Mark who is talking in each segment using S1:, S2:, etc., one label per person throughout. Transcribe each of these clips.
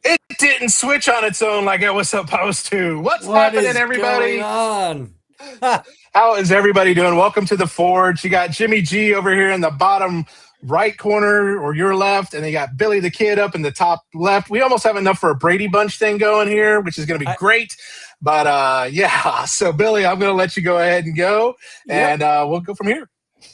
S1: It didn't switch on its own like it was supposed to. What's
S2: What
S1: happening,
S2: is
S1: everybody?
S2: going on?
S1: How is everybody doing? Welcome to the Forge. You got Jimmy G over here in the bottom right corner or your left, and you got Billy the Kid up in the top left. We almost have enough for a Brady Bunch thing going here, which is going to be great. But yeah, so Billy, I'm going to let you go ahead and go, and we'll go from here.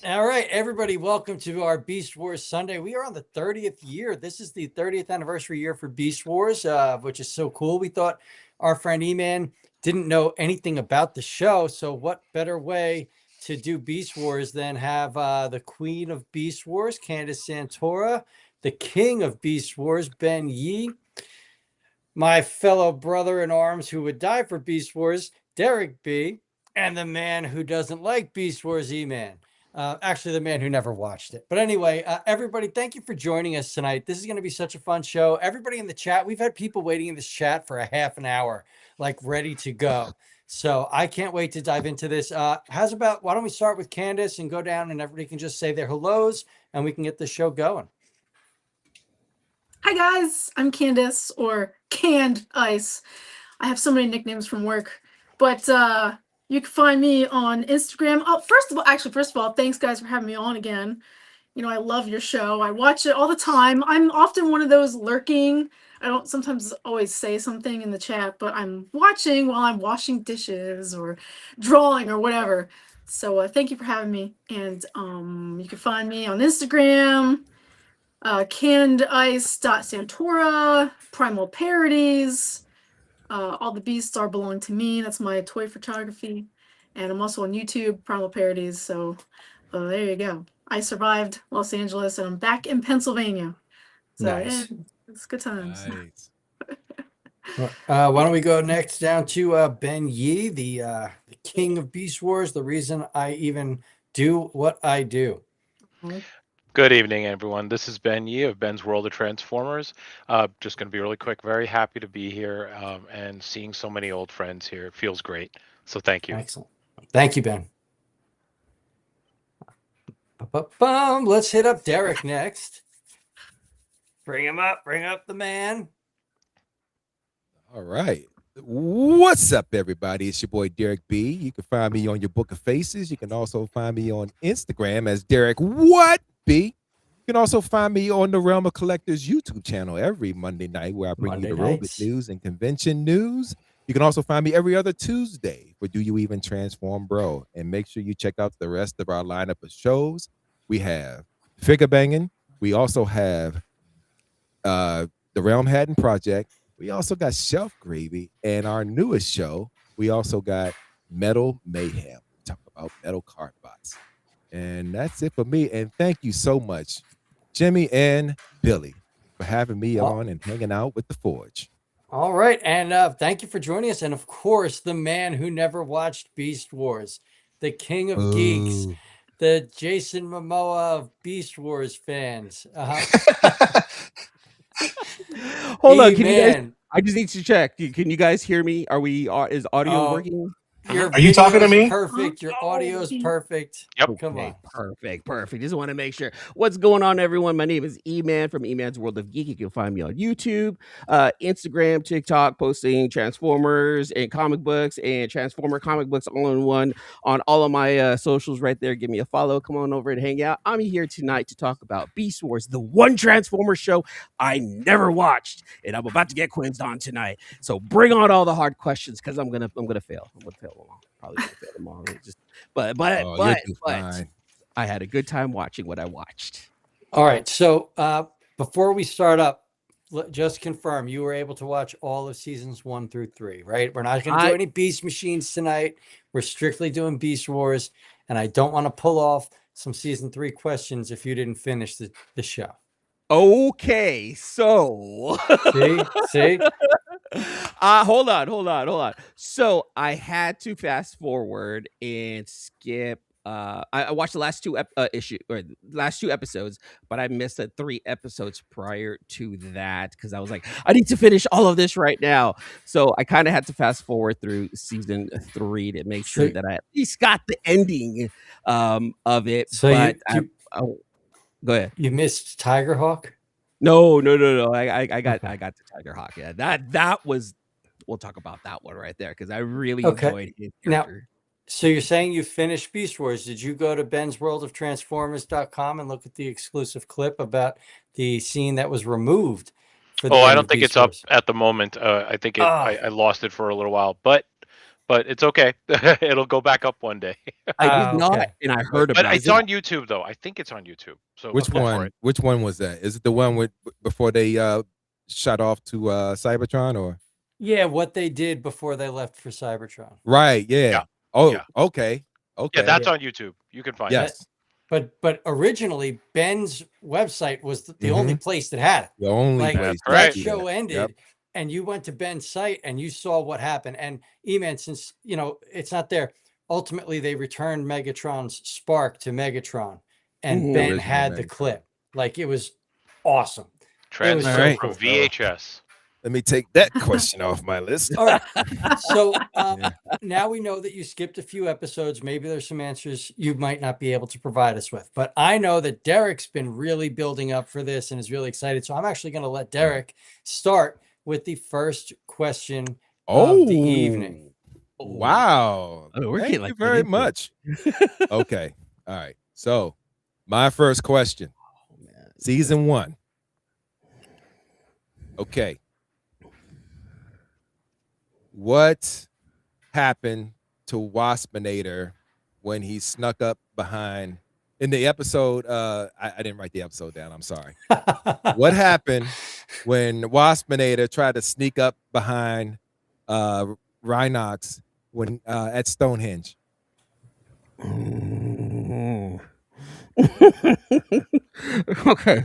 S2: All right, everybody, welcome to our Beast Wars Sunday. We are on the 30th year. This is the 30th anniversary year for Beast Wars, which is so cool. We thought our friend Eman didn't know anything about the show, so what better way to do Beast Wars than have the Queen of Beast Wars, Candice Santora, the King of Beast Wars, Ben Yee, my fellow brother in arms who would die for Beast Wars, Derek B., and the man who doesn't like Beast Wars, Eman. Actually, the man who never watched it. But anyway, everybody, thank you for joining us tonight. This is going to be such a fun show. Everybody in the chat, we've had people waiting in this chat for a half an hour, like ready to go. So I can't wait to dive into this. Why don't we start with Candice and go down and everybody can just say their hellos and we can get the show going.
S3: Hi guys, I'm Candice, or Canned Ice. I have so many nicknames from work, but you can find me on Instagram. Oh, first of all, thanks guys for having me on again. You know, I love your show. I watch it all the time. I'm often one of those lurking. I don't sometimes always say something in the chat, but I'm watching while I'm washing dishes or drawing or whatever. So thank you for having me. And you can find me on Instagram, candice.santora, Primal Parodies. All the beasts are belong to me. That's my toy photography. And I'm also on YouTube, Primal Parodies. So there you go. I survived Los Angeles and I'm back in Pennsylvania. So
S2: Nice.
S3: yeah, it's good times.
S4: Nice.
S2: Why don't we go next down to Ben Yee, the King of Beast Wars, the reason I even do what I do.
S5: Good evening, everyone. This is Ben Yee of Ben's World of Transformers. Just going to be really quick. Very happy to be here and seeing so many old friends here. It feels great. So thank you.
S2: Excellent. Thank you, Ben. Let's hit up Derek next. Bring him up. Bring up the man.
S4: All right. What's up, everybody? It's your boy Derek B. You can find me on your Book of Faces. You can also find me on Instagram as Derek What B. You can also find me on the Realm of Collectors YouTube channel every Monday night, where I bring you the robot news and convention news. You can also find me every other Tuesday for Do You Even Transform Bro? And make sure you check out the rest of our lineup of shows. We have Figure Banging. We also have the Realm Hatton Project. We also got Shelf Gravy. And our newest show, we also got Metal Mayhem. We talk about metal card bots. And that's it for me. And thank you so much, Jimmy and Billy, for having me on and hanging out with the Forge.
S2: All right. And thank you for joining us. And of course, the man who never watched Beast Wars, the king of geeks, the Jason Momoa of Beast Wars fans.
S6: Hold on. Can you guys, I just need to check. Can you guys hear me? Is audio working?
S2: Your
S1: Are you talking to
S2: video's
S1: me?
S2: perfect. Your audio's perfect.
S5: Yep.
S2: Come
S6: Okay,
S2: on.
S6: perfect. Just want to make sure. What's going on, everyone? My name is Eman from Eman's World of Geek. You can find me on YouTube, Instagram, TikTok, posting Transformers and comic books and Transformer comic books all in one on all of my socials right there. Give me a follow. Come on over and hang out. I'm here tonight to talk about Beast Wars, the one Transformers show I never watched, and I'm about to get quizzed on tonight. So bring on all the hard questions because I'm gonna fail. I'm gonna fail them all. Probably gonna fail them all. But
S4: you'll do fine.
S6: I had a good time watching what I watched.
S2: All right. So before we start up, just confirm you were able to watch all of seasons 1 through 3, right? We're not going to do any Beast Machines tonight. We're strictly doing Beast Wars, and I don't want to pull off some season 3 questions if you didn't finish the show.
S6: Okay, so
S2: See?
S6: Hold on. So I had to fast forward and skip. I watched the last two episodes, but I missed 3 episodes prior to that because I was like, I need to finish all of this right now. So I kind of had to fast forward through season 3 to make sure that I at least got the ending of it.
S2: So
S6: but go ahead.
S2: You missed Tiger Hawk?
S6: No. I got the Tiger Hawk. Yeah, that was. We'll talk about that one right there because I really enjoyed it.
S2: Now, so you're saying you finished Beast Wars. Did you go to bensworldofttransformers.com and look at the exclusive clip about the scene that was removed?
S5: I don't think it's up at the moment. I think I lost it for a little while, but it's okay. It'll go back up one day.
S6: I did not, and I heard about it.
S5: But it's on YouTube, though. I think it's on YouTube. So
S4: which one? Which one was that? Is it the one with before they shot off to Cybertron, or?
S2: Yeah, what they did before they left for Cybertron.
S4: Right. Yeah. Oh, yeah. Okay.
S5: Yeah, that's on YouTube. You can find it.
S2: But originally, Ben's website was the only place that had it.
S4: The only place.
S2: That show ended, and you went to Ben's site and you saw what happened. And Eman, since it's not there, ultimately they returned Megatron's spark to Megatron, and Ben had the clip. Like, it was awesome.
S5: Transfer from VHS.
S4: Let me take that question off my list.
S2: All right. So now we know that you skipped a few episodes. Maybe there's some answers you might not be able to provide us with. But I know that Derek's been really building up for this and is really excited. So I'm actually going to let Derek start with the first question of the evening.
S4: Wow. Thank you very much. Okay. All right. So my first question. Season 1. Okay. What happened to Waspinator when he snuck up behind in the episode? I didn't write the episode down. I'm sorry. What happened when Waspinator tried to sneak up behind Rhinox when at Stonehenge?
S6: Okay.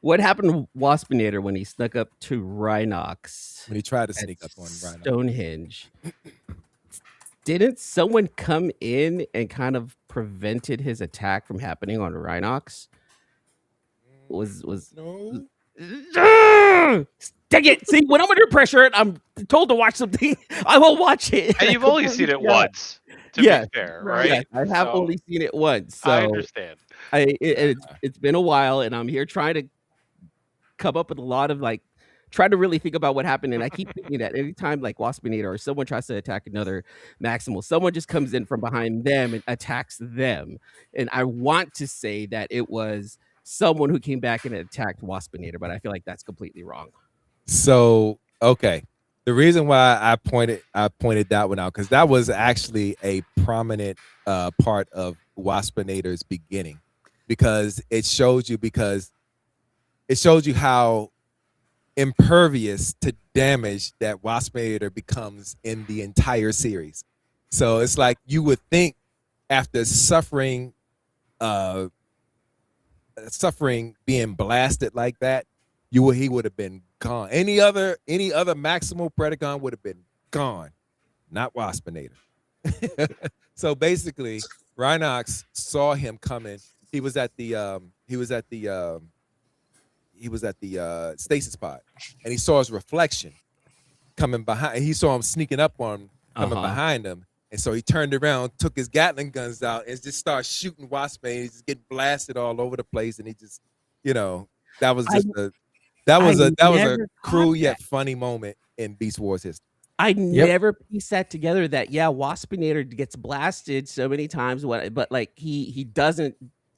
S6: What happened to Waspinator when he snuck up to Rhinox?
S4: When he tried to sneak up on Rhinox.
S6: Stonehenge. Didn't someone come in and kind of prevented his attack from happening on Rhinox?
S4: No.
S6: Dang it! See, when I'm under pressure and I'm told to watch something, I will watch it.
S5: And you've only seen it once, to be fair, right?
S6: Yes, I have only seen it once. So
S5: I understand.
S6: It's been a while, and I'm here trying to come up with a lot of trying to really think about what happened. And I keep thinking that anytime Waspinator or someone tries to attack another Maximal, someone just comes in from behind them and attacks them. And I want to say that it was someone who came back and attacked Waspinator, but I feel like that's completely wrong.
S4: So, okay. The reason why I pointed that one out, because that was actually a prominent part of Waspinator's beginning, because it shows you how impervious to damage that Waspinator becomes in the entire series. So it's like you would think after suffering being blasted like that, he would have been gone. Any other Maximal Predacon would have been gone, not Waspinator. So basically, Rhinox saw him coming. He was at the stasis pod, and he saw his reflection coming behind. He saw him sneaking up on him, coming behind him, And so he turned around, took his Gatling guns out, and just started shooting Wasp Man. He's just getting blasted all over the place, and he just, that was just that was a
S6: never
S4: cruel
S6: caught
S4: yet funny moment in Beast Wars history.
S6: I never pieced that together. That Waspinator gets blasted so many times, but like he doesn't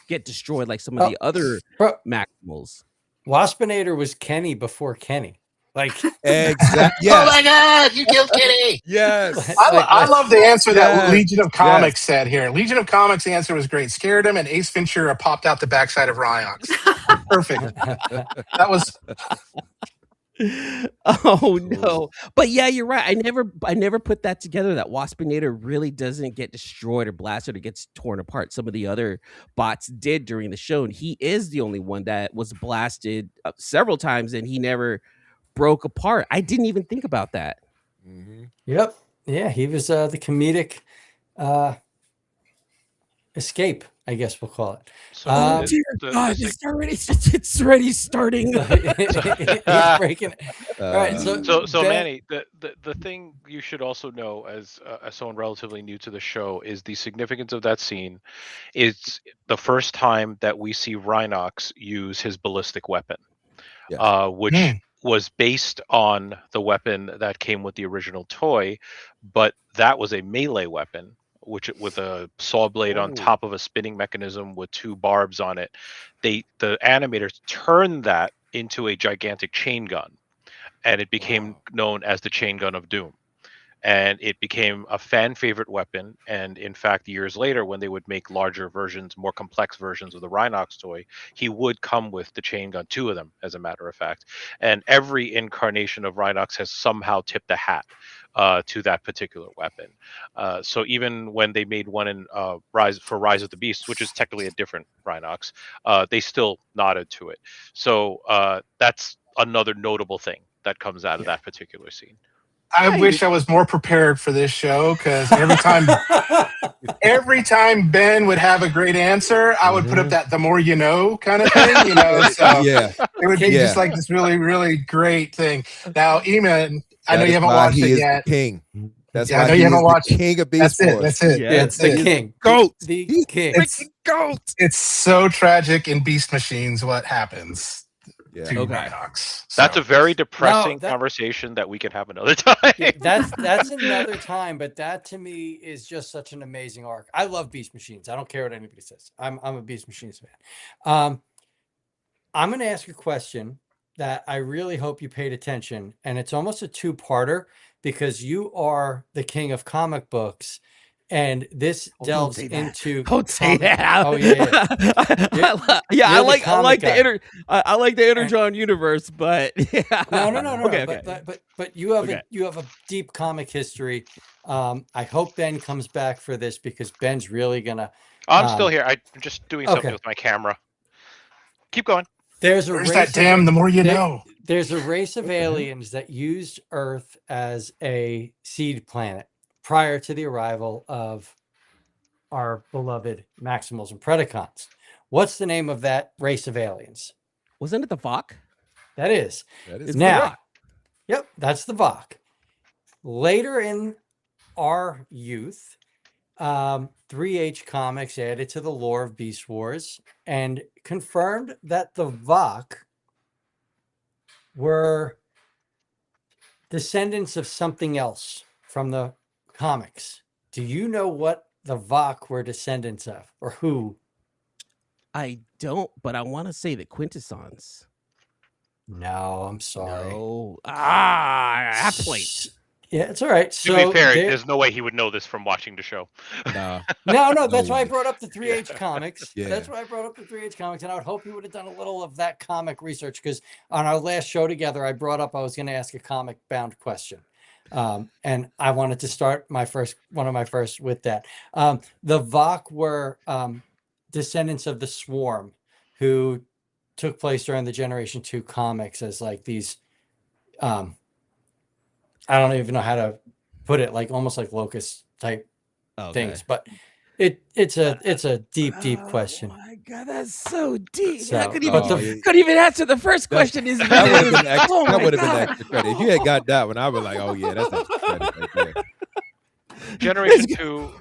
S6: get destroyed like some of the other Maximals.
S2: Waspinator was Kenny before Kenny. Like
S4: exactly.
S1: Yes. Oh my God! You killed Kenny.
S4: Yes.
S1: I love the answer that Legion of Comics said here. Legion of Comics' answer was great. Scared him, and Ace Ventura popped out the backside of Rhinox. Perfect. That was.
S6: Oh no! But yeah, you're right. I never put that together. That Waspinator really doesn't get destroyed or blasted or gets torn apart. Some of the other bots did during the show, and he is the only one that was blasted several times, and he never broke apart. I didn't even think about that.
S4: Mm-hmm.
S2: Yep. Yeah, he was the comedic escape, I guess we'll call it.
S6: Oh dear God! It's already starting.
S2: He's breaking it. All right,
S5: so Manny, the thing you should also know as someone relatively new to the show is the significance of that scene. It's the first time that we see Rhinox use his ballistic weapon, which was based on the weapon that came with the original toy, but that was a melee weapon, which with a saw blade on top of a spinning mechanism with 2 barbs on it. The animators turned that into a gigantic chain gun, and it became known as the Chain Gun of Doom. And it became a fan favorite weapon. And in fact, years later, when they would make larger versions, more complex versions of the Rhinox toy, he would come with the chain gun, 2 of them, as a matter of fact. And every incarnation of Rhinox has somehow tipped a hat to that particular weapon. So even when they made one in Rise of the Beast, which is technically a different Rhinox, they still nodded to it. So that's another notable thing that comes out of that particular scene.
S1: I wish I was more prepared for this show, because every time Ben would have a great answer, I would put up that "the more you know" kind of thing, So it would be just like this really, really great thing. Now, Eman, I know you haven't watched it yet.
S4: King. That's why
S1: I know you haven't watched
S4: the king of Beast Wars.
S1: That's it.
S2: Yeah, it's the king.
S4: Goat.
S2: The king.
S4: It's goat.
S1: It's so tragic in Beast Machines what happens. To Rhinox.
S5: That's a very depressing conversation that we can have another time.
S2: That's another time, but that to me is just such an amazing arc. I love Beast Machines. I don't care what anybody says. I'm a Beast Machines fan. I'm going to ask a question that I really hope you paid attention, and it's almost a 2-parter because you are the king of comic books. And this delves into.
S6: Don't say that.
S2: Oh yeah.
S6: I like the Energon universe, but
S2: no.
S6: Okay.
S2: But you have a deep comic history. I hope Ben comes back for this because Ben's really gonna.
S5: I'm still here. I'm just doing something with my camera. Keep going.
S2: Where's
S1: that damn the more you know?
S2: There's a race of aliens that used Earth as a seed planet prior to the arrival of our beloved Maximals and Predacons. What's the name of that race of aliens?
S6: Wasn't it the Vok?
S2: That is
S6: now.
S2: Correct. Yep, that's the Vok. Later in our youth, 3H Comics added to the lore of Beast Wars and confirmed that the Vok were descendants of something else from the comics. Do you know what the Vok were descendants of, or who?
S6: I don't, but I want to say the Quintessons.
S2: No, I'm sorry.
S6: No. Athletes.
S2: Yeah, it's all right.
S5: To be fair, there's no way he would know this from watching the show.
S2: No, that's why I brought up the 3H Comics.
S4: Yeah.
S2: That's why I brought up the 3H Comics, and I would hope he would have done a little of that comic research, because on our last show together, I brought up I was going to ask a comic-bound question. And I wanted to start one of my first with that. The Vok were descendants of the Swarm, who took place during the Generation 2 comics as like these, I don't even know how to put it, like almost like locust type things, but it's a deep question.
S6: Oh my God, that's so deep.
S2: So,
S6: I couldn't even answer the first question.
S4: That would have been extra credit. If you had got that one, I would be like, oh yeah, that's extra credit right there.
S5: Generation 2,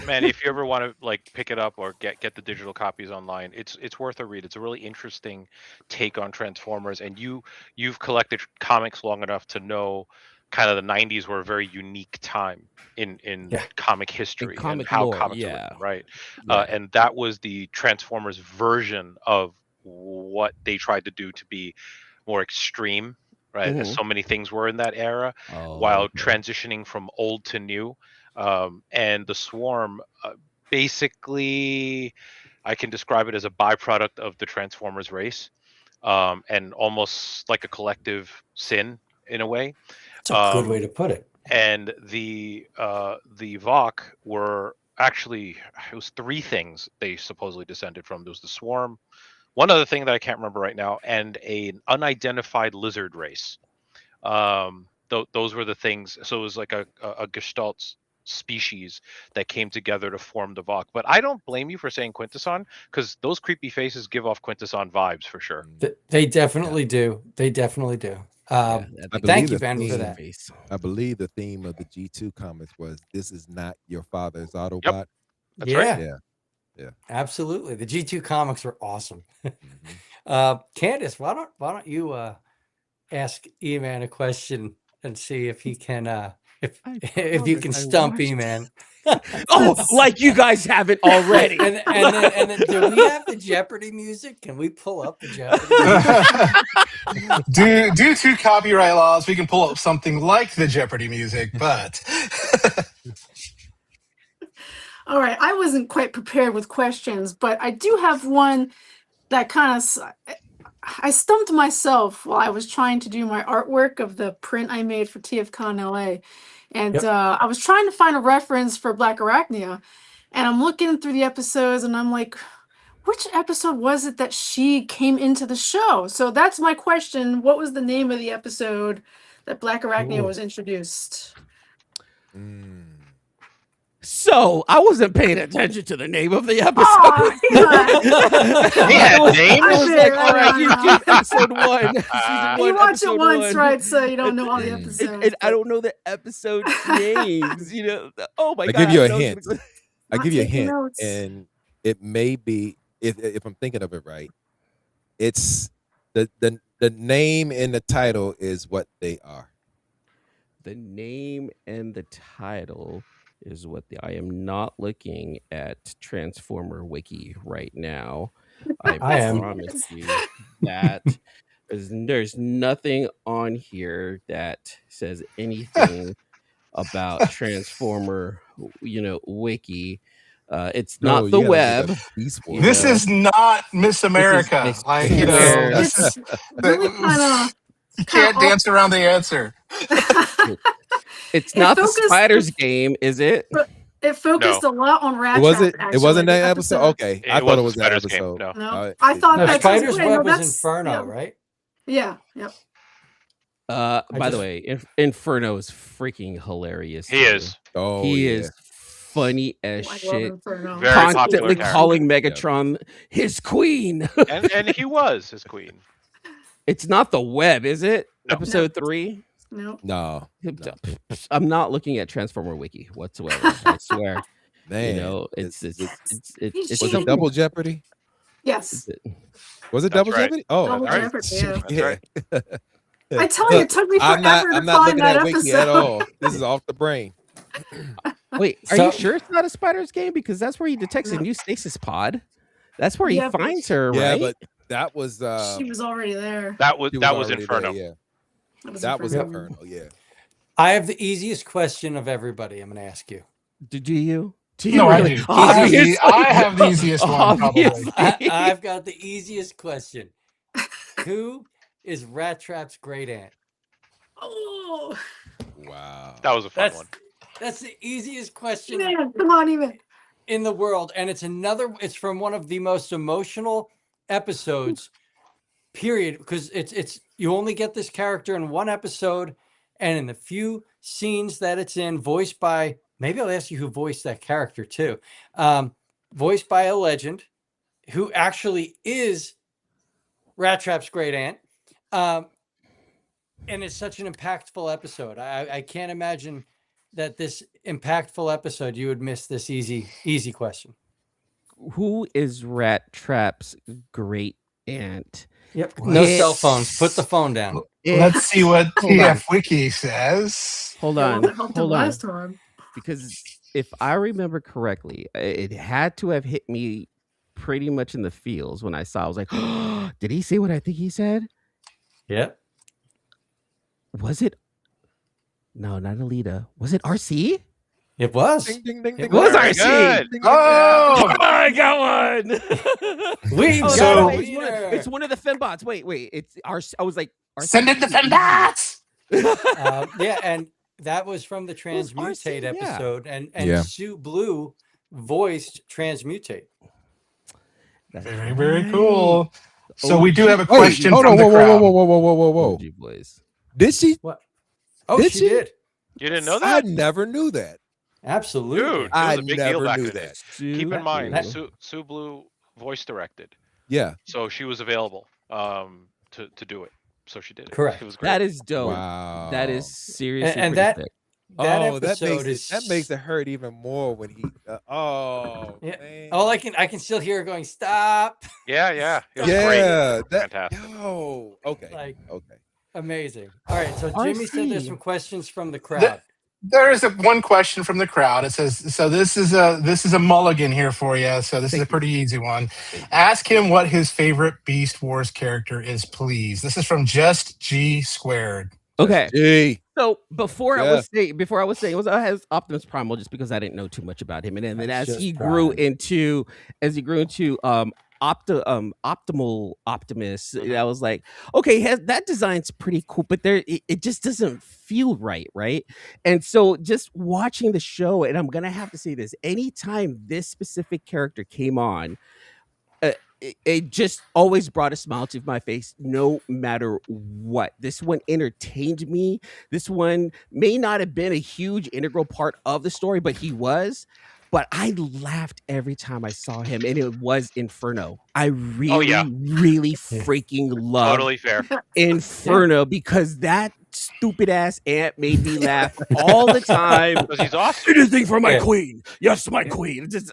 S5: man, if you ever want to like pick it up or get the digital copies online, it's worth a read. It's a really interesting take on Transformers, and you've collected comics long enough to know kind of the 90s were a very unique time in
S2: Yeah.
S5: comic history and
S6: comic
S5: how
S6: lore,
S5: comics are
S6: yeah.
S5: written, right?
S6: Yeah.
S5: And that was the Transformers version of what they tried to do to be more extreme, right? As so many things were in that era, while transitioning from old to new. And the Swarm, basically, I can describe it as a byproduct of the Transformers race, and almost like a collective sin in a way.
S2: That's a good way to put it.
S5: And the Vok were actually, it was three things they supposedly descended from. There was the Swarm, one other thing that I can't remember right now, and an unidentified lizard race. Those were the things. So it was like a Gestalt species that came together to form the Vok. But I don't blame you for saying Quintesson, because those creepy faces give off Quintesson vibes for sure.
S2: They definitely do. They definitely do. Thank you, Ben, for that.
S4: I believe the theme of the G2 comics was "This is not your father's Autobot."
S5: That's right.
S4: Yeah,
S2: absolutely. The G2 comics were awesome. Candice, why don't you ask Eman a question and see if he can if you can stump Eman.
S6: Like you guys haven't already.
S2: and then do we have the Jeopardy music? Can we pull up the Jeopardy music?
S1: Due to copyright laws, we can pull up something like the Jeopardy music, but
S3: All right, I wasn't quite prepared with questions, but I do have one that kind of I stumped myself while I was trying to do my artwork of the print I made for TFCon LA. And I was trying to find a reference for Black Arachnia, and I'm looking through the episodes and I'm like, which episode was it that she came into the show? So that's my question. What was the name of the episode that Black Arachnia was introduced?
S6: So I wasn't paying attention to the name of the episode.
S3: Oh,
S5: He had names.
S6: I was like, all right, you do episode 1, season 1.
S3: You watch it
S6: episode
S3: once,
S6: 1.
S3: right? So you don't know all the episodes.
S6: And I don't know the episode names. You know, oh my god!
S4: I give you a hint. I give you a
S3: taking
S4: hint,
S3: notes.
S4: and it may be if I'm thinking of it right. It's the name and the title is what they are.
S6: The name and the title is what I am not looking at Transformer Wiki right now. I
S2: am.
S6: promise you that there's nothing on here that says anything about Transformer, Wiki. It's not the web.
S1: This is not Miss America. This is
S3: really kind of.
S1: You can't dance around the answer.
S6: It's not the Spiders game, is it?
S3: But it focused a lot on Rat
S4: Was
S3: Trap,
S4: it?
S3: actually,
S4: It wasn't
S3: the
S4: that episode. Okay, I thought it was that episode.
S5: No.
S3: I thought
S2: No,
S3: that
S2: Spider's
S3: wait,
S2: Web was
S3: that's-
S2: Inferno, right?
S3: Yeah. Yep.
S6: By the way, Inferno is freaking hilarious.
S5: He is.
S4: Oh,
S6: he
S4: yeah.
S6: is funny as
S3: I love
S6: shit.
S3: Inferno.
S5: Very popular
S6: Constantly
S5: character.
S6: calling Megatron his queen.
S5: And he was his queen.
S6: It's not the web, is it?
S5: No.
S6: Episode 3?
S3: No.
S4: No,
S6: I'm not looking at Transformer Wiki whatsoever. I swear.
S4: man.
S6: It's
S3: He's
S4: Was
S3: cheating.
S4: it Double Jeopardy?
S3: Yes.
S4: Was it
S5: That's
S4: Double
S5: right.
S4: Jeopardy? Oh,
S3: Double
S4: all right.
S3: Jeopardy, yeah.
S5: That's right.
S3: I tell you, it took me
S4: I'm
S3: forever
S4: not
S3: to find
S4: looking
S3: that
S4: at Wiki at
S3: episode.
S4: all. This is off the brain.
S6: Wait, are
S2: So-
S6: you sure it's not a Spiders game? Because that's where he detects a new stasis pod. That's where he
S3: Yeah, but-
S6: finds her,
S4: Yeah,
S6: right?
S4: but that was
S3: She was already there.
S5: That was
S4: already
S5: Inferno.
S4: there, yeah.
S3: That was
S4: That
S3: Inferno.
S4: was Inferno. Yeah.
S2: I have the easiest question of everybody. I'm going to ask you.
S6: Do you? Do you
S1: No, I
S6: really?
S1: do. I have the easiest one, probably.
S6: Obviously.
S2: I've got the easiest question. Who is Rat Trap's great aunt?
S3: Oh,
S4: Wow.
S5: That was a fun one.
S2: That's the easiest question
S3: man, come on, even.
S2: in the world, and it's from one of the most emotional episodes, period, because it's you only get this character in one episode, and in the few scenes that it's in, voiced by, maybe I'll ask you who voiced that character too, voiced by a legend who actually is Rat Trap's great aunt, and it's such an impactful episode. I can't imagine that this impactful episode you would miss this easy question.
S6: Who is Rat Trap's great aunt?
S2: Yep. No
S6: It-
S2: cell phones. Put the phone down.
S1: Let's see what
S6: Hold on.
S1: TF Wiki says.
S6: Hold
S3: Yeah,
S6: on.
S3: well, that helped him
S6: Hold on.
S3: last time.
S6: Because if I remember correctly, it had to have hit me pretty much in the feels when I saw. I was like, oh, did he say what I think he said?
S2: Yep.
S6: Was it? No, not Alita. Was it RC?
S2: It was.
S4: Ding, ding, ding,
S2: It
S4: ding,
S2: was
S4: ding,
S5: Very
S6: RC.
S5: good.
S4: ding, ding,
S1: Oh,
S6: I got one.
S2: We
S6: Oh,
S1: So-
S6: no,
S2: got
S6: it's one of the fembots. Wait. It's RC. I was like, RC.
S1: send in the fembots.
S2: yeah, and that was from the Transmutate
S6: RC, yeah.
S2: episode, and
S4: Yeah.
S2: Sue Blue voiced Transmutate.
S1: Very, very cool. So we do have a
S4: Wait,
S1: question
S4: hold
S1: from
S4: on,
S1: the
S4: whoa,
S1: crowd.
S4: whoa.
S6: OG boys.
S4: Did she?
S2: What? Oh,
S4: Did
S2: she
S4: she?
S2: did.
S5: You didn't know
S4: I
S5: that?
S4: never knew that.
S2: Absolutely.
S5: Dude, it was
S4: I
S5: a big
S4: never
S5: deal back
S4: knew
S5: in the
S4: that.
S5: day. Keep in mind,
S2: That-
S5: Sue Blue voice directed,
S4: Yeah.
S5: so she was available to do it. So she did it.
S2: Correct.
S5: It was great.
S6: That is dope.
S4: Wow.
S6: That is seriously
S2: And
S6: pretty
S2: that
S6: sick.
S2: that
S4: Oh,
S2: episode is
S4: that makes it hurt even more when he. Oh,
S2: Yeah.
S4: man.
S2: All I can still hear her going, "Stop!"
S5: Yeah. It was great.
S4: Yeah, that.
S5: Fantastic.
S4: Yo, okay,
S2: Like
S4: okay.
S2: amazing. All right, so Jimmy said there's
S6: RC.
S2: some questions from the crowd.
S1: There is one question from the crowd. It says, "So this is a mulligan here for you. So this is a pretty easy one. Ask him what his favorite Beast Wars character is, please." This is from Just G Squared.
S6: Okay.
S4: Gee.
S6: So before I
S4: Yeah.
S6: was saying it was I has Optimus Primal just because I didn't know too much about him, and then
S2: That's
S6: as
S2: just
S6: he grew
S2: Prime.
S6: into Optimal Optimus, I was like, okay, that design's pretty cool, but it just doesn't feel right? And so just watching the show, and I'm gonna have to say this: anytime this specific character came on, it just always brought a smile to my face, no matter what. This one entertained me. This one may not have been a huge integral part of the story, but he was. But I laughed every time I saw him, and it was Inferno. I really, really freaking love
S5: Totally fair.
S6: Inferno because that stupid ass ant made me laugh all the time.
S5: Because he's awesome.
S6: Anything for my
S2: Yeah.
S6: queen. Yes, my queen. Just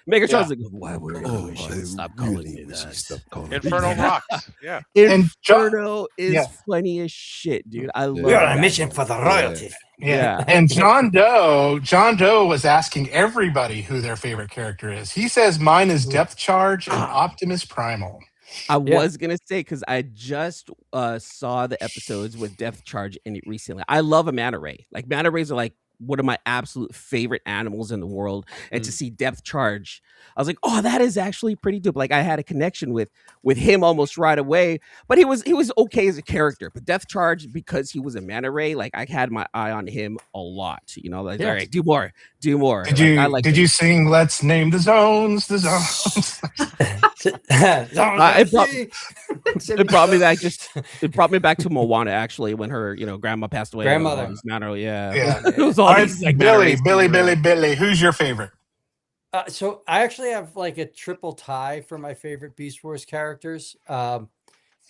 S6: Megatron's
S5: Yeah.
S6: like, why we should stop calling me that.
S5: Inferno rocks. Yeah.
S1: And
S6: Inferno is
S1: yeah.
S6: funny as shit, dude. I love
S2: We're on a
S6: that.
S2: mission for the royalty.
S1: Yeah. And John Doe was asking everybody who their favorite character is. He says mine is Depth Charge and Optimus Primal.
S6: I
S2: Yeah.
S6: was gonna say because I just saw the episodes with Depth Charge in it recently. I love a manta ray. Like manta rays are like one of my absolute favorite animals in the world, and to see Depth Charge, I was like, oh, that is actually pretty dope. Like I had a connection with him almost right away. But he was okay as a character. But Depth Charge, because he was a manta ray, like I had my eye on him a lot. You know, like
S2: Yeah.
S6: all right, do more.
S1: Did you sing "Let's Name the Zones"? The zones.
S6: It brought me back. It brought me back to Moana actually when her grandma passed away.
S2: Grandmother.
S6: It was manta ray, yeah.
S1: Yeah.
S6: It was all
S1: All right,
S6: these, like, manta rays being around.
S1: Billy. Who's your favorite?
S2: So I actually have like a triple tie for my favorite Beast Wars characters.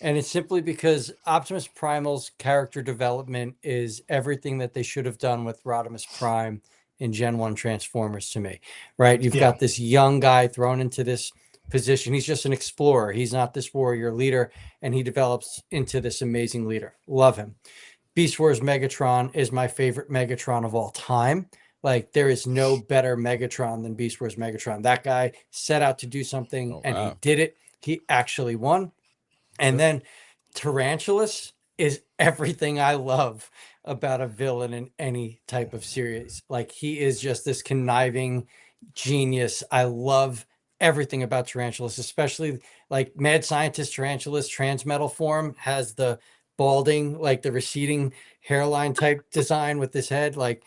S2: And it's simply because Optimus Primal's character development is everything that they should have done with Rodimus Prime in Gen 1 Transformers to me, right? You've got this young guy thrown into this position. He's just an explorer. He's not this warrior leader, and he develops into this amazing leader. Love him. Beast Wars Megatron is my favorite Megatron of all time. Like there is no better Megatron than Beast Wars Megatron. That guy set out to do something and he did it. He actually won. And then Tarantulas is everything I love about a villain in any type of series. Like he is just this conniving genius. I love everything about Tarantulas, especially like Mad Scientist Tarantulas Transmetal form has the balding, like the receding hairline type design with this head. Like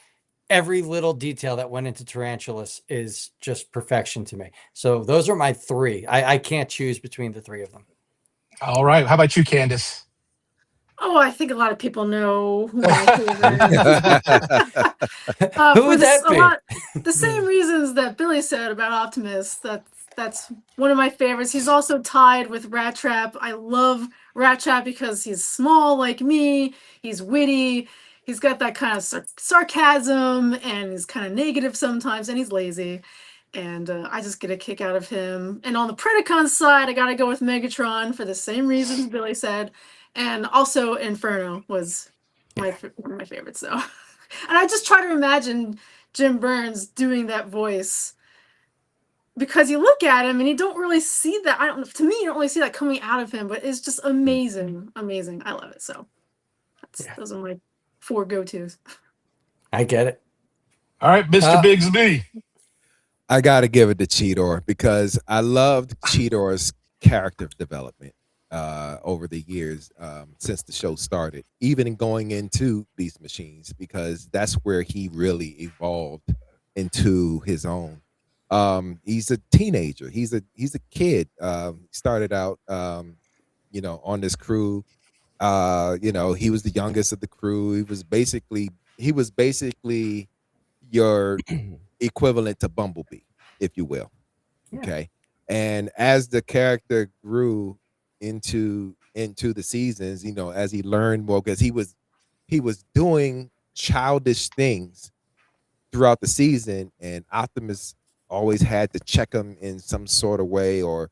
S2: every little detail that went into Tarantulas is just perfection to me. So those are my three. I can't choose between the three of them.
S1: All right. How about you, Candice?
S3: Oh, I think a lot of people know who my favorite is.
S2: Who
S3: For
S2: would that be?
S3: the same reasons that Billy said about Optimus. That's one of my favorites. He's also tied with Rat Trap. I love Rat Trap because he's small like me. He's witty. he's got that kind of sarcasm, and he's kind of negative sometimes, and he's lazy. And I just get a kick out of him. And on the Predacon side, I got to go with Megatron for the same reasons Billy said. And also Inferno was one of my favorites, though. And I just try to imagine Jim Burns doing that voice, because you look at him and you don't really see that. To me, you don't really see that coming out of him, but it's just amazing. Amazing. I love it. So those are my 4 go-tos.
S2: I get it.
S1: All right, Mr. Bigsby.
S4: I got to give it to Cheetor because I loved Cheetor's character development over the years since the show started, even in going into Beast Machines, because that's where he really evolved into his own. He's a teenager. He's a kid. Started out, on this crew. He was the youngest of the crew. He was basically your equivalent to Bumblebee, if you will.
S2: Yeah.
S4: Okay. And as the character grew into the seasons, as he learned more, because he was doing childish things throughout the season, and Optimus always had to check him in some sort of way, or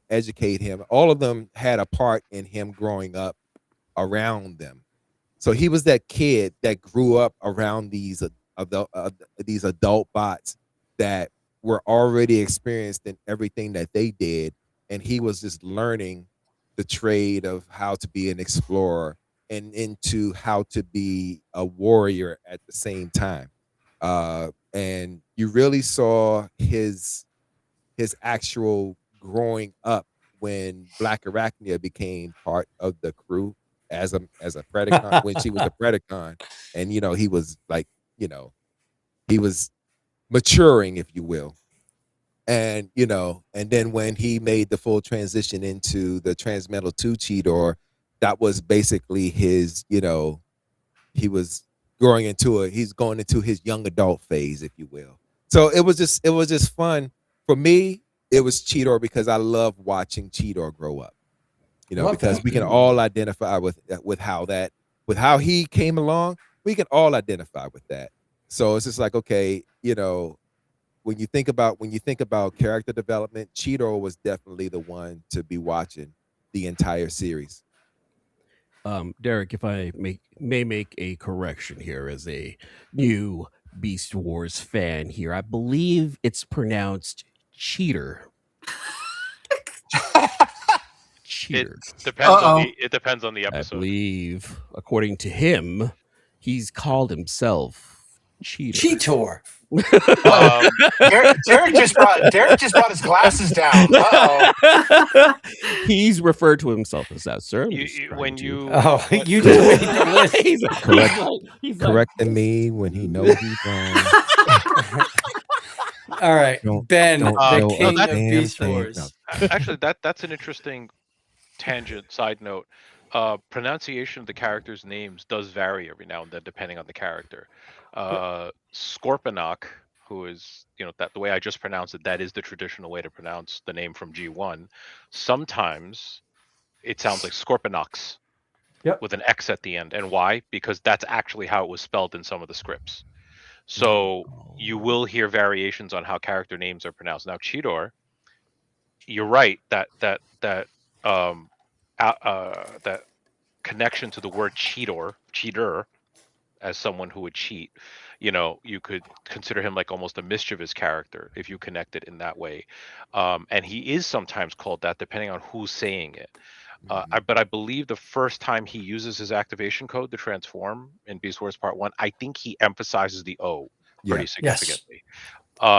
S4: educate him. All of them had a part in him growing up around them. So he was that kid that grew up around these adult bots that were already experienced in everything that they did, and he was just learning the trade of how to be an explorer and into how to be a warrior at the same time. And you really saw his actual growing up when Black Arachnia became part of the crew as a Predacon, when she was a Predacon, and he was like, he was maturing, if you will. And and then when he made the full transition into the Transmetal 2 Cheetor, that was basically his, he was he's going into his young adult phase, if you will. So it was just fun. For me, it was Cheetor because I love watching Cheetor grow up. Because we can all identify with how he came along. We can all identify with that. So it's just like, okay, when you think about character development, Cheetor was definitely the one to be watching the entire series.
S6: Derek, if I may make a correction here as a new Beast Wars fan here, I believe it's pronounced cheater. Cheater.
S5: It depends on the
S6: I
S5: episode.
S6: believe, according to him, he's called himself cheater.
S2: Cheetor.
S1: Derek just brought his glasses down. Uh-oh.
S6: He's referred to himself as that, sir.
S2: You just made the list.
S6: He's
S4: correcting me when he knows he's wrong.
S2: All right, Ben, the king of Beast
S4: thing.
S2: Wars.
S4: No.
S5: Actually, that's an interesting tangent. Side note: pronunciation of the characters' names does vary every now and then, depending on the character. Scorponok, who is that the way I just pronounced it, that is the traditional way to pronounce the name from G1. Sometimes it sounds like Scorponox, with an X at the end. And why? Because that's actually how it was spelled in some of the scripts. So you will hear variations on how character names are pronounced. Now, Cheetor, you're right that connection to the word cheater, as someone who would cheat, you could consider him like almost a mischievous character if you connect it in that way. And he is sometimes called that depending on who's saying it. But I believe the first time he uses his activation code to transform in Beast Wars Part 1, I think he emphasizes the O pretty significantly.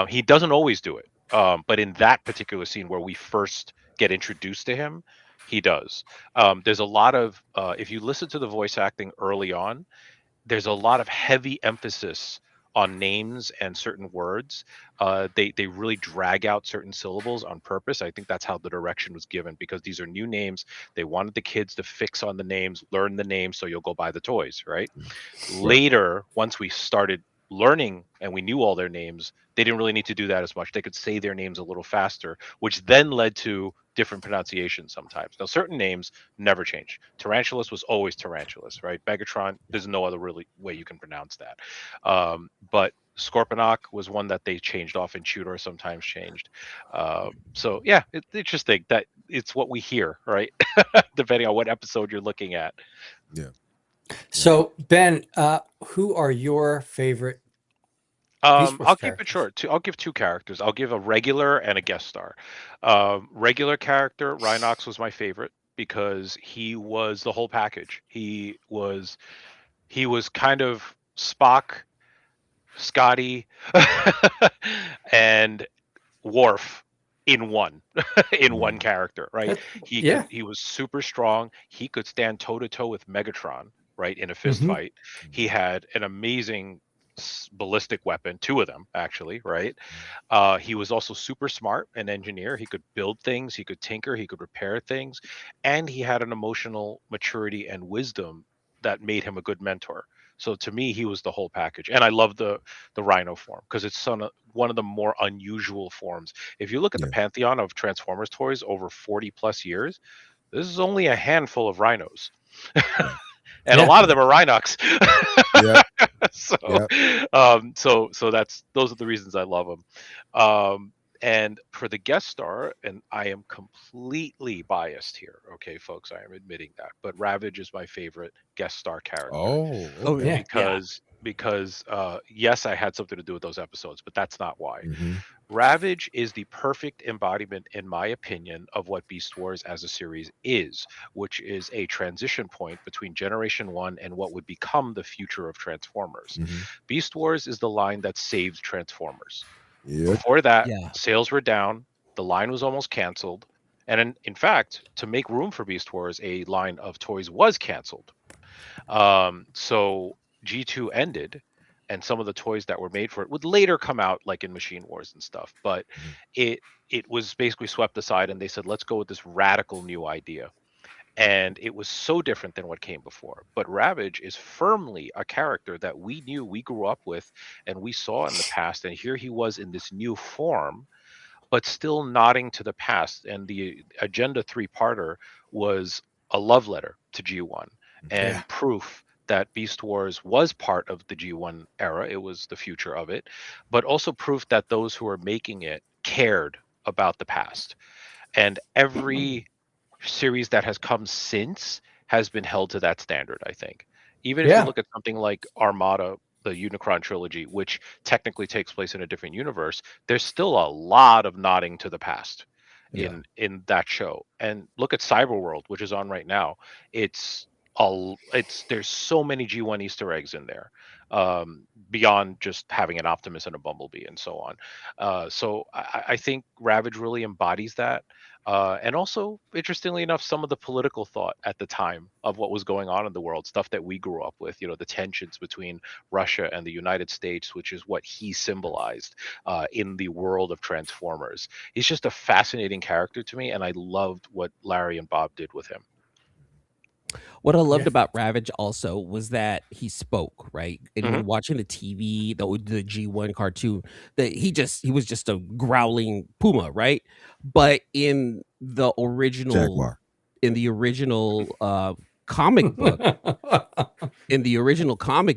S5: He doesn't always do it. But in that particular scene where we first get introduced to him, he does. There's a lot of, if you listen to the voice acting early on, there's a lot of heavy emphasis on names and certain words. They really drag out certain syllables on purpose. I think that's how the direction was given, because these are new names. They wanted the kids to fix on the names, learn the names, so you'll go buy the toys, right? Later, once we started learning and we knew all their names, they didn't really need to do that as much. They could say their names a little faster, which then led to different pronunciations sometimes. Now, certain names never change. Tarantulas was always Tarantulas, right? Megatron, there's no other really way you can pronounce that. But Scorponok was one that they changed off, and Tudor sometimes changed. So yeah, it's interesting that it's what we hear, right? Depending on what episode you're looking at.
S4: Yeah.
S2: So Ben, who are your favorite Beast Wars
S5: I'll keep it
S2: characters?
S5: short. I'll give two characters. I'll give a regular and a guest star. Regular character, Rhinox was my favorite because he was the whole package. He was kind of Spock, Scotty, and Worf in one character, right? He was super strong. He could stand toe to toe with Megatron, right, in a fist fight. He had an amazing ballistic weapon, two of them actually, right? He was also super smart, an engineer. He could build things, he could tinker, he could repair things, and he had an emotional maturity and wisdom that made him a good mentor. So to me, he was the whole package, and I love the Rhino form because it's one of the more unusual forms. If you look at the pantheon of Transformers toys over 40 plus years, this is only a handful of Rhinos. And a lot of them are Rhinox. So those are the reasons I love them. And for the guest star, and I am completely biased here, okay, folks, I am admitting that, but Ravage is my favorite guest star character.
S6: Oh yeah,
S5: because yes, I had something to do with those episodes, but that's not why. Ravage is the perfect embodiment, in my opinion, of what Beast Wars as a series is, which is a transition point between Generation 1 and what would become the future of Transformers. Beast Wars is the line that saved Transformers. Before that, sales were down, the line was almost canceled, and in fact, to make room for Beast Wars, a line of toys was canceled. So G2 ended, and some of the toys that were made for it would later come out, like in Machine Wars and stuff. But it was basically swept aside, and they said, let's go with this radical new idea. And it was so different than what came before. But Ravage is firmly a character that we knew, we grew up with, and we saw in the past. And here he was in this new form, but still nodding to the past. And the Agenda 3-parter was a love letter to G1 and proof that Beast Wars was part of the G1 era. It was the future of it, but also proof that those who were making it cared about the past. And every series that has come since has been held to that standard, I think. Even if you look at something like Armada, the Unicron trilogy, which technically takes place in a different universe, there's still a lot of nodding to the past in that show. And look at Cyberworld, which is on right now. There's so many G1 Easter eggs in there, beyond just having an Optimus and a Bumblebee and so on. So I think Ravage really embodies that. And also, interestingly enough, some of the political thought at the time of what was going on in the world, stuff that we grew up with, the tensions between Russia and the United States, which is what he symbolized in the world of Transformers. He's just a fascinating character to me, and I loved what Larry and Bob did with him.
S6: What I loved about Ravage also was that he spoke, right? And when watching the TV, the G1 cartoon, that he was just a growling puma, right? But in the original
S4: Jaguar.
S6: Comic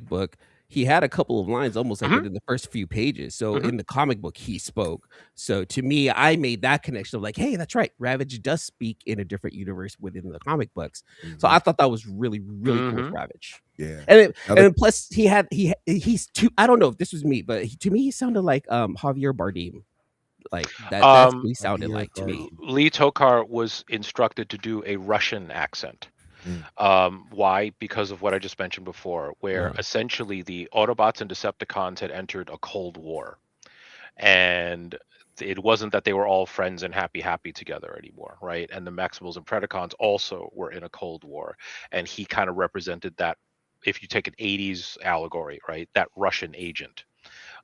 S6: book, he had a couple of lines almost like in the first few pages. So in the comic book, he spoke. So to me, I made that connection of like, hey, that's right. Ravage does speak in a different universe within the comic books. So I thought that was really, really cool with Ravage.
S4: Yeah.
S6: And plus he's too, I don't know if this was me, but to me, he sounded like Javier Bardem. Like that's what he sounded like to me.
S5: Lee Tokar was instructed to do a Russian accent. Why? Because of what I just mentioned before, where essentially the Autobots and Decepticons had entered a Cold War, and it wasn't that they were all friends and happy together anymore, right? And the Maximals and Predacons also were in a Cold War, and he kind of represented that, if you take an 80s allegory, right, that Russian agent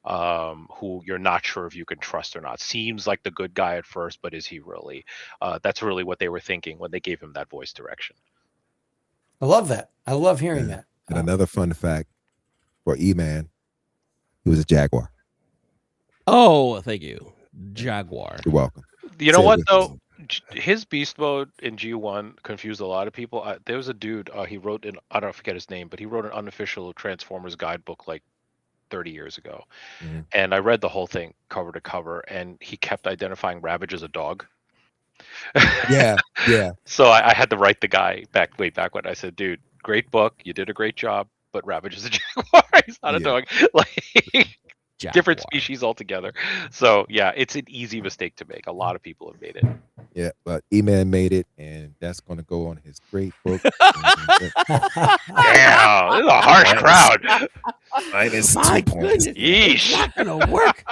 S5: who you're not sure if you can trust or not. Seems like the good guy at first, but is he really? That's really what they were thinking when they gave him that voice direction.
S2: I love that. I love hearing that.
S4: And another fun fact for Eman, He was a Jaguar.
S6: Oh, thank you, Jaguar.
S4: You're welcome.
S5: You know
S4: Say it
S5: what
S4: with
S5: though? His beast mode in G1 confused a lot of people. There was a dude. He wrote an I don't forget his name, but he wrote an unofficial Transformers guidebook like 30 years ago,
S4: Mhm.
S5: and I read the whole thing cover to cover, and he kept identifying Ravage as a dog.
S4: Yeah, yeah.
S5: So I had to write the guy way back when I said, dude, great book, you did a great job, but Ravage is a Jaguar. He's not a
S4: Yeah.
S5: dog. Like different
S6: Jaguar.
S5: species altogether. So yeah, it's an easy mistake to make. A lot of people have made it.
S4: Yeah, but Eman made it, and that's going to go on his great book.
S5: Damn, this is a harsh crowd.
S4: Minus
S6: My
S4: 2 points.
S6: goodness, it's
S5: Yeesh.
S6: not gonna work.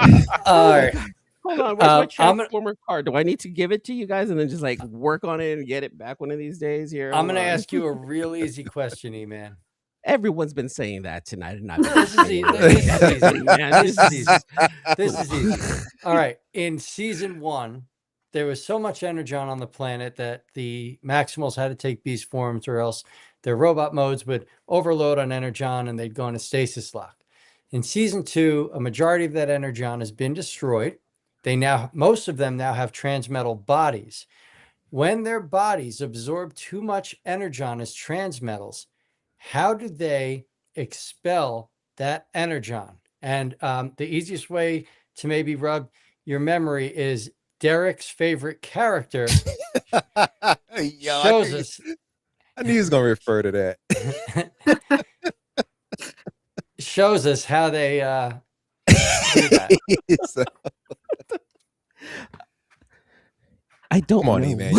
S2: All right.
S6: Hold on, where's my
S2: I'm gonna-
S6: Transformer card? Do I need to give it to you guys and then just like work on it and get it back one of these days? Here,
S2: I'm
S6: hold
S2: going to
S6: on.
S2: ask you a real easy question, E-Man.
S6: Everyone's been saying that tonight, and
S2: This is easy. This is easy, man. This is easy. This is easy. All right. In season 1, there was so much energon on the planet that the Maximals had to take beast forms, or else their robot modes would overload on energon and they'd go into stasis lock. In season 2, a majority of that energon has been destroyed. Most of them now have transmetal bodies. When their bodies absorb too much energon as transmetals, how do they expel that energon? And the easiest way to maybe rub your memory is Derek's favorite character
S4: Yo,
S2: shows us
S4: I knew he was going to refer to that.
S2: shows us how they do that.
S4: So,
S6: I don't
S4: come on,
S6: know.
S4: Eman.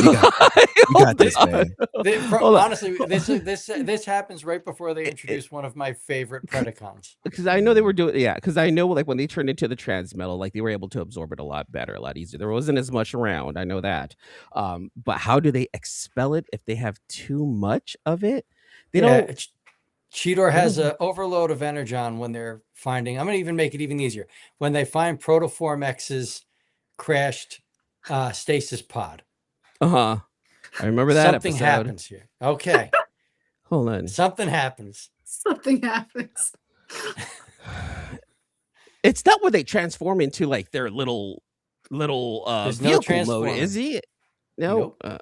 S4: You got this, man.
S6: Hold on.
S2: Honestly, this happens right before they introduce one of my favorite Predacons.
S6: Because I know they were doing, because I know like when they turned into the transmetal, like they were able to absorb it a lot better, a lot easier. There wasn't as much around. I know that. But how do they expel it if they have too much of it? They don't.
S2: Cheetor has an overload of energon when they're finding. I'm going to even make it even easier. When they find Protoform X's crashed stasis pod.
S6: I remember that
S2: Something
S6: episode.
S2: happens here. Okay.
S6: Hold on.
S2: Something happens.
S3: Something happens.
S6: It's not where they transform into like their little
S2: There's no
S6: vehicle mode,
S2: transforming.
S6: is he? No.
S2: Nope.
S6: Oh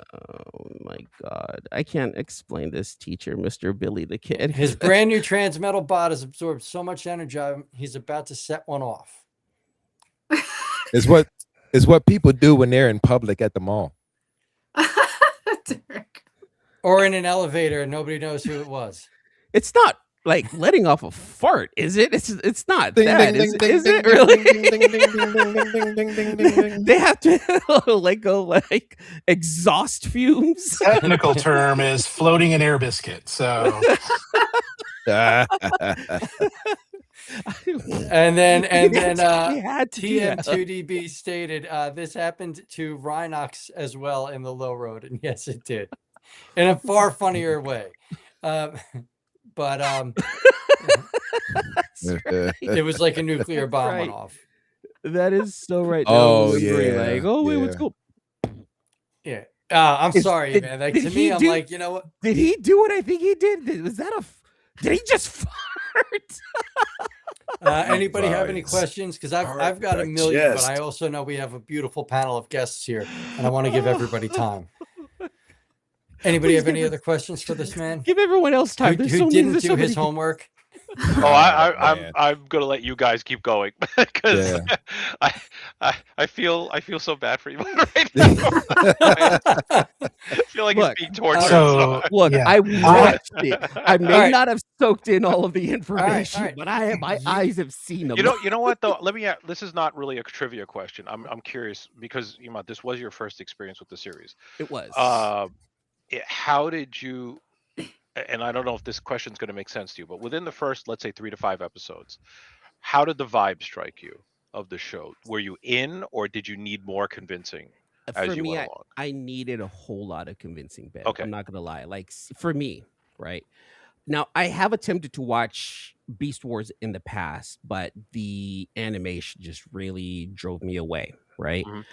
S6: my God. I can't explain this, teacher, Mr. Billy the Kid.
S2: His brand new transmetal bod has absorbed so much energy, he's about to set one off.
S4: It's what people do when they're in public at the mall.
S3: Derek.
S2: Or in an elevator and nobody knows who it was.
S6: It's not like letting off a fart, is it? It's not
S4: Ding,
S6: that.
S4: ding,
S6: Is
S4: ding,
S6: is
S4: ding,
S6: it
S4: ding,
S6: really?
S4: ding, ding, ding, ding, ding, ding, ding, ding, ding.
S6: They have to let go like exhaust fumes.
S1: Technical term is floating an air biscuit. So
S2: And then
S6: They had to do that.
S2: TM2DB stated this happened to Rhinox as well in the low road, and yes, it did, in a far funnier way. But it was like a nuclear bomb went
S6: Right.
S2: off.
S6: That is so right.
S4: Oh,
S6: Remembering,
S4: yeah,
S6: like, oh wait, what's
S4: yeah.
S6: cool?
S2: Yeah. I'm
S6: Is-
S2: sorry,
S6: did-
S2: man. Like
S6: did
S2: to
S6: he
S2: me, I'm
S6: do-
S2: like, you know what?
S6: Did he do what I think he did? Was that did he just fart?
S2: Anybody have any
S4: Vibes.
S2: questions? Because I've
S4: Heart
S2: got a million, but
S4: digest.
S2: I also know we have a beautiful panel of guests here, and I want to give everybody time. Anybody
S6: Please
S2: have any
S6: give
S2: other questions for this man?
S6: Give everyone else time.
S2: Who
S6: There's so many-
S2: didn't
S6: there's
S2: do
S6: so
S2: his
S6: many-
S2: homework?
S5: I'm
S4: man.
S5: gonna let you guys keep going because
S4: Yeah.
S5: I feel so bad for you right now. I feel like
S6: Look,
S5: it's being tortured.
S1: so
S6: Look,
S1: yeah.
S6: I watched it. I may
S2: right.
S6: not have soaked in all of the information,
S2: all right.
S6: but my eyes have seen them.
S5: You know what though? Let me. This is not really a trivia question. I'm curious because this was your first experience with the series.
S6: It was.
S5: How did you? And I don't know if this question is going to make sense to you, but within the first, let's say, 3 to 5 episodes, how did the vibe strike you of the show? Were you in, or did you need more convincing as
S6: For
S5: you
S6: me,
S5: went along?
S6: I needed a whole lot of convincing, Ben.
S5: Okay.
S6: I'm not gonna lie. Like for me, right now, I have attempted to watch Beast Wars in the past, but the animation just really drove me away, right?
S5: Mhm.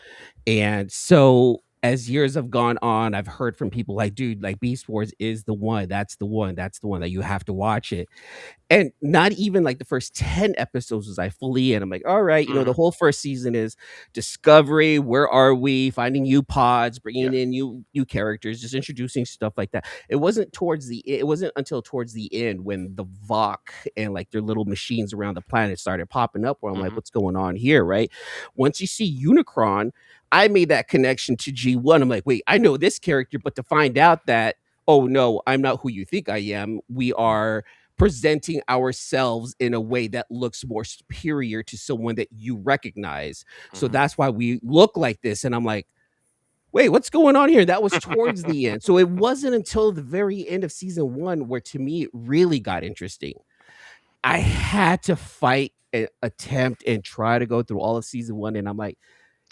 S6: And so as years have gone on, I've heard from people like, dude, like Beast Wars is the one. That's the one. That's the one that you have to watch it. And not even like the first 10 episodes was I fully in. I'm like, all right, the whole first season is discovery. Where are we? Finding new pods, bringing in new characters, just introducing stuff like that. It wasn't until towards the end when the Vok and like their little machines around the planet started popping up where I'm like, what's going on here, right? Once you see Unicron, I made that connection to G1. I'm like, wait, I know this character, but to find out that, oh no, I'm not who you think I am. We are presenting ourselves in a way that looks more superior to someone that you recognize. So that's why we look like this. And I'm like, wait, what's going on here? That was towards the end. So it wasn't until the very end of season 1 where to me it really got interesting. I had to fight and attempt and try to go through all of season 1. And I'm like,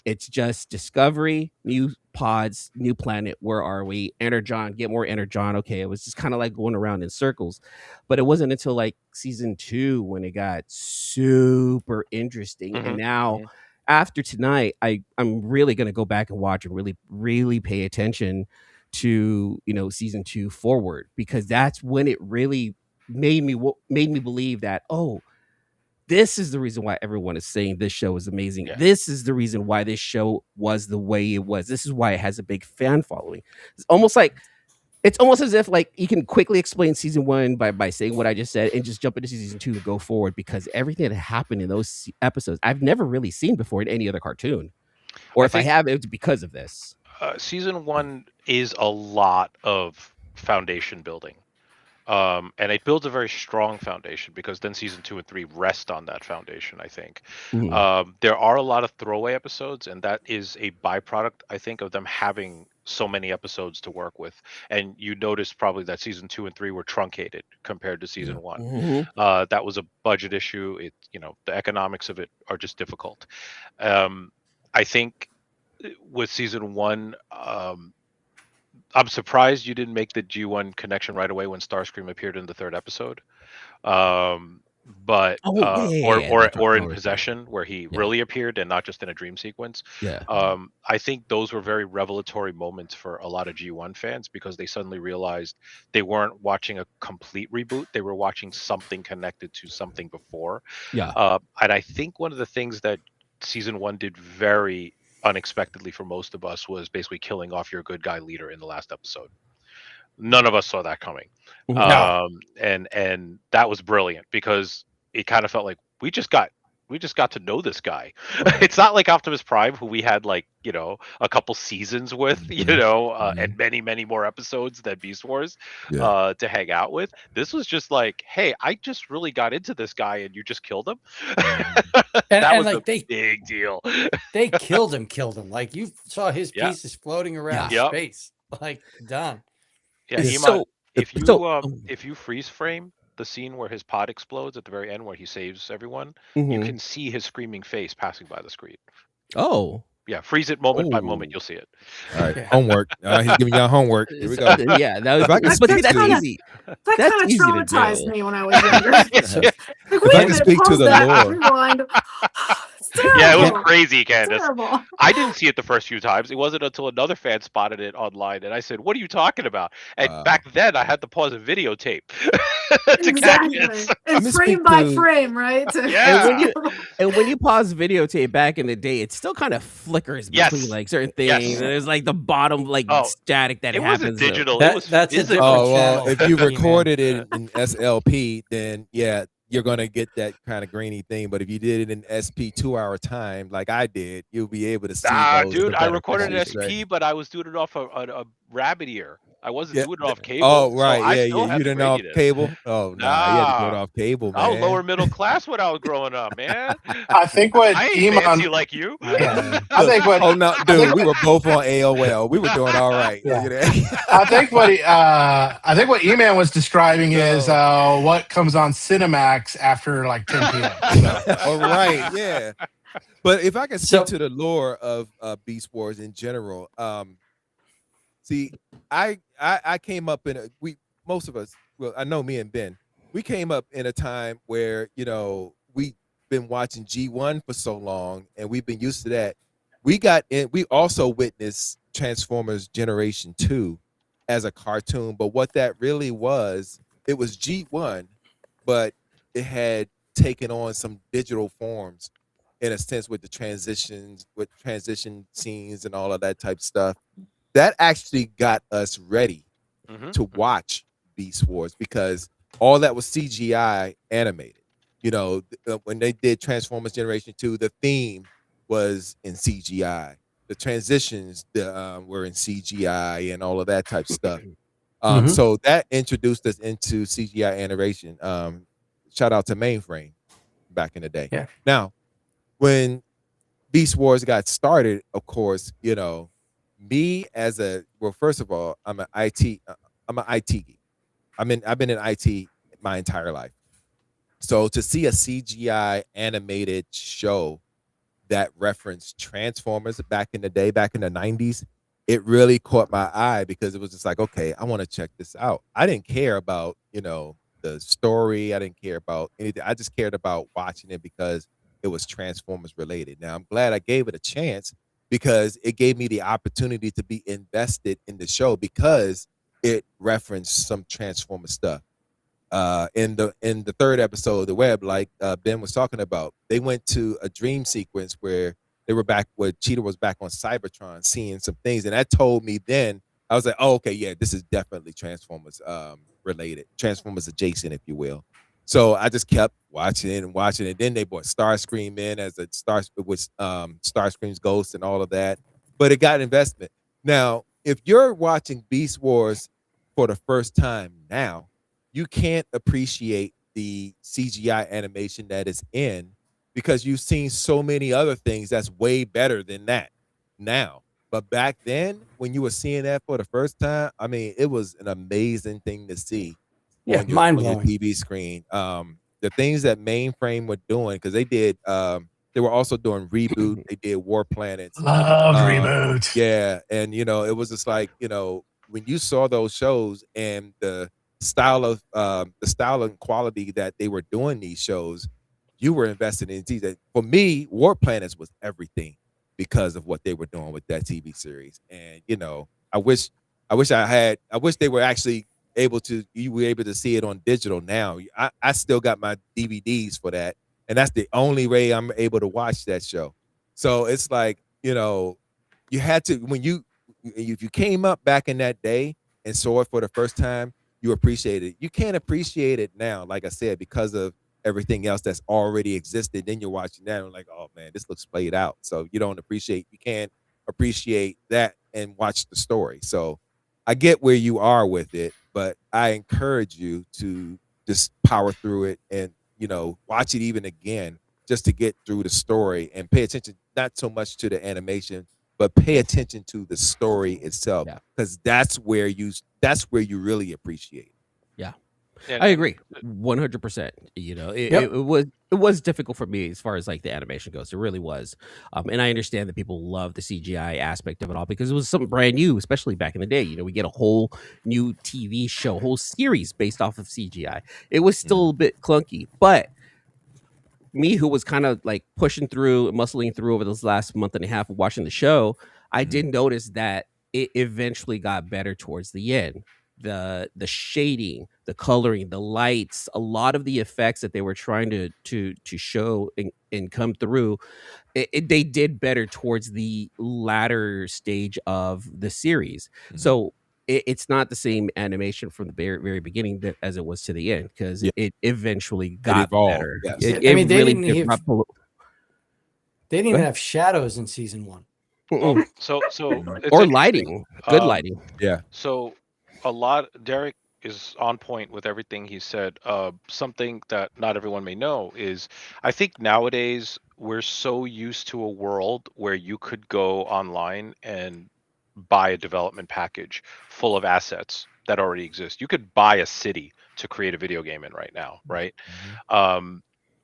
S6: it's just discovery, new pods, new planet. Where are we? Energon, get more Energon. Okay, it was just kind of like going around in circles. But it wasn't until like season 2 when it got super interesting. And now after tonight, I'm really going to go back and watch and really, really pay attention to, season 2 forward, because that's when it really made me believe that, oh, this is the reason why everyone is saying this show is amazing. Yeah. This is the reason why this show was the way it was. This is why it has a big fan following. It's almost as if like you can quickly explain season 1 by saying what I just said and just jump into season 2 and go forward, because everything that happened in those episodes I've never really seen before in any other cartoon. Or if I have, it's because of this.
S5: Season 1 is a lot of foundation building. And it builds a very strong foundation, because then season 2 and 3 rest on that foundation, I think. There are a lot of throwaway episodes, and that is a byproduct, I think, of them having so many episodes to work with. And you noticed probably that season 2 and 3 were truncated compared to season 1. That was a budget issue. The economics of it are just difficult. I think with season 1, I'm surprised you didn't make the G1 connection right away when Starscream appeared in the 3rd episode. Or in Possession, where he really appeared and not just in a dream sequence. I think those were very revelatory moments for a lot of G1 fans, because they suddenly realized they weren't watching a complete reboot. They were watching something connected to something before. And I think one of the things that season 1 did very unexpectedly for most of us was basically killing off your good guy leader in the last episode. None of us saw that coming. And that was brilliant, because it kind of felt like we just got to know this guy. It's not like Optimus Prime, who we had like, a couple seasons with, and many, many more episodes than Beast Wars to hang out with. This was just like, hey, I just really got into this guy and you just killed him. That was like a big deal.
S2: They killed him. Like, you saw his pieces floating around space. Like, done.
S5: Yeah, Eman, if you freeze frame the scene where his pod explodes at the very end, where he saves everyone, you can see his screaming face passing by the screen.
S6: Oh.
S5: Yeah, freeze it moment by moment, you'll see it.
S4: All right, homework. He's giving y'all homework. Here we go.
S6: Yeah, that's easy.
S3: That kind of traumatized me when I was younger.
S4: If I can speak to the lore.
S3: Rewind.
S5: Yeah, it was crazy, Candice. I didn't see it the first few times. It wasn't until another fan spotted it online, and I said, "What are you talking about?" And back then, I had to pause a videotape to catch it.
S3: And frame by frame, right?
S5: Yeah.
S6: And when you pause videotape back in the day, it still kind of flickers between like certain things. There's like the bottom static that happens.
S5: Wasn't digital.
S2: That's a different channel.
S4: If you recorded it in SLP, then you're going to get that kind of grainy thing. But if you did it in SP 2-hour time, like I did, you'll be able to see.
S5: Dude, I recorded an SP, but I was doing it off a rabbit ear. I wasn't doing it off cable.
S4: Oh, right. So you didn't off cable? Oh, no. You had to do it off cable, man.
S5: I was lower middle class when I was growing up, man.
S1: I think what
S5: I ain't fancy like you.
S1: Yeah. I think what.
S4: Oh, no, dude, we were both on AOL. We were doing all right.
S1: Yeah. I think what Eman was describing is what comes on Cinemax after like 10 p.m.
S4: All right, yeah. But if I can speak to the lore of Beast Wars in general, see, I came up in most of us, well, I know me and Ben, we came up in a time where, we've been watching G1 for so long and we've been used to that. we also witnessed Transformers Generation 2 as a cartoon, but what that really was, it was G1, but it had taken on some digital forms in a sense with the transitions, with transition scenes and all of that type of stuff. That actually got us ready to watch Beast Wars because all that was CGI animated. You know, when they did Transformers Generation 2, the theme was in CGI. The transitions were in CGI and all of that type of stuff. So that introduced us into CGI animation. Shout out to Mainframe back in the day.
S2: Yeah.
S4: Now, when Beast Wars got started, of course, you know, me as a first of all, I'm an IT geek. I've been in IT my entire life. So to see a CGI animated show that referenced Transformers back in the day, back in the 90s, it really caught my eye because it was just like, okay, I want to check this out. I didn't care about, you know, the story. I didn't care about anything. I just cared about watching it because it was Transformers related. Now I'm glad I gave it a chance because it gave me the opportunity to be invested in the show because it referenced some Transformers stuff in the third episode of the web, like Ben was talking about, they went to a dream sequence where they were back where Cheetah was back on Cybertron seeing some things, and that told me then I was like, oh, okay, yeah, this is definitely Transformers related, Transformers adjacent, if you will. So I just kept watching it and watching it. Then they brought Starscream in as a Starscream's ghost and all of that, but it got investment. Now, if you're watching Beast Wars for the first time now, you can't appreciate the CGI animation that is in because you've seen so many other things that's way better than that now. But back then, when you were seeing that for the first time, I mean, it was an amazing thing to see
S2: Yeah,
S4: on your
S2: mind-blowing.
S4: TV screen. The things that Mainframe were doing, because they were also doing Reboot, they did War Planets.
S1: Love Reboot.
S4: Yeah, and you know, it was just like, you know, when you saw those shows and the style and quality that they were doing these shows, you were invested in these. For me, War Planets was everything because of what they were doing with that TV series. And you know, I wish they were actually you were able to see it on digital now. I still got my DVDs for that, and that's the only way I'm able to watch that show. So it's like, you know, you had to if you came up back in that day and saw it for the first time, you appreciate it. You can't appreciate it now, like I said, because of everything else that's already existed. Then you're watching that and like, oh man, this looks played out. So you can't appreciate that and watch the story. So I get where you are with it, but I encourage you to just power through it and, you know, watch it even again just to get through the story and pay attention, not so much to the animation, but pay attention to the story itself, because that's where you really appreciate it.
S6: Yeah, I agree 100%. You know, it was difficult for me as far as like the animation goes. It really was, and I understand that people love the CGI aspect of it all because it was something brand new, especially back in the day. You know, we get a whole new TV show, whole series based off of CGI. It was still a bit clunky, but me, who was kind of like pushing through, muscling through over this last month and a half of watching the show, I did notice that it eventually got better towards the end. The shading, the coloring, the lights, a lot of the effects that they were trying to show and come through, they did better towards the latter stage of the series. So it's not the same animation from the very, very beginning as it was to the end, because it eventually got better.
S4: Yes.
S2: I mean, they didn't even have shadows in season 1.
S5: Well, so it's
S6: or lighting, good lighting.
S4: Yeah.
S5: So Derek is on point with everything he said. Something that not everyone may know is, I think nowadays we're so used to a world where you could go online and buy a development package full of assets that already exist. You could buy a city to create a video game in right now, right?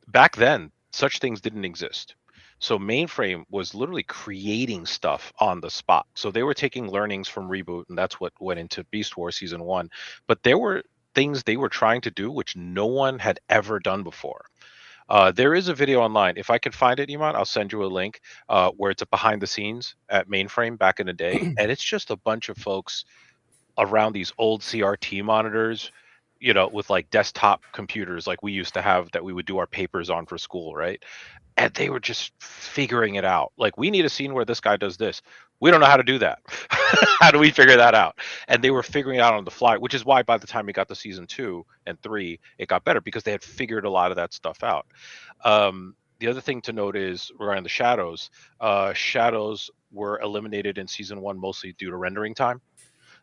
S5: Back then, such things didn't exist. So Mainframe was literally creating stuff on the spot. So they were taking learnings from Reboot, and that's what went into Beast Wars Season 1. But there were things they were trying to do which no one had ever done before. There is a video online. If I can find it, Eman, I'll send you a link where it's a behind the scenes at Mainframe back in the day, and it's just a bunch of folks around these old CRT monitors, with like desktop computers like we used to have that we would do our papers on for school, right? And they were just figuring it out. Like, we need a scene where this guy does this. We don't know how to do that. How do we figure that out? And they were figuring it out on the fly, which is why by the time we got to season 2 and 3, it got better because they had figured a lot of that stuff out. The other thing to note is regarding the shadows. Shadows were eliminated in season 1 mostly due to rendering time.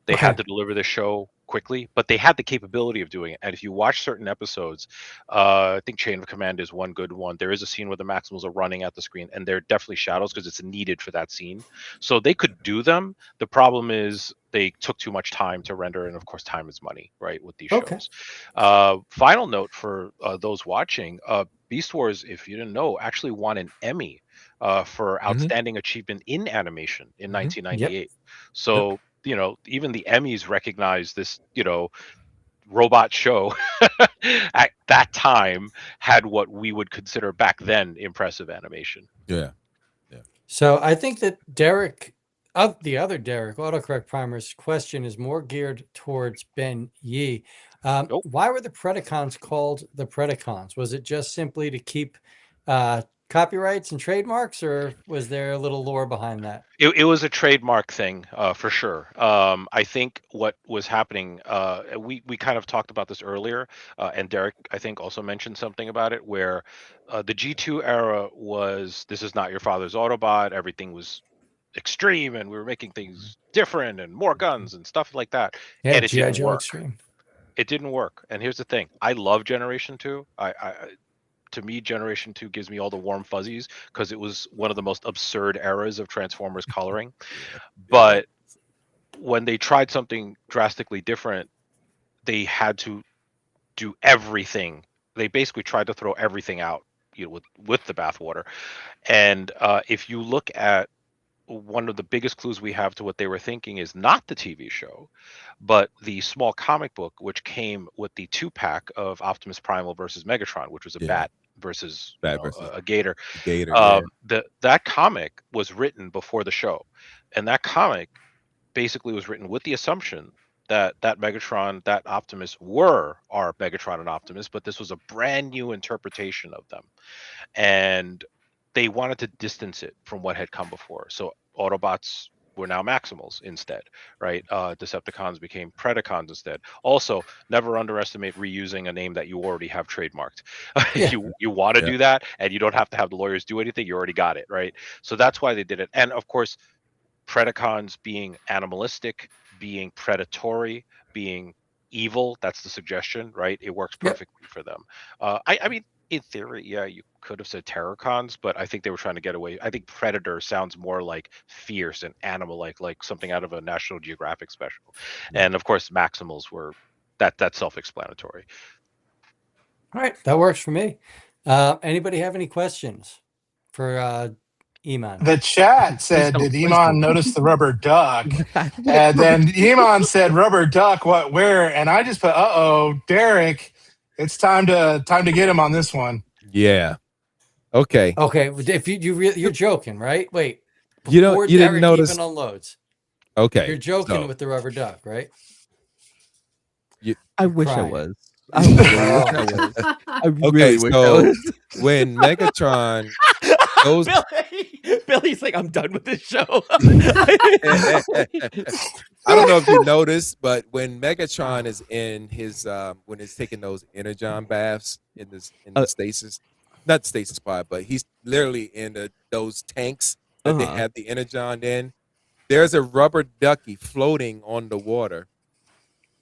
S5: They had to deliver the show quickly, but they had the capability of doing it. And if you watch certain episodes, I think Chain of Command is one good one. There is a scene where the Maximals are running at the screen, and they're definitely shadows because it's needed for that scene. So they could do them. The problem is they took too much time to render, and of course, time is money, right? With these shows. Final note for those watching: Beast Wars, if you didn't know, actually won an Emmy for outstanding achievement in animation in 1998. So. Even the Emmys recognize this, robot show at that time had what we would consider back then impressive animation.
S4: Yeah.
S2: So I think that Derek, the other Derek, Autocorrect Primer's question is more geared towards Ben Yee. Why were the Predacons called the Predacons? Was it just simply to keep copyrights and trademarks, or was there a little lore behind that?
S5: It was a trademark thing, for sure. I think what was happening, we kind of talked about this earlier, and Derek, I think, also mentioned something about it, where the G2 era was, this is not your father's Autobot, everything was extreme, and we were making things different and more guns and stuff like that.
S2: Yeah,
S5: and it
S2: G.I.
S5: didn't
S2: Joe
S5: work.
S2: Extreme.
S5: It didn't work. And here's the thing. I love Generation 2. To me, Generation 2 gives me all the warm fuzzies because it was one of the most absurd eras of Transformers coloring. But when they tried something drastically different, they had to do everything. They basically tried to throw everything out, with the bathwater. And if you look at one of the biggest clues we have to what they were thinking is not the TV show, but the small comic book, which came with the 2-pack of Optimus Primal versus Megatron, which was a bat versus, a gator. That comic was written before the show, and that comic basically was written with the assumption that Megatron, that Optimus were our Megatron and Optimus, but this was a brand new interpretation of them, and they wanted to distance it from what had come before. So Autobots were now Maximals instead, right? Decepticons became Predacons instead. Also, never underestimate reusing a name that you already have trademarked. If you want to do that, and you don't have to have the lawyers do anything, you already got it, right? So that's why they did it. And of course, Predacons being animalistic, being predatory, being evil, that's the suggestion, right? It works perfectly for them. I mean, in theory, you could have said Terrorcons, but I think they were trying to get away. I think Predator sounds more like fierce and animal-like something out of a National Geographic special. And of course, Maximals were that's self-explanatory.
S2: All right, that works for me. Anybody have any questions for Eman?
S1: The chat said, did Eman notice the rubber duck? And then Eman said, rubber duck, what, where? And I just put, Derek, it's time to get him on this one.
S4: Yeah. Okay.
S2: If you're joking, right? Wait.
S4: You didn't
S2: Derek
S4: notice
S2: even unloads.
S4: Okay.
S2: You're joking with the rubber duck, right?
S6: I wish I was. I
S4: really wish I was. When Megatron goes,
S6: Billy's like, I'm done with this show.
S4: I don't know if you noticed, but when Megatron is in his when he's taking those energon baths in the stasis, not stasis pod, but he's literally in those tanks that they have the energon in. There's a rubber ducky floating on the water.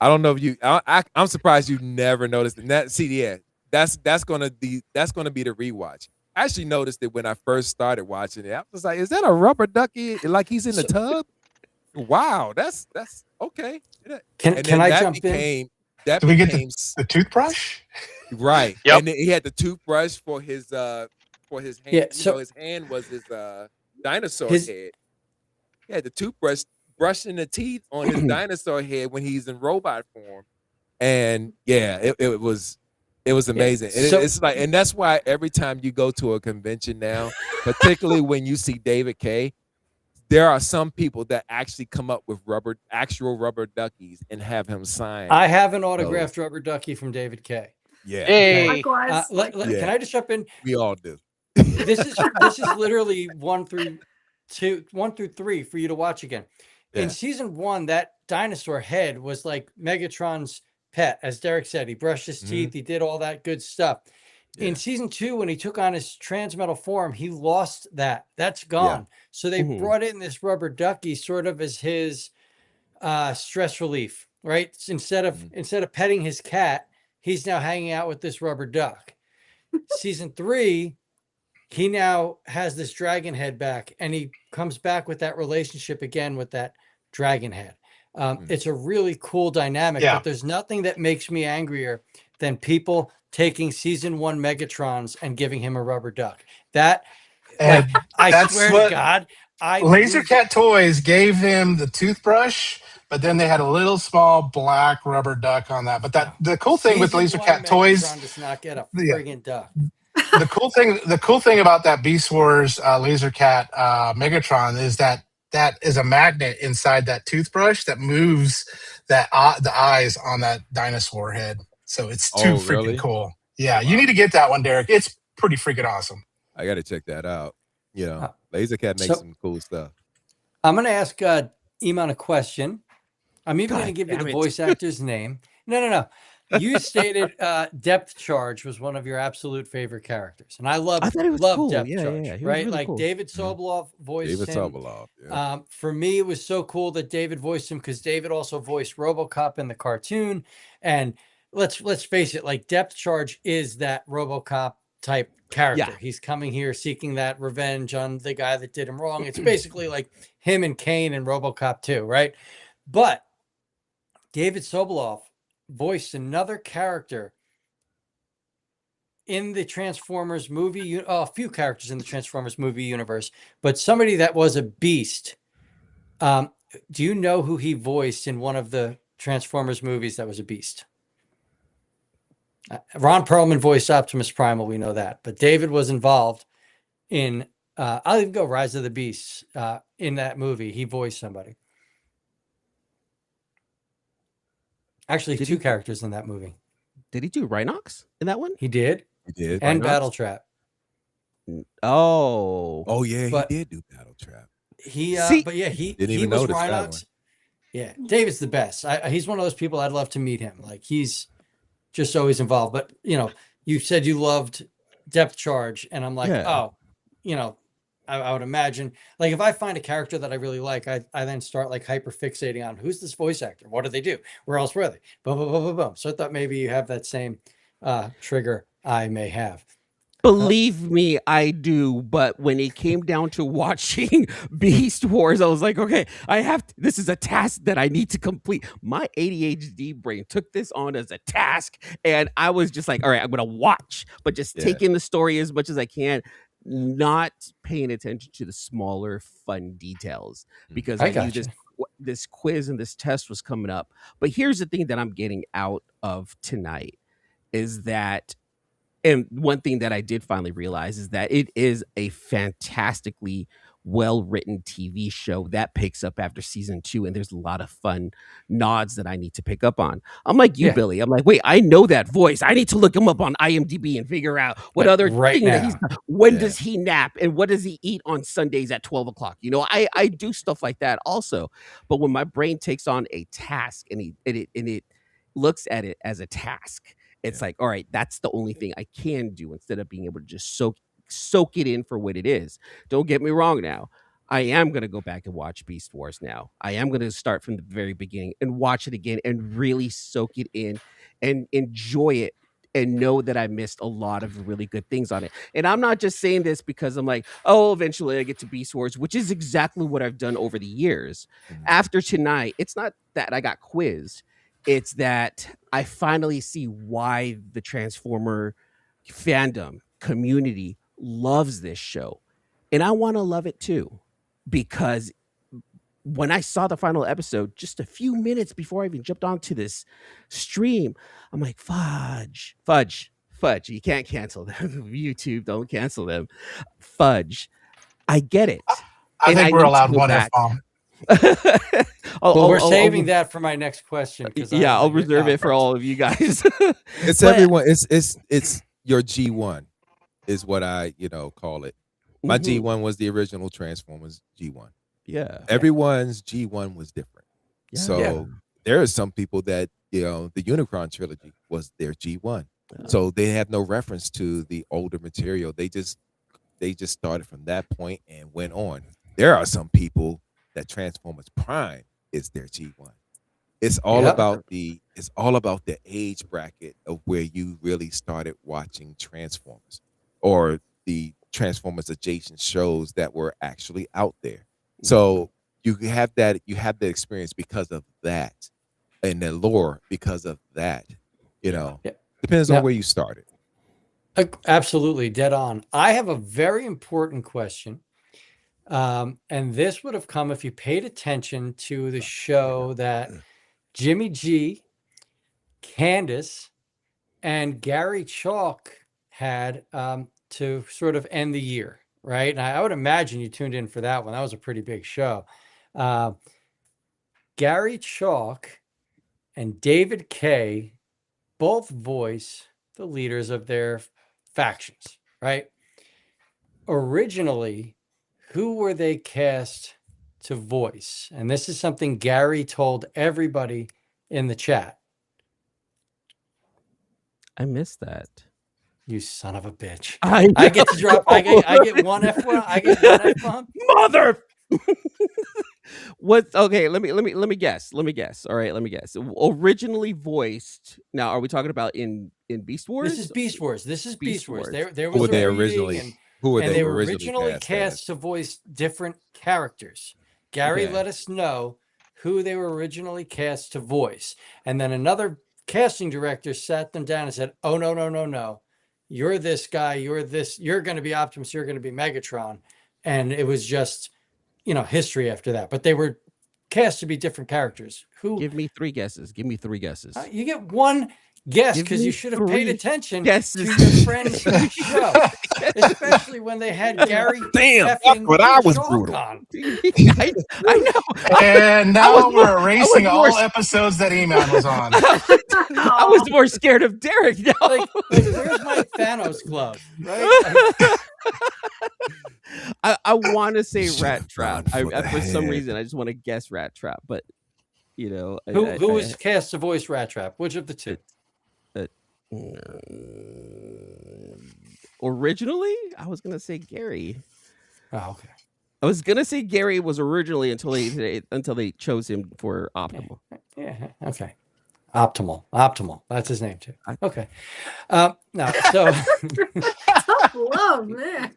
S4: I don't know if you. I'm surprised you never noticed it. That's gonna be the rewatch. I actually noticed it when I first started watching it. I was like, "Is that a rubber ducky? Like he's in the tub?" Wow, that's okay.
S2: Can I jump in?
S1: Did we get the toothbrush?
S4: Right.
S5: Yep.
S4: And then he had the toothbrush for his hand.
S2: Yeah, so
S4: his hand was his dinosaur head. He had the toothbrush brushing the teeth on his dinosaur head when he's in robot form. And yeah, it was It was amazing. And
S2: So-
S4: it's like, and that's why every time you go to a convention now, particularly when you see David K, there are some people that actually come up with actual rubber duckies and have him sign.
S2: I have an autographed rubber ducky from David K.
S4: Yeah.
S5: Hey,
S3: Likewise.
S4: Yeah.
S2: Can I just jump in?
S4: We all do.
S2: This is literally 1 through 3 for you to watch again.
S4: Yeah.
S2: In season 1, that dinosaur head was like Megatron's pet, as Derek said. He brushed his teeth, he did all that good stuff.
S4: Yeah.
S2: In season 2, when he took on his transmetal form, he lost that. That's gone. So they brought in this rubber ducky sort of as his stress relief, right? Instead of petting his cat, he's now hanging out with this rubber duck. Season 3, he now has this dragon head back, and he comes back with that relationship again with that dragon head. It's a really cool dynamic, but there's nothing that makes me angrier than people taking season 1 Megatrons and giving him a rubber duck. That,
S1: And
S2: I
S1: that's
S2: swear
S1: what
S2: to God,
S1: Laser Cat Toys gave him the toothbrush, but then they had a little small black rubber duck on that. But the cool thing with
S2: Season
S1: Laser
S2: 1
S1: Cat Toys,
S2: Megatron does not get a friggin' duck.
S1: the cool thing about that Beast Wars Laser Cat Megatron is that is a magnet inside that toothbrush that moves the eyes on that dinosaur head. So it's too freaking cool. Yeah, you need to get that one, Derek. It's pretty freaking awesome.
S4: I got to check that out. You know, Laser Cat makes some cool stuff.
S2: I'm going to ask Eman a question. I'm even going to give you the voice actor's name. No. You stated Depth Charge was one of your absolute favorite characters, and I love
S6: cool.
S2: Depth
S6: Yeah,
S2: Charge,
S6: yeah. He was
S2: right?
S6: really
S2: Like
S6: cool.
S2: David Sobolov voiced
S4: David
S2: him.
S4: Sobolov. Yeah.
S2: For me, it was so cool that David voiced him because David also voiced RoboCop in the cartoon. And let's face it, like Depth Charge is that RoboCop type character.
S6: Yeah.
S2: He's coming here seeking that revenge on the guy that did him wrong. It's basically like him and Kane in RoboCop 2, right? But David Sobolov voiced another character in the Transformers movie, a few characters in the Transformers movie universe, but somebody that was a beast. Do you know who he voiced in one of the Transformers movies that was a beast? Ron Perlman voiced Optimus Primal, we know that, but David was involved in, I'll even go Rise of the Beasts. In that movie, he voiced somebody. Actually, two characters in that movie.
S6: Did he do Rhinox in that one?
S2: He did.
S4: He did.
S2: And
S6: Rhinox?
S2: Battle Trap.
S6: Oh,
S4: yeah,
S2: But-
S4: he did do Battle Trap.
S2: He,
S6: See-
S2: but yeah, he
S4: Didn't
S2: he
S4: even
S2: was
S4: notice that one.
S2: Rhinox. Yeah, David's the best. He's one of those people I'd love to meet him. Like he's just always involved. But you said you loved Depth Charge, and I'm like,
S6: Yeah.
S2: I would imagine like if I find a character that I really like, I then start like hyper fixating on who's this voice actor, what do they do, where else were they, boom, boom, boom, boom, boom. So I thought maybe you have that same trigger I may have.
S6: Believe me, I do. But when it came down to watching Beast Wars, I was like, okay, this is a task that I need to complete. My ADHD brain took this on as a task. And I was just like, all right, I'm going to watch, but just take in the story as much as I can, not paying attention to the smaller, fun details. Because I knew this quiz and this test was coming up. But here's the thing that I'm getting out of tonight is that, and one thing that I did finally realize is that it is a fantastically well-written TV show that picks up after season 2, and there's a lot of fun nods that I need to pick up on. I'm like you, Billy. I'm like, wait, I know that voice. I need to look him up on IMDb and figure out what other thing that he's. When does he nap and what does he eat on Sundays at 12 o'clock? I do stuff like that also. But when my brain takes on a task and it looks at it as a task. It's like, all right, that's the only thing I can do instead of being able to just soak it in for what it is. Don't get me wrong now. I am going to go back and watch Beast Wars now. I am going to start from the very beginning and watch it again and really soak it in and enjoy it and know that I missed a lot of really good things on it. And I'm not just saying this because I'm like, oh, eventually I get to Beast Wars, which is exactly what I've done over the years. After tonight, it's not that I got quizzed. It's that I finally see why the Transformer fandom community loves this show. And I want to love it too, because when I saw the final episode, just a few minutes before I even jumped onto this stream, I'm like, fudge. You can't cancel them. YouTube, don't cancel them. Fudge. I get it.
S1: I
S6: And
S1: think
S6: I
S1: we're
S6: need to
S1: allowed
S6: go
S1: one
S6: back.
S1: F-bomb.
S2: Well, we're saving that for my next question. Because
S6: I'll reserve it for all of you guys.
S4: It's everyone. It's your G1 is what I call it. My G1 was the original Transformers G1.
S6: Yeah.
S4: Everyone's G1 was different.
S6: Yeah.
S4: So there are some people that the Unicron trilogy was their G1. So they have no reference to the older material. They just started from that point and went on. There are some people that Transformers Prime is their G1. It's all about the age bracket of where you really started watching Transformers or the Transformers adjacent shows that were actually out there. So you have the experience because of that, and the lore because of that. Depends on where you started.
S2: Absolutely, dead on. I have a very important question. And this would have come if you paid attention to the show that Jimmy G, Candice, and Gary Chalk had to sort of end the year, right? And I would imagine you tuned in for that one. That was a pretty big show. Gary Chalk and David Kay both voice the leaders of their factions, right? Originally, who were they cast to voice? And this is something Gary told everybody in the chat.
S6: I missed that.
S2: You son of a bitch!
S6: I
S2: get to drop. I get one F-bomb. I get one F-bomb.
S6: Mother. What? Okay, let me guess. All right, let me guess. Originally voiced. Now, are we talking about in Beast Wars?
S2: This is Beast Wars. Beast Wars. There
S4: Who
S2: was
S4: were they
S2: a
S4: originally?
S2: reading,
S4: Who were
S2: and
S4: they
S2: were
S4: originally
S2: cast to voice different characters. Gary let us know who they were originally cast to voice, and then another casting director sat them down and said, "Oh no. You're this guy. You're this. You're going to be Optimus. You're going to be Megatron," and it was just history after that. But they were cast to be different characters. Who?
S6: Give me three guesses.
S2: You get one guess because you should have paid attention to your friend's show, especially when they had Gary.
S4: Damn, but I was brutal.
S6: I know.
S1: And now we're erasing all episodes that Eman was on.
S6: I was more scared of Derek now.
S2: Like, where's my Thanos glove? Right?
S6: I want to say Rat Trap. For some reason, I just want to guess Rat Trap, but
S2: who was cast to voice Rat Trap? Which of the two?
S6: Originally, I was gonna say Gary.
S2: Oh, okay.
S6: I was gonna say Gary was originally until they chose him for Optimal.
S2: Yeah. Okay. Optimal. That's his name too. Okay. No. So.
S3: Tough love, man.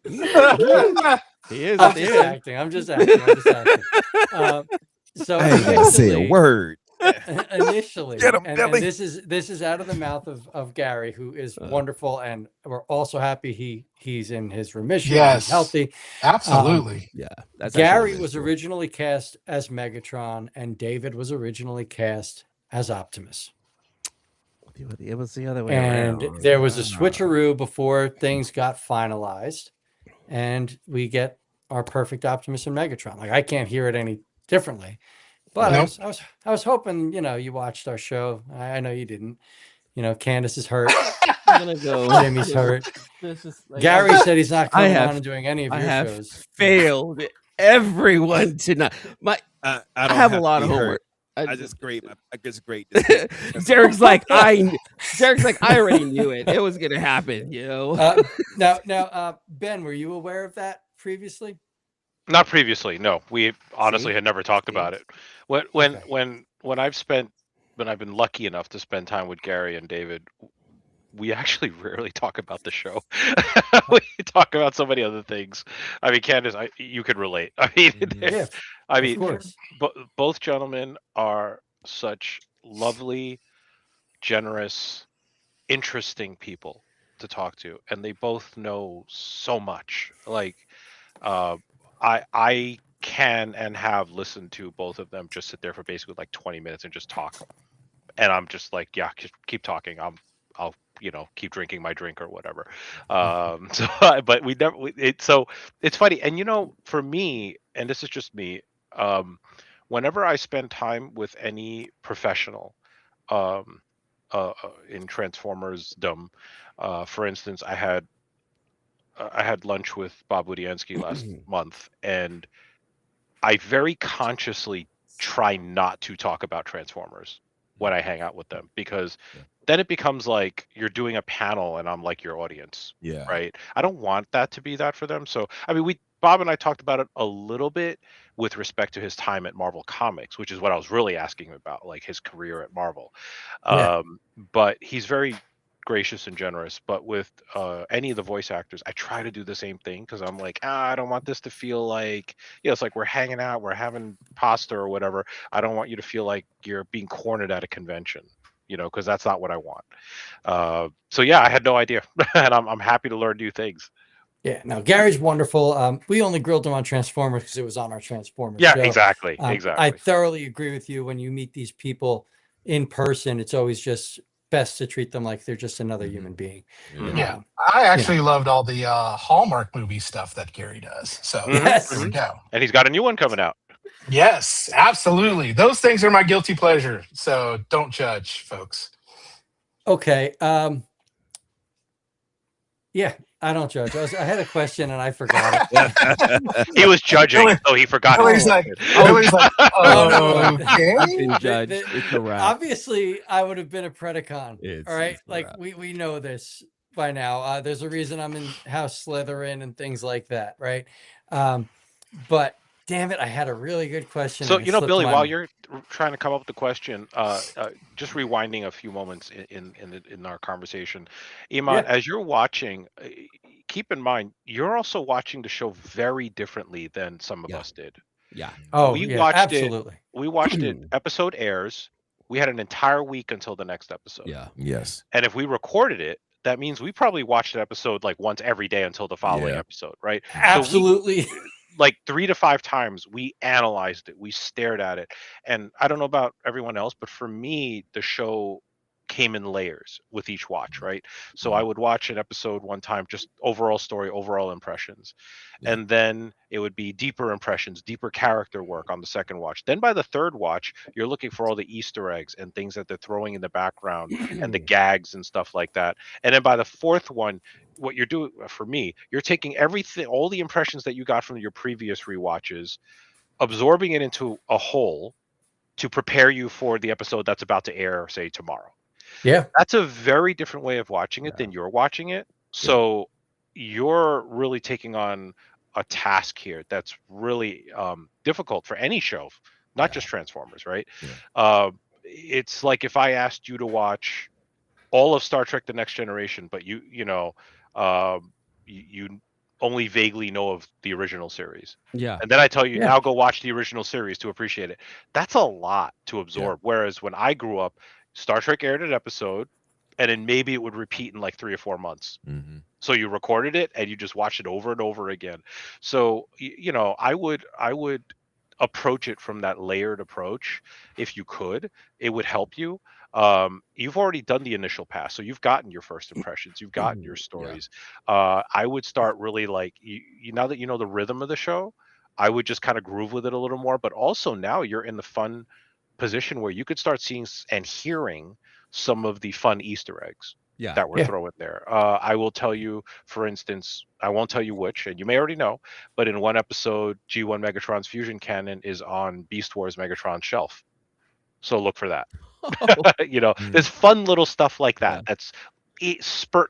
S6: He is.
S2: I'm just acting. So
S4: I ain't gonna say a word.
S2: Initially,
S4: Get him,
S2: and this is out of the mouth of Gary, who is wonderful, and we're also happy he's in his remission.
S1: Yes,
S2: he's healthy.
S1: Absolutely.
S6: That's
S2: Gary was originally cast as Megatron, and David was originally cast as Optimus.
S6: It was the other way
S2: and
S6: around.
S2: There was a switcheroo before things got finalized, and we get our perfect Optimus and Megatron. Like, I can't hear it any differently. But
S1: Nope.
S2: I was hoping, you watched our show. I know you didn't. Candice is hurt.
S6: I'm gonna go.
S2: Jimmy's hurt.
S6: This is
S2: Gary said he's not coming on and doing any of your shows.
S6: Failed everyone tonight. I have a lot of homework.
S4: I just great.
S6: Derek's like I already knew it. It was gonna happen.
S2: Now, Ben, were you aware of that previously?
S5: Not previously. No, we honestly had never talked about it. When I've been lucky enough to spend time with Gary and David, we actually rarely talk about the show. We talk about so many other things. I mean, Candice, you could relate. I mean, of course. Both gentlemen are such lovely, generous, interesting people to talk to, and they both know so much. Like, I can and have listened to both of them just sit there for basically like 20 minutes and just talk. And I'm just like, yeah, just keep talking. I'll keep drinking my drink or whatever. So but we never so it's funny. And for me, and this is just me, whenever I spend time with any professional um in Transformers dom, for instance, I had lunch with Bob Budiansky last month, and I very consciously try not to talk about Transformers when I hang out with them, because then it becomes like you're doing a panel and I'm like your audience.
S4: Yeah.
S5: Right. I don't want that to be that for them. So, I mean, Bob and I talked about it a little bit with respect to his time at Marvel Comics, which is what I was really asking him about, like his career at Marvel.
S2: Yeah.
S5: But he's very gracious and generous. But with any of the voice actors, I try to do the same thing, because I'm like, I don't want this to feel like, it's like we're hanging out, we're having pasta or whatever. I don't want you to feel like you're being cornered at a convention, because that's not what I want. So yeah, I had no idea, and I'm happy to learn new things.
S2: Yeah, no, Gary's wonderful. We only grilled him on Transformers because it was on our Transformers
S5: Yeah,
S2: show.
S5: exactly.
S2: I thoroughly agree with you. When you meet these people in person, it's always just best to treat them like they're just another human being.
S1: Yeah, I actually loved all the Hallmark movie stuff that Gary does. So there we go.
S5: And he's got a new one coming out.
S1: Yes, absolutely. Those things are my guilty pleasure. So don't judge, folks.
S2: Okay. Yeah, I don't judge. I had a question and I forgot it.
S5: He was judging, so he forgot.
S1: Billy's like, okay.
S6: I've been judged. It's a wrap.
S2: Obviously, I would have been a Predacon. All right, like we know this by now. There's a reason I'm in House Slytherin and things like that, right? But damn it, I had a really good question.
S5: So Billy, while you're trying to come up with the question, just rewinding a few moments in our conversation, Eman, as you're watching, keep in mind you're also watching the show very differently than some of us did.
S6: Yeah.
S2: Oh, absolutely.
S5: We watched it. Episode airs. We had an entire week until the next episode.
S4: Yeah. Yes.
S5: And if we recorded it, that means we probably watched an episode like once every day until the following episode, right?
S2: Absolutely.
S5: So like 3 to 5 times we analyzed it, we stared at it. And I don't know about everyone else, but for me, the show came in layers with each watch, right? So I would watch an episode one time, just overall story, overall impressions. And then it would be deeper impressions, deeper character work on the second watch. Then by the third watch, you're looking for all the Easter eggs and things that they're throwing in the background and the gags and stuff like that. And then by the fourth one, what you're doing for me, you're taking everything, all the impressions that you got from your previous rewatches, absorbing it into a whole to prepare you for the episode that's about to air, say tomorrow.
S2: Yeah.
S5: That's a very different way of watching it than you're watching it. So you're really taking on a task here that's really difficult for any show, not just Transformers, right? It's like if I asked you to watch all of Star Trek: The Next Generation, but you only vaguely know of the original series.
S6: Yeah.
S5: And then I tell you, now go watch the original series to appreciate it. That's a lot to absorb. Whereas when I grew up, Star Trek aired an episode, and then maybe it would repeat in like 3 or 4 months. So you recorded it and you just watched it over and over again. So I would approach it from that layered approach. If you could, it would help you. You've already done the initial pass, so you've gotten your first impressions, you've gotten your stories. I would start really like now that you know the rhythm of the show, I would just kind of groove with it a little more. But also now you're in the fun position where you could start seeing and hearing some of the fun Easter eggs that we're throwing there. I will tell you, for instance, I won't tell you which, and you may already know, but in one episode, G1 Megatron's fusion cannon is on Beast Wars Megatron's shelf. So look for that. There's fun little stuff like that that's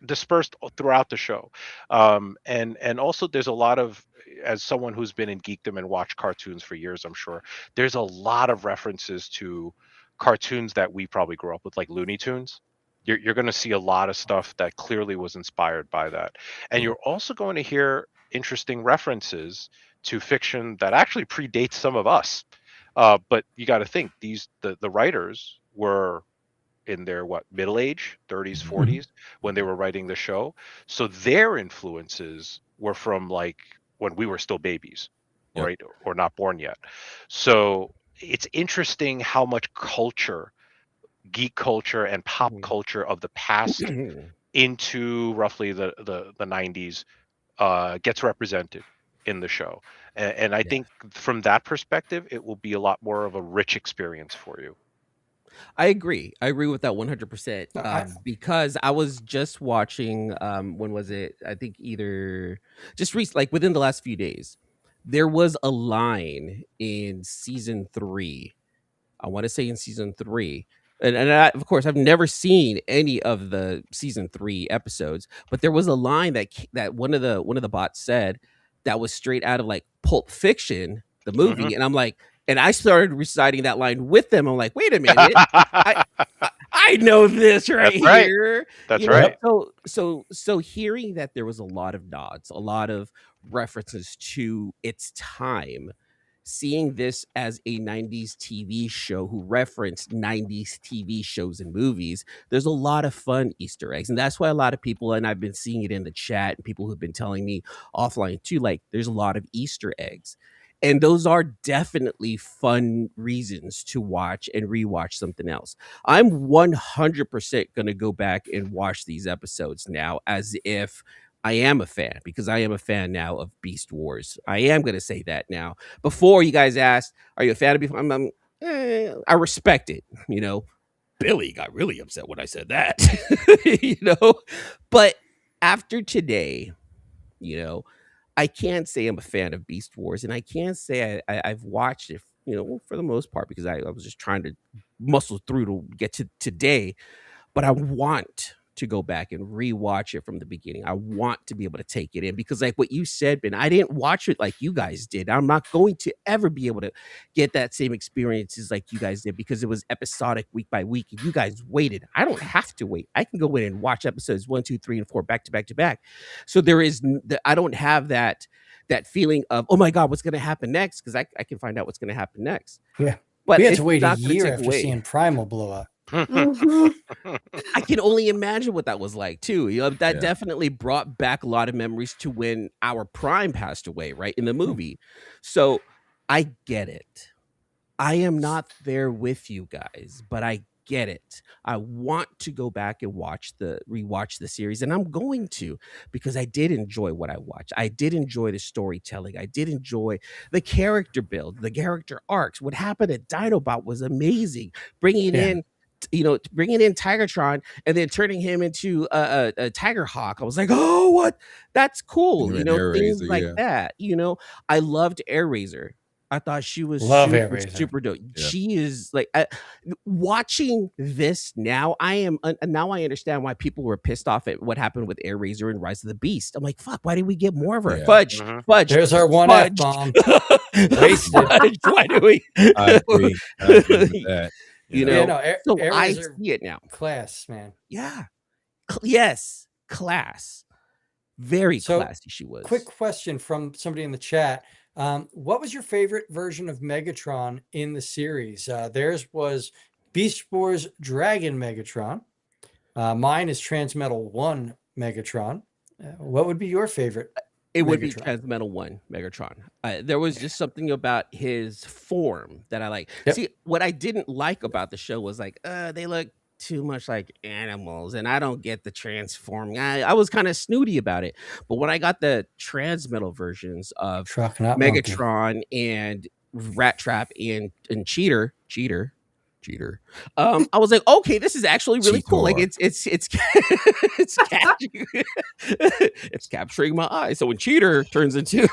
S5: dispersed throughout the show. And also there's a lot of, as someone who's been in geekdom and watched cartoons for years, I'm sure there's a lot of references to cartoons that we probably grew up with, like Looney Tunes. You're going to see a lot of stuff that clearly was inspired by that. And you're also going to hear interesting references to fiction that actually predates some of us. But you got to think the writers were in their middle age, 30s, 40s, when they were writing the show. So their influences were from like when we were still babies.
S4: Yep.
S5: right, or not born yet. So it's interesting how much culture, geek culture and pop culture of the past into roughly the 90s gets represented in the show. And I think from that perspective, it will be a lot more of a rich experience for you.
S6: I agree. I agree with that 100%. Because I was just watching. When was it? I think either just like within the last few days, there was a line in season 3. I want to say in season 3. And I, of course, I've never seen any of the season 3 episodes, but there was a line that one of the bots said that was straight out of like Pulp Fiction, the movie, and I'm like, and I started reciting that line with them. I'm like, wait a minute, I know this right here.
S5: That's right.
S6: So hearing that there was a lot of nods, a lot of references to its time, seeing this as a 90s TV show who referenced 90s TV shows and movies, there's a lot of fun Easter eggs. And that's why a lot of people, and I've been seeing it in the chat, and people who've been telling me offline too, like there's a lot of Easter eggs. And those are definitely fun reasons to watch and rewatch something else. I'm 100% going to go back and watch these episodes now as if I am a fan, because I am a fan now of Beast Wars. I am going to say that now. Before, you guys asked, are you a fan of Beast Wars? I respect it. You know, Billy got really upset when I said that. You know, but after today, you know, I can't say I'm a fan of Beast Wars, and I can't say I've watched it, you know, for the most part, because I was just trying to muscle through to get to today. But I want to go back and rewatch it from the beginning. I want to be able to take it in, because like what you said, Ben, I didn't watch it like you guys did. I'm not going to ever be able to get that same experiences like you guys did, because it was episodic week by week and you guys waited. I don't have to wait. I can go in and watch episodes 1, 2, 3, and 4 back to back to back. So I don't have that feeling of, oh my God, what's going to happen next? Because I can find out what's going to happen next.
S2: Yeah.
S6: But
S2: we had to wait a year after seeing Primal blow up.
S6: I can only imagine what that was like too. You know, that definitely brought back a lot of memories to when our Prime passed away, right, in the movie. So I get it. I am not there with you guys, but I get it. I want to go back and rewatch the series, and I'm going to, because I did enjoy what I watched. I did enjoy the storytelling. I did enjoy the character build, the character arcs. What happened at Dinobot was amazing. Bringing in Tigertron and then turning him into a Tiger Hawk. I was like, oh, what? That's cool. You know, things like that. You know, I loved Air Razor. I thought she was super dope. Yeah. She is like, watching this now. Now I understand why people were pissed off at what happened with Air Razor and Rise of the Beast. I'm like, fuck, why did we get more of her? Yeah. Fudge.
S2: There's our one F-bomb. Wasted.
S6: Why do we?
S4: I agree with that.
S6: You know,
S2: so
S6: I see it now.
S2: Class, man.
S6: Yeah. Yes. Class. Very classy she was.
S2: Quick question from somebody in the chat. What was your favorite version of Megatron in the series? Theirs was Beast Wars Dragon Megatron. Mine is Transmetal 1 Megatron. What would be your favorite?
S6: It would be Transmetal 1 Megatron. There was just something about his form that I like. Yep. See, what I didn't like about the show was like, they look too much like animals, and I don't get the transforming. I was kind of snooty about it, but when I got the Transmetal versions of Megatron and Rat Trap and Cheater, I was like, okay, this is actually really cool. Like it's catching, it's capturing my eye. So when Cheater turns into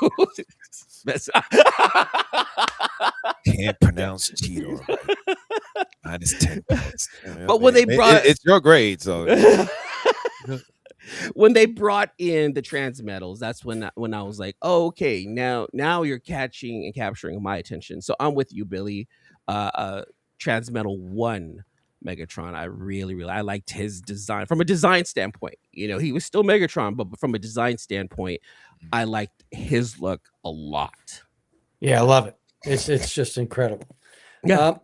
S4: can't pronounce Cheater. Minus 10 points.
S6: But when they brought
S4: it's your grade, so
S6: when they brought in the Transmetals, that's when I was like, oh, okay, now you're catching and capturing my attention. So I'm with you, Billy. Transmetal 1 Megatron, I liked his design from a design standpoint. You know, he was still Megatron, but from a design standpoint, I liked his look a lot.
S2: Yeah, I love it. It's just incredible.
S6: Yeah.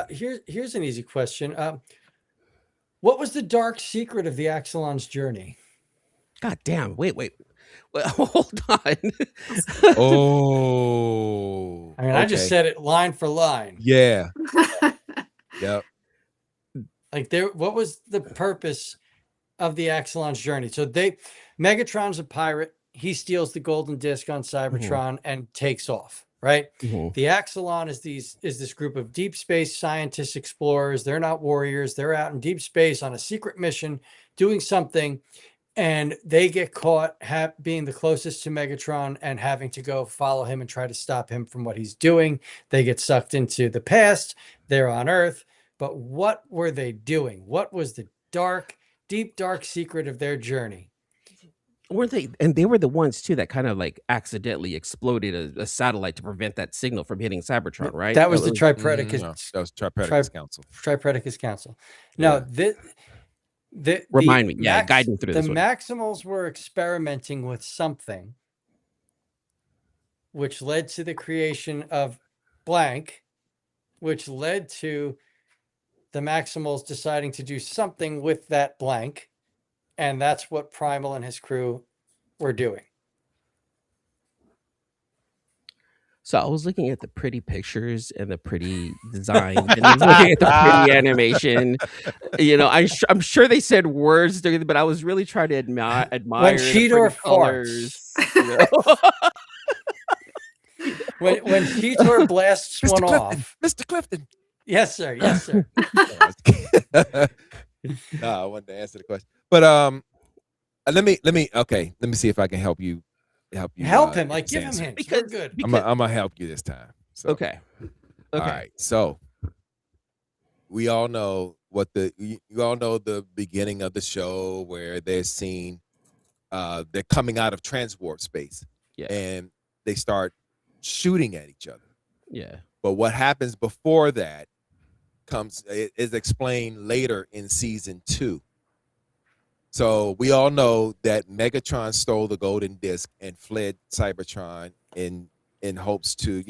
S2: Here's an easy question. What was the dark secret of the Axelon's journey?
S6: God damn! Wait. Well, hold on.
S4: Oh,
S2: I mean, I just
S4: okay.
S2: said it line for line.
S4: Yeah. Yep.
S2: Like, what was the purpose of the Axelon's journey? So Megatron's a pirate. He steals the golden disc on Cybertron and takes off. Right.
S6: Mhm.
S2: The Axelon is this group of deep space scientists, explorers. They're not warriors. They're out in deep space on a secret mission, doing something, and they get caught being the closest to Megatron and having to go follow him and try to stop him from what he's doing. They get sucked into the past. They're on Earth. But what were they doing? What was the deep, dark secret of their journey?
S6: Weren't they? And they were the ones too that kind of like accidentally exploded a satellite to prevent that signal from hitting Cybertron, right?
S2: That was the Tripredicus.
S4: No, that was Tripredicus Council.
S2: Tripredicus Council. Now,
S6: Remind me, guide me through
S2: the
S6: this one.
S2: Maximals were experimenting with something, which led to the creation of blank, which led to the Maximals deciding to do something with that blank, and that's what Primal and his crew were doing.
S6: So I was looking at the pretty pictures and the pretty designs, and I was looking at the pretty animation. You know, I'm sure they said words, but I was really trying to admire
S2: when Cheetor farts.
S6: You know?
S2: when Cheetor blasts
S4: Mr.
S2: one
S4: Clifton,
S2: off.
S4: Mr. Clifton.
S2: Yes, sir. Yes, sir.
S4: No, I wanted to answer the question, but let me see if I can help you.
S2: Help him, like give him hints.
S6: Because
S2: We're good.
S4: I'm gonna help you this time. So.
S6: Okay.
S4: All right. So we all know you all know the beginning of the show where they're seen they're coming out of transwarp space.
S6: Yeah.
S4: And they start shooting at each other.
S6: Yeah.
S4: But what happens before that is explained later in season 2. So we all know that Megatron stole the golden disc and fled Cybertron in hopes to,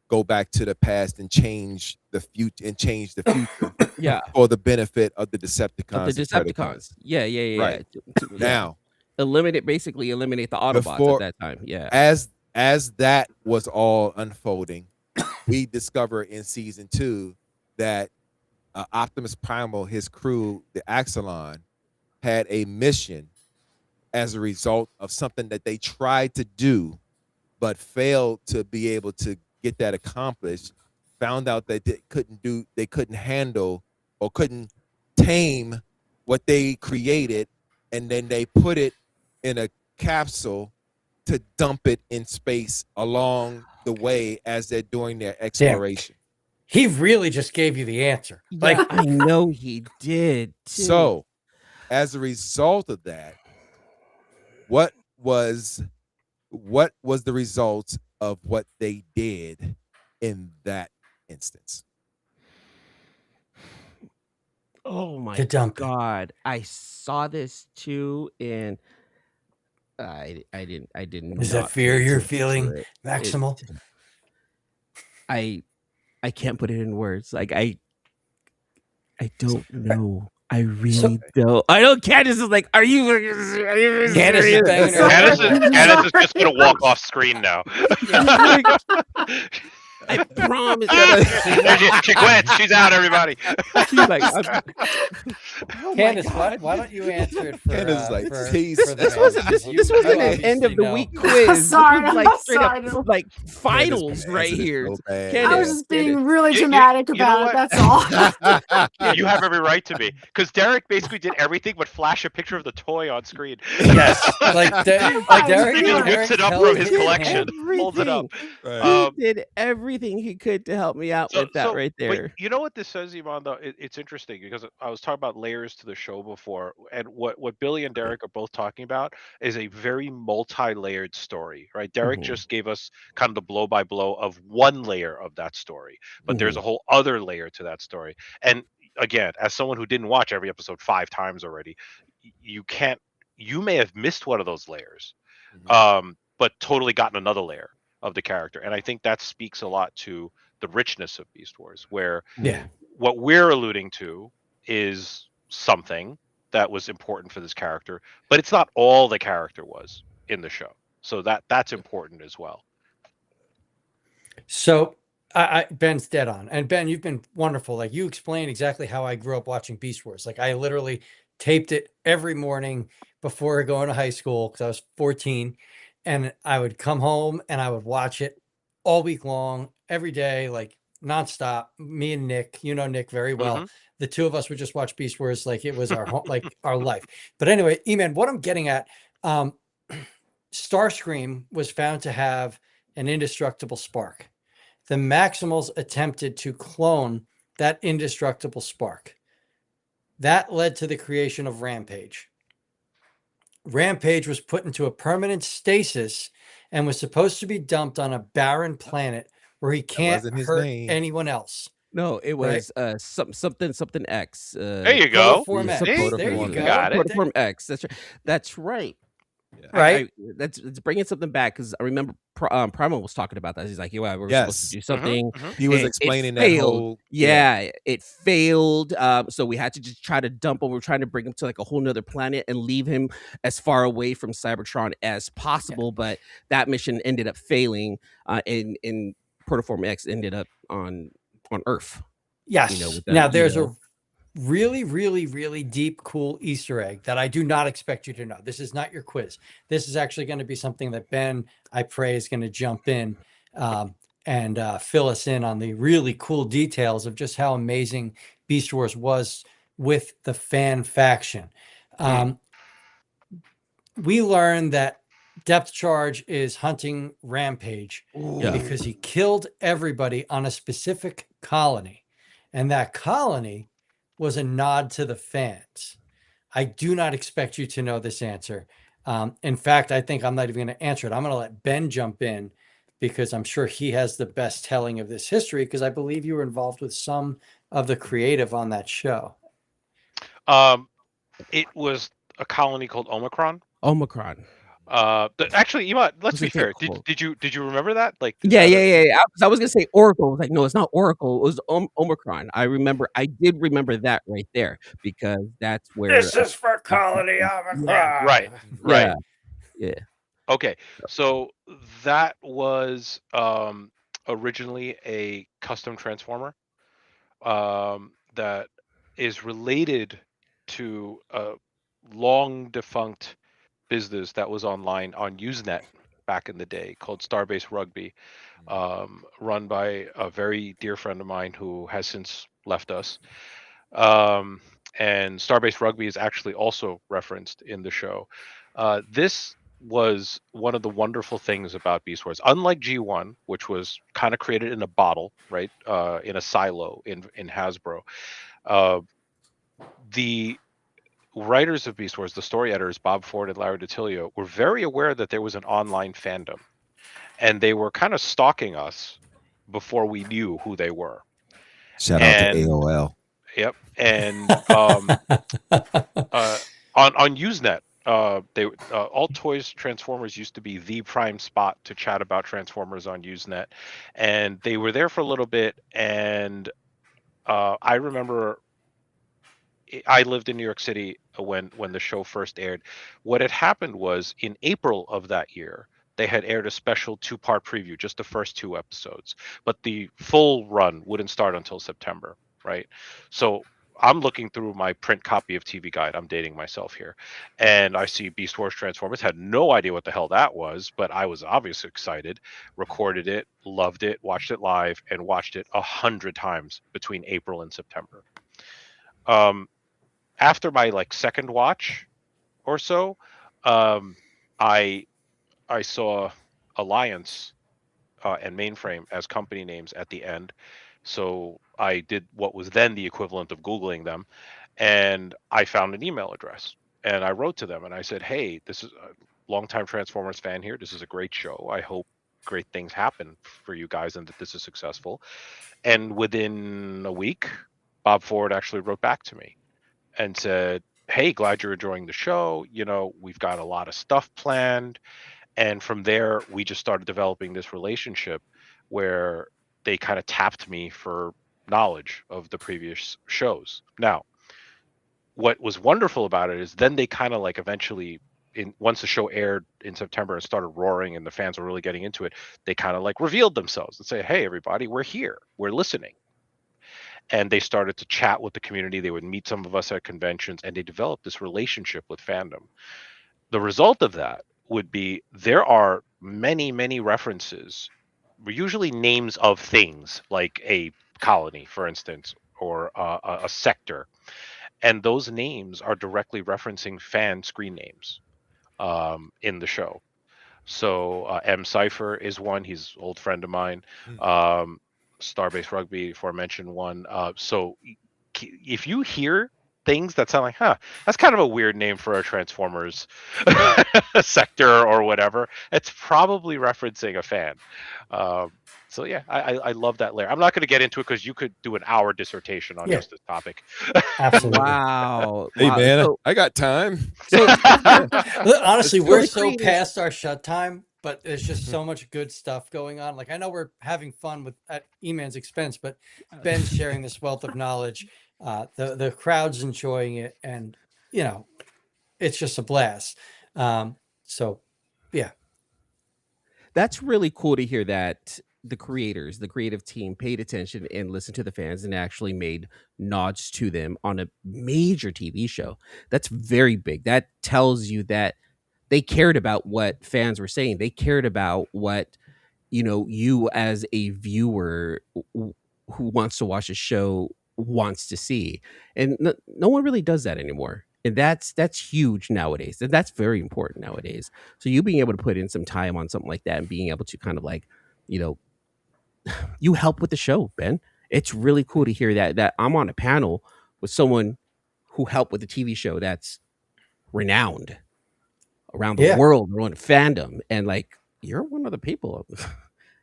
S4: go back to the past and change the future.
S6: Yeah.
S4: For the benefit of the Decepticons.
S6: Yeah.
S4: Right. Now,
S6: eliminate the Autobots at that time. Yeah.
S4: As that was all unfolding, we discover in season 2 that Optimus Primal, his crew, the Axelon, had a mission as a result of something that they tried to do but failed to be able to get that accomplished. Found out that they couldn't handle or couldn't tame what they created, and then they put it in a capsule to dump it in space along the way as they're doing their exploration.
S2: He really just gave you the answer.
S6: Yeah, I know he did too.
S4: So, as a result of that, what was the result of what they did in that instance?
S6: Oh my God. I saw this too, and I didn't.
S2: Is that fear you're feeling, Maximal?
S6: I can't put it in words. Like I don't know. I really don't. I know Candice is like, are you
S2: Candice is banging her
S5: Candice is just gonna walk off screen now.
S6: I promise.
S5: She quits. She's out, everybody.
S6: She's like,
S2: Candice, why don't you answer it for
S4: Candice like,
S6: this wasn't an end of the week quiz.
S3: Sorry,
S6: This was
S3: I'm sorry.
S6: like finals right here.
S3: I was just being really dramatic about it. That's all.
S5: You have every right to be, because Derek basically did everything but flash a picture of the toy on screen.
S2: Yes, Derek
S5: He just whips it up from his collection, holds it up.
S6: He did everything he could to help me out with that right there.
S5: But you know what this says, Eman, though? It's interesting because I was talking about layers to the show before, and what Billy and Derek are both talking about is a very multi-layered story, right? Derek just gave us kind of the blow-by-blow of one layer of that story, but there's a whole other layer to that story. And again, as someone who didn't watch every episode 5 times already, you may have missed one of those layers, but totally gotten another layer of the character. And I think that speaks a lot to the richness of Beast Wars, where what we're alluding to is something that was important for this character, but it's not all the character was. in the show. So that's important as well.
S2: So Ben's dead on. And Ben, you've been wonderful. Like, you explained exactly how I grew up watching Beast Wars. Like, I literally taped it every morning before going to high school because I was 14. And I would come home and I would watch it all week long, every day, like nonstop. Me and Nick, you know Nick very well. The two of us would just watch Beast Wars like it was our home, like our life. But anyway, Eman, what I'm getting at, Starscream was found to have an indestructible spark. The Maximals attempted to clone that indestructible spark. That led to the creation of Rampage. Rampage was put into a permanent stasis and was supposed to be dumped on a barren planet where he can't
S4: wasn't his
S2: hurt
S4: name.
S2: anyone else.
S6: No, it was something X.
S5: There you go.
S2: Protoform X.
S5: See?
S2: There you go.
S5: Got it.
S6: Protoform X. That's right.
S2: Right.
S6: That's bringing something back because I remember Primal was talking about that. He's like, "Yeah, we're supposed to do something."
S4: He was
S6: and
S4: explaining
S6: it
S4: that
S6: failed.
S4: whole.
S6: It failed. So we had to just try to dump him. We're trying to bring him to like a whole nother planet and leave him as far away from Cybertron as possible. But that mission ended up failing, and Protoform X ended up on Earth.
S2: Yes.
S6: You know,
S2: now there's a really, really, really deep, cool Easter egg that I do not expect you to know. This is not your quiz. This is actually going to be something that Ben, I pray, is going to jump in and fill us in on the really cool details of just how amazing Beast Wars was with the fan faction. We learned that Depth Charge is hunting Rampage because he killed everybody on a specific colony. And that colony was a nod to the fans. I do not expect you to know this answer. In fact, I think I'm not even going to answer it. I'm going to let Ben jump in because I'm sure he has the best telling of this history because I believe you were involved with some of the creative on that show.
S5: It was a colony called Omicron. Actually, Eman, let's be fair. Did you remember that? Like,
S6: yeah. I was gonna say Oracle. I was like, no, it's not Oracle. It was Omicron. I did remember that right there because that's where
S2: this is for Colony Omicron.
S5: Right.
S6: Yeah.
S5: Okay, so that was originally a custom transformer that is related to a long defunct business that was online on Usenet back in the day called Starbase Rugby, run by a very dear friend of mine who has since left us. And Starbase Rugby is actually also referenced in the show. This was one of the wonderful things about Beast Wars. Unlike G1, which was kind of created in a bottle, right, in a silo in Hasbro, the writers of Beast Wars, the story editors, Bob Ford and Larry DiTilio, were very aware that there was an online fandom. And they were kind of stalking us before we knew who they were.
S4: Shout out to AOL.
S5: Yep. And on Usenet, All Toys Transformers used to be the prime spot to chat about Transformers on Usenet. And they were there for a little bit. And I remember I lived in New York City when the show first aired. What had happened was in April of that year, they had aired a special 2-part preview, just the first 2 episodes. But the full run wouldn't start until September, right? So I'm looking through my print copy of TV Guide. I'm dating myself here. And I see Beast Wars Transformers. Had no idea what the hell that was, but I was obviously excited, recorded it, loved it, watched it live, and watched it 100 times between April and September. After my second watch or so, I saw Alliance and Mainframe as company names at the end. So I did what was then the equivalent of Googling them, and I found an email address. And I wrote to them and I said, hey, this is a longtime Transformers fan here. This is a great show. I hope great things happen for you guys and that this is successful. And within a week, Bob Ford actually wrote back to me and said, hey, glad you're enjoying the show. You know, we've got a lot of stuff planned. And from there, we just started developing this relationship where they kind of tapped me for knowledge of the previous shows. Now, what was wonderful about it is then they kind of eventually once the show aired in September and started roaring and the fans were really getting into it, they kind of like revealed themselves and say, "Hey, everybody, we're here, we're listening." And they started to chat with the community. They would meet some of us at conventions, and they developed this relationship with fandom. The result of that would be there are many, many references, usually names of things like a colony, for instance, or a sector, and those names are directly referencing fan screen names in the show. So M Cipher is one. He's an old friend of mine. Starbase Rugby, aforementioned one. So if you hear things that sound like, that's kind of a weird name for a Transformers sector or whatever, it's probably referencing a fan. So yeah, I love that layer. I'm not going to get into it because you could do an hour dissertation on just this topic.
S2: Absolutely.
S6: Wow.
S4: Hey
S6: Wow.
S4: man,
S6: So,
S4: I got time.
S6: so
S2: Look, honestly,
S6: So
S2: we're
S6: the
S2: so
S6: creators-
S2: past our shut time, but there's just so much good stuff going on. Like I know we're having fun with at Eman's expense, but Ben's sharing this wealth of knowledge. The crowd's enjoying it, and you know, it's just a blast. So, yeah,
S6: that's really cool to hear that the creators, the creative team paid attention and listened to the fans and actually made nods to them on a major TV show. That's very big. That tells you that they cared about what fans were saying. They cared about what, you as a viewer who wants to watch a show wants to see. And no one really does that anymore. And that's huge nowadays. And that's very important nowadays. So you being able to put in some time on something like that and being able to kind of like, you help with the show, Ben. It's really cool to hear that I'm on a panel with someone who helped with the TV show that's renowned around the world, around fandom, and like you're one of the people.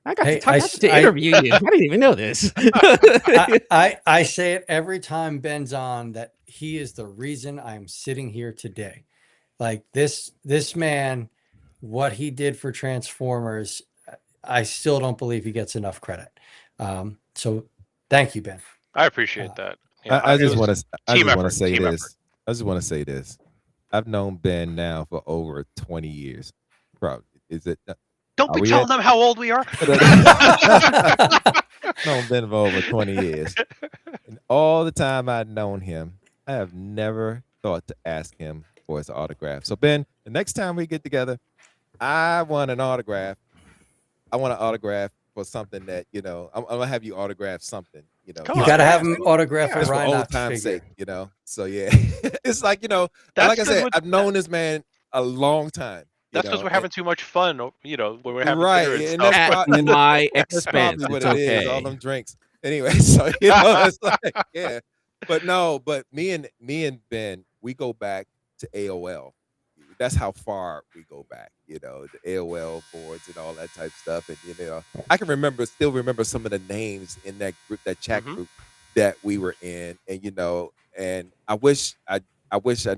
S6: I got to interview you. I didn't even know this.
S2: I say it every time Ben's on that he is the reason I'm sitting here today. Like this man, what he did for Transformers, I still don't believe he gets enough credit. So thank you, Ben.
S5: I appreciate that.
S4: I just want to say
S5: team
S4: this.
S5: effort.
S4: I just want to say this. I've known Ben now for over 20 years. Probably. Is it?
S5: Don't be telling them how old we are.
S4: Known Ben for over 20 years. And all the time I've known him, I have never thought to ask him for his autograph. So Ben, the next time we get together, I want an autograph. I want an autograph for something that, I'm gonna have you autograph something,
S2: You got to have him autograph
S4: just
S2: a
S4: for old
S2: Rhinox
S4: time's
S2: figure.
S4: sake, So yeah, it's like, like I said, I've known this man a long time.
S5: That's because we're having too much fun, when we're having
S4: right,
S5: dinner and
S4: and
S5: stuff.
S6: At my
S4: that's
S6: expense.
S4: probably what
S6: It's
S4: it is.
S6: okay.
S4: All them drinks. Anyway, so it's like, yeah. But me and Ben, we go back to AOL. That's how far we go back, the AOL boards and all that type of stuff. And I can still remember some of the names in that group, that chat group that we were in, and I wish I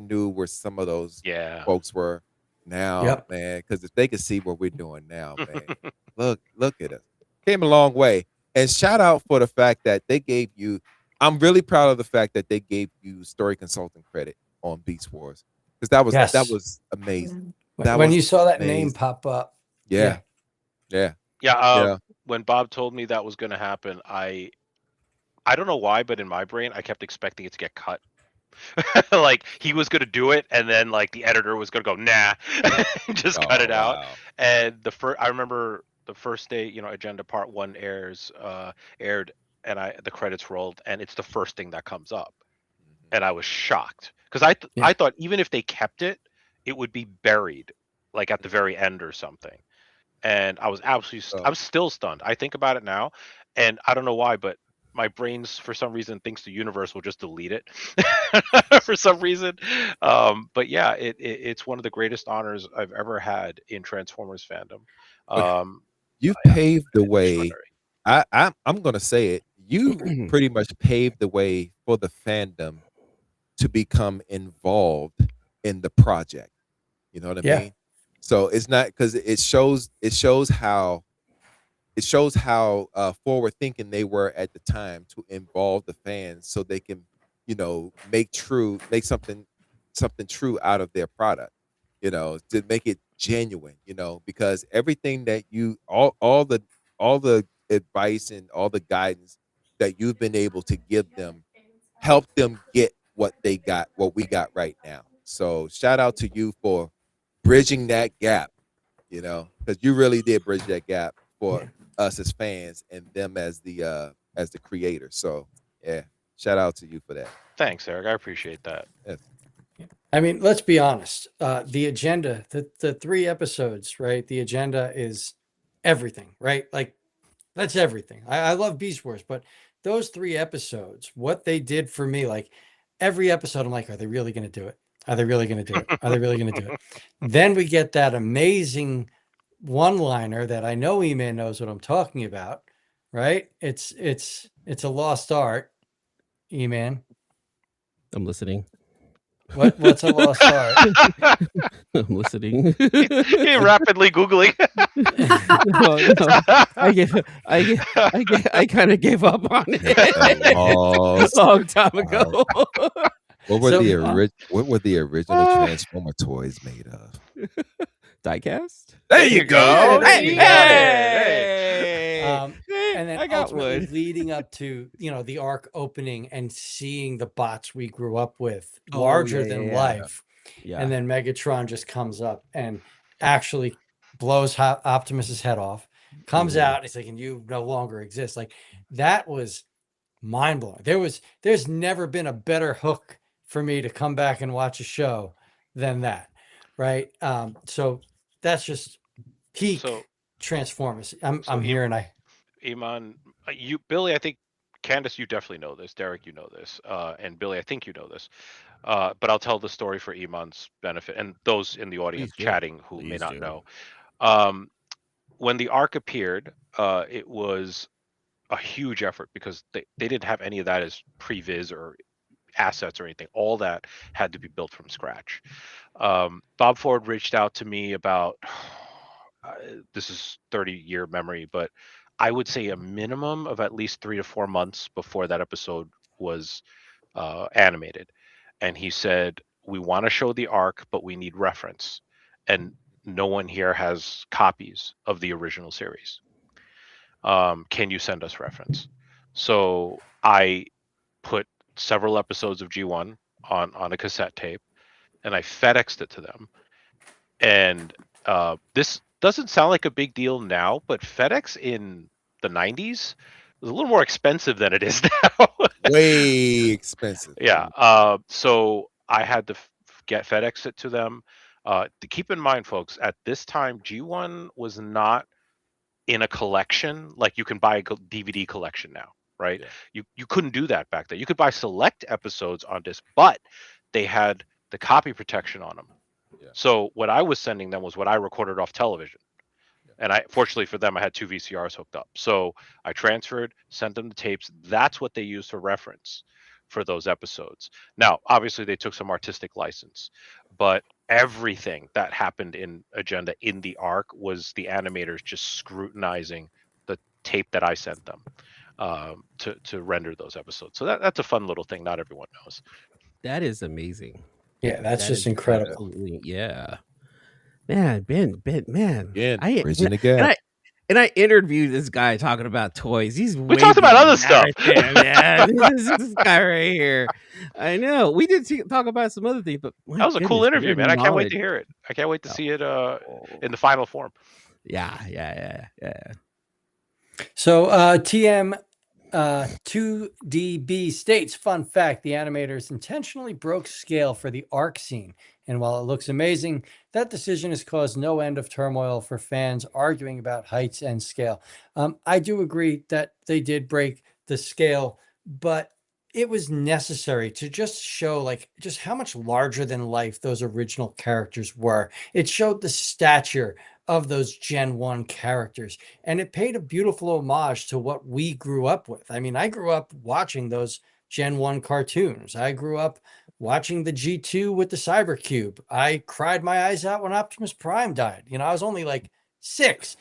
S4: knew where some of those folks were now, man, because if they could see what we're doing now, man, look at us. Came a long way. And shout out for the fact that they gave you, I'm really proud of the fact that they gave you story consulting credit on Beast Wars. Because that was amazing.
S2: When you saw that name pop up.
S4: Yeah.
S5: When Bob told me that was going to happen, I don't know why, but in my brain, I kept expecting it to get cut. Like he was going to do it, and then like the editor was going to go, nah, just cut it out. And I remember the first day, Agenda Part 1 aired, and the credits rolled, and it's the first thing that comes up, and I was shocked. Because I thought even if they kept it, it would be buried, like at the very end or something. And I was I'm still stunned. I think about it now, and I don't know why, but my brain's for some reason thinks the universe will just delete it for some reason. But yeah, it's one of the greatest honors I've ever had in Transformers fandom.
S4: You paved the way. I'm gonna say it. You pretty much paved the way for the fandom to become involved in the project. You know what I mean? So it's not because it shows how forward thinking they were at the time to involve the fans so they can, make something true out of their product. to make it genuine, because everything that all the advice and all the guidance that you've been able to give them help them get what we got right now. So shout out to you for bridging that gap, because you really did bridge that gap for us as fans and them as the creator. So yeah, shout out to you for that.
S5: Thanks, Eric. I appreciate that.
S4: Yes.
S2: I mean, let's be honest. The agenda, the 3 episodes, right? The agenda is everything, right? Like that's everything. I love Beast Wars, but those 3 episodes, what they did for me, like every episode, I'm like, are they really going to do it? Are they really going to do it? Are they really going to do it? Then we get that amazing one-liner that I know Eman knows what I'm talking about, right? It's a lost art, Eman.
S6: I'm listening.
S2: What's a lost art?
S6: I'm listening.
S5: You're rapidly Googling.
S6: No. I kind of gave up on it a long time ago.
S4: What were the original Transformer toys made of?
S6: Diecast?
S4: There you go.
S6: Hey!
S2: And then
S6: I got
S2: ultimately
S6: one.
S2: leading up to the arc opening and seeing the bots we grew up with
S6: Oh,
S2: larger
S6: yeah,
S2: than
S6: yeah, yeah.
S2: life.
S6: Yeah.
S2: And then Megatron just comes up and actually blows Optimus's head off, comes out, it's like, and you no longer exist. Like that was mind blowing. There's never been a better hook for me to come back and watch a show than that. Right. So that's just peak Transformers. I'm here and
S5: Eman, Billy, I think, Candice, you definitely know this. Derek, you know this. And Billy, I think you know this. But I'll tell the story for Eman's benefit and those in the audience chatting who may not know. When the arc appeared, it was a huge effort because they didn't have any of that as previs or assets or anything. All that had to be built from scratch. Bob Ford reached out to me about, this is 30-year memory, but I would say a minimum of at least 3 to 4 months before that episode was animated. And he said, we want to show the arc, but we need reference. And no one here has copies of the original series. Can you send us reference? So I put several episodes of G1 on a cassette tape, and I FedExed it to them. And this doesn't sound like a big deal now, but FedEx in the 90s was a little more expensive than it is now.
S4: Way expensive.
S5: Yeah. So I had to get FedEx it to them. To keep in mind, folks, at this time, G1 was not in a collection like you can buy a DVD collection now, right? Yeah. You couldn't do that back then. You could buy select episodes on disc, but they had the copy protection on them. Yeah. So what I was sending them was what I recorded off television. And fortunately for them, I had 2 VCRs hooked up. So I transferred, sent them the tapes. That's what they used for reference for those episodes. Now, obviously, they took some artistic license, but everything that happened in Agenda in the arc was the animators just scrutinizing the tape that I sent them to render those episodes. So that's a fun little thing not everyone knows.
S6: That is amazing.
S2: Yeah, that's just incredible.
S6: Yeah. Man, Ben, man.
S4: Yeah, bridging the gap.
S6: And I interviewed this guy talking about toys.
S5: We talked about other stuff.
S6: Yeah, this guy right here. I know. We did talk about some other things, but
S5: that was a cool interview, man. I can't wait to hear it. I can't wait to see it in the final form.
S6: Yeah.
S2: So TM 2DB states, fun fact, the animators intentionally broke scale for the arc scene. And while it looks amazing, that decision has caused no end of turmoil for fans arguing about heights and scale. I do agree that they did break the scale, but it was necessary to just show like just how much larger than life those original characters were. It showed the stature of those Gen 1 characters, and it paid a beautiful homage to what we grew up with. I mean, I grew up watching those Gen 1 cartoons. I grew up watching the G2 with the Cybercube. I cried my eyes out when Optimus Prime died. You know, I was only like 6,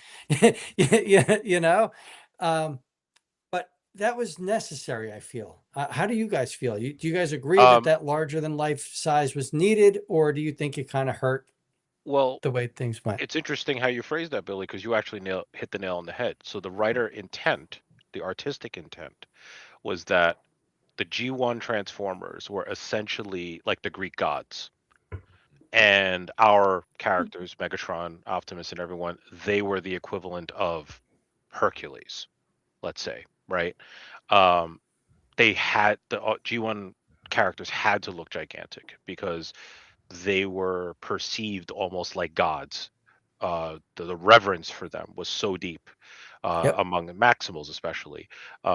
S2: you know, but that was necessary, I feel. How do you guys feel? Do you guys agree that larger than life size was needed, or do you think it kind of hurt
S5: Well,
S2: the way things went.
S5: it's interesting how you phrased that, Billy, because you actually hit the nail on the head. So the writer intent, the artistic intent, was that the G1 Transformers were essentially like the Greek gods. And our characters, Megatron, Optimus, and everyone, they were the equivalent of Hercules, let's say, right? They had the G1 characters had to look gigantic because they were perceived almost like gods. The reverence for them was so deep
S2: Yep.
S5: among the Maximals, especially,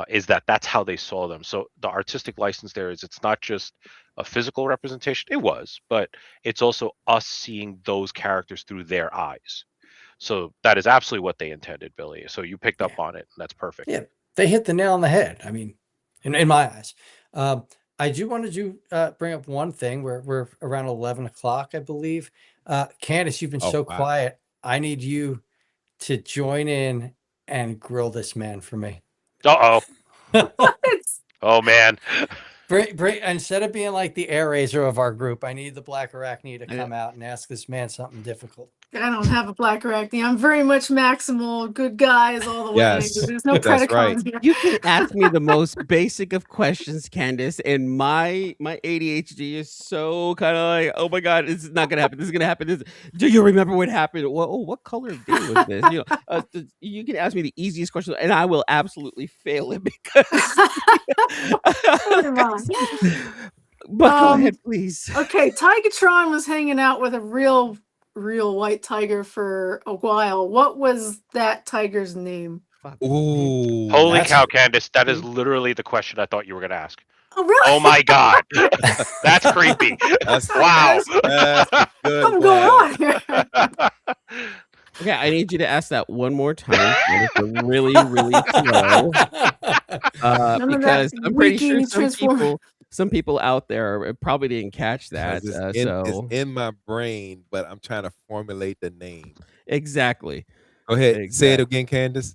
S5: is that's how they saw them. So the artistic license there is it's not just a physical representation. It was, but it's also us seeing those characters through their eyes. So that is absolutely what they intended, Billy. So you picked up on it. And that's perfect.
S2: Yeah, they hit the nail on the head. I mean, in my eyes. I do want to bring up one thing. We're around 11 o'clock, I believe. Candice, you've been so
S4: wow.
S2: quiet. I need you to join in and grill this man for me.
S5: Uh-oh.
S3: It's
S5: Oh, man.
S2: Instead of being like the air raiser of our group, I need the Black Arachne to come out and ask this man something difficult.
S3: I don't have a black arachne. I'm very much maximal, good guys all the way.
S4: Yes,
S3: There's no
S4: that's right.
S3: Predacons here.
S6: You can ask me the most basic of questions, Candice, and my ADHD is so kind of like, oh my god, this is not gonna happen. This is gonna happen. Do you remember what happened? Well, oh, what color of day was this? You can ask me the easiest question, and I will absolutely fail it because. But go ahead, please.
S3: Okay, Tigatron was hanging out with a real white tiger for a while. What was that tiger's name?
S4: Ooh.
S5: Holy cow, Candice. That is literally the question I thought you were going to ask.
S3: Oh, really?
S5: Oh, my God. That's creepy. Wow.
S4: That's a good
S3: What's going on here?
S6: Okay, I need you to ask that one more time. Really, really slow. Because I'm pretty sure some people out there probably didn't catch that.
S4: It's in my brain, but I'm trying to formulate the name.
S6: Exactly.
S4: Go ahead. Say it again, Candice.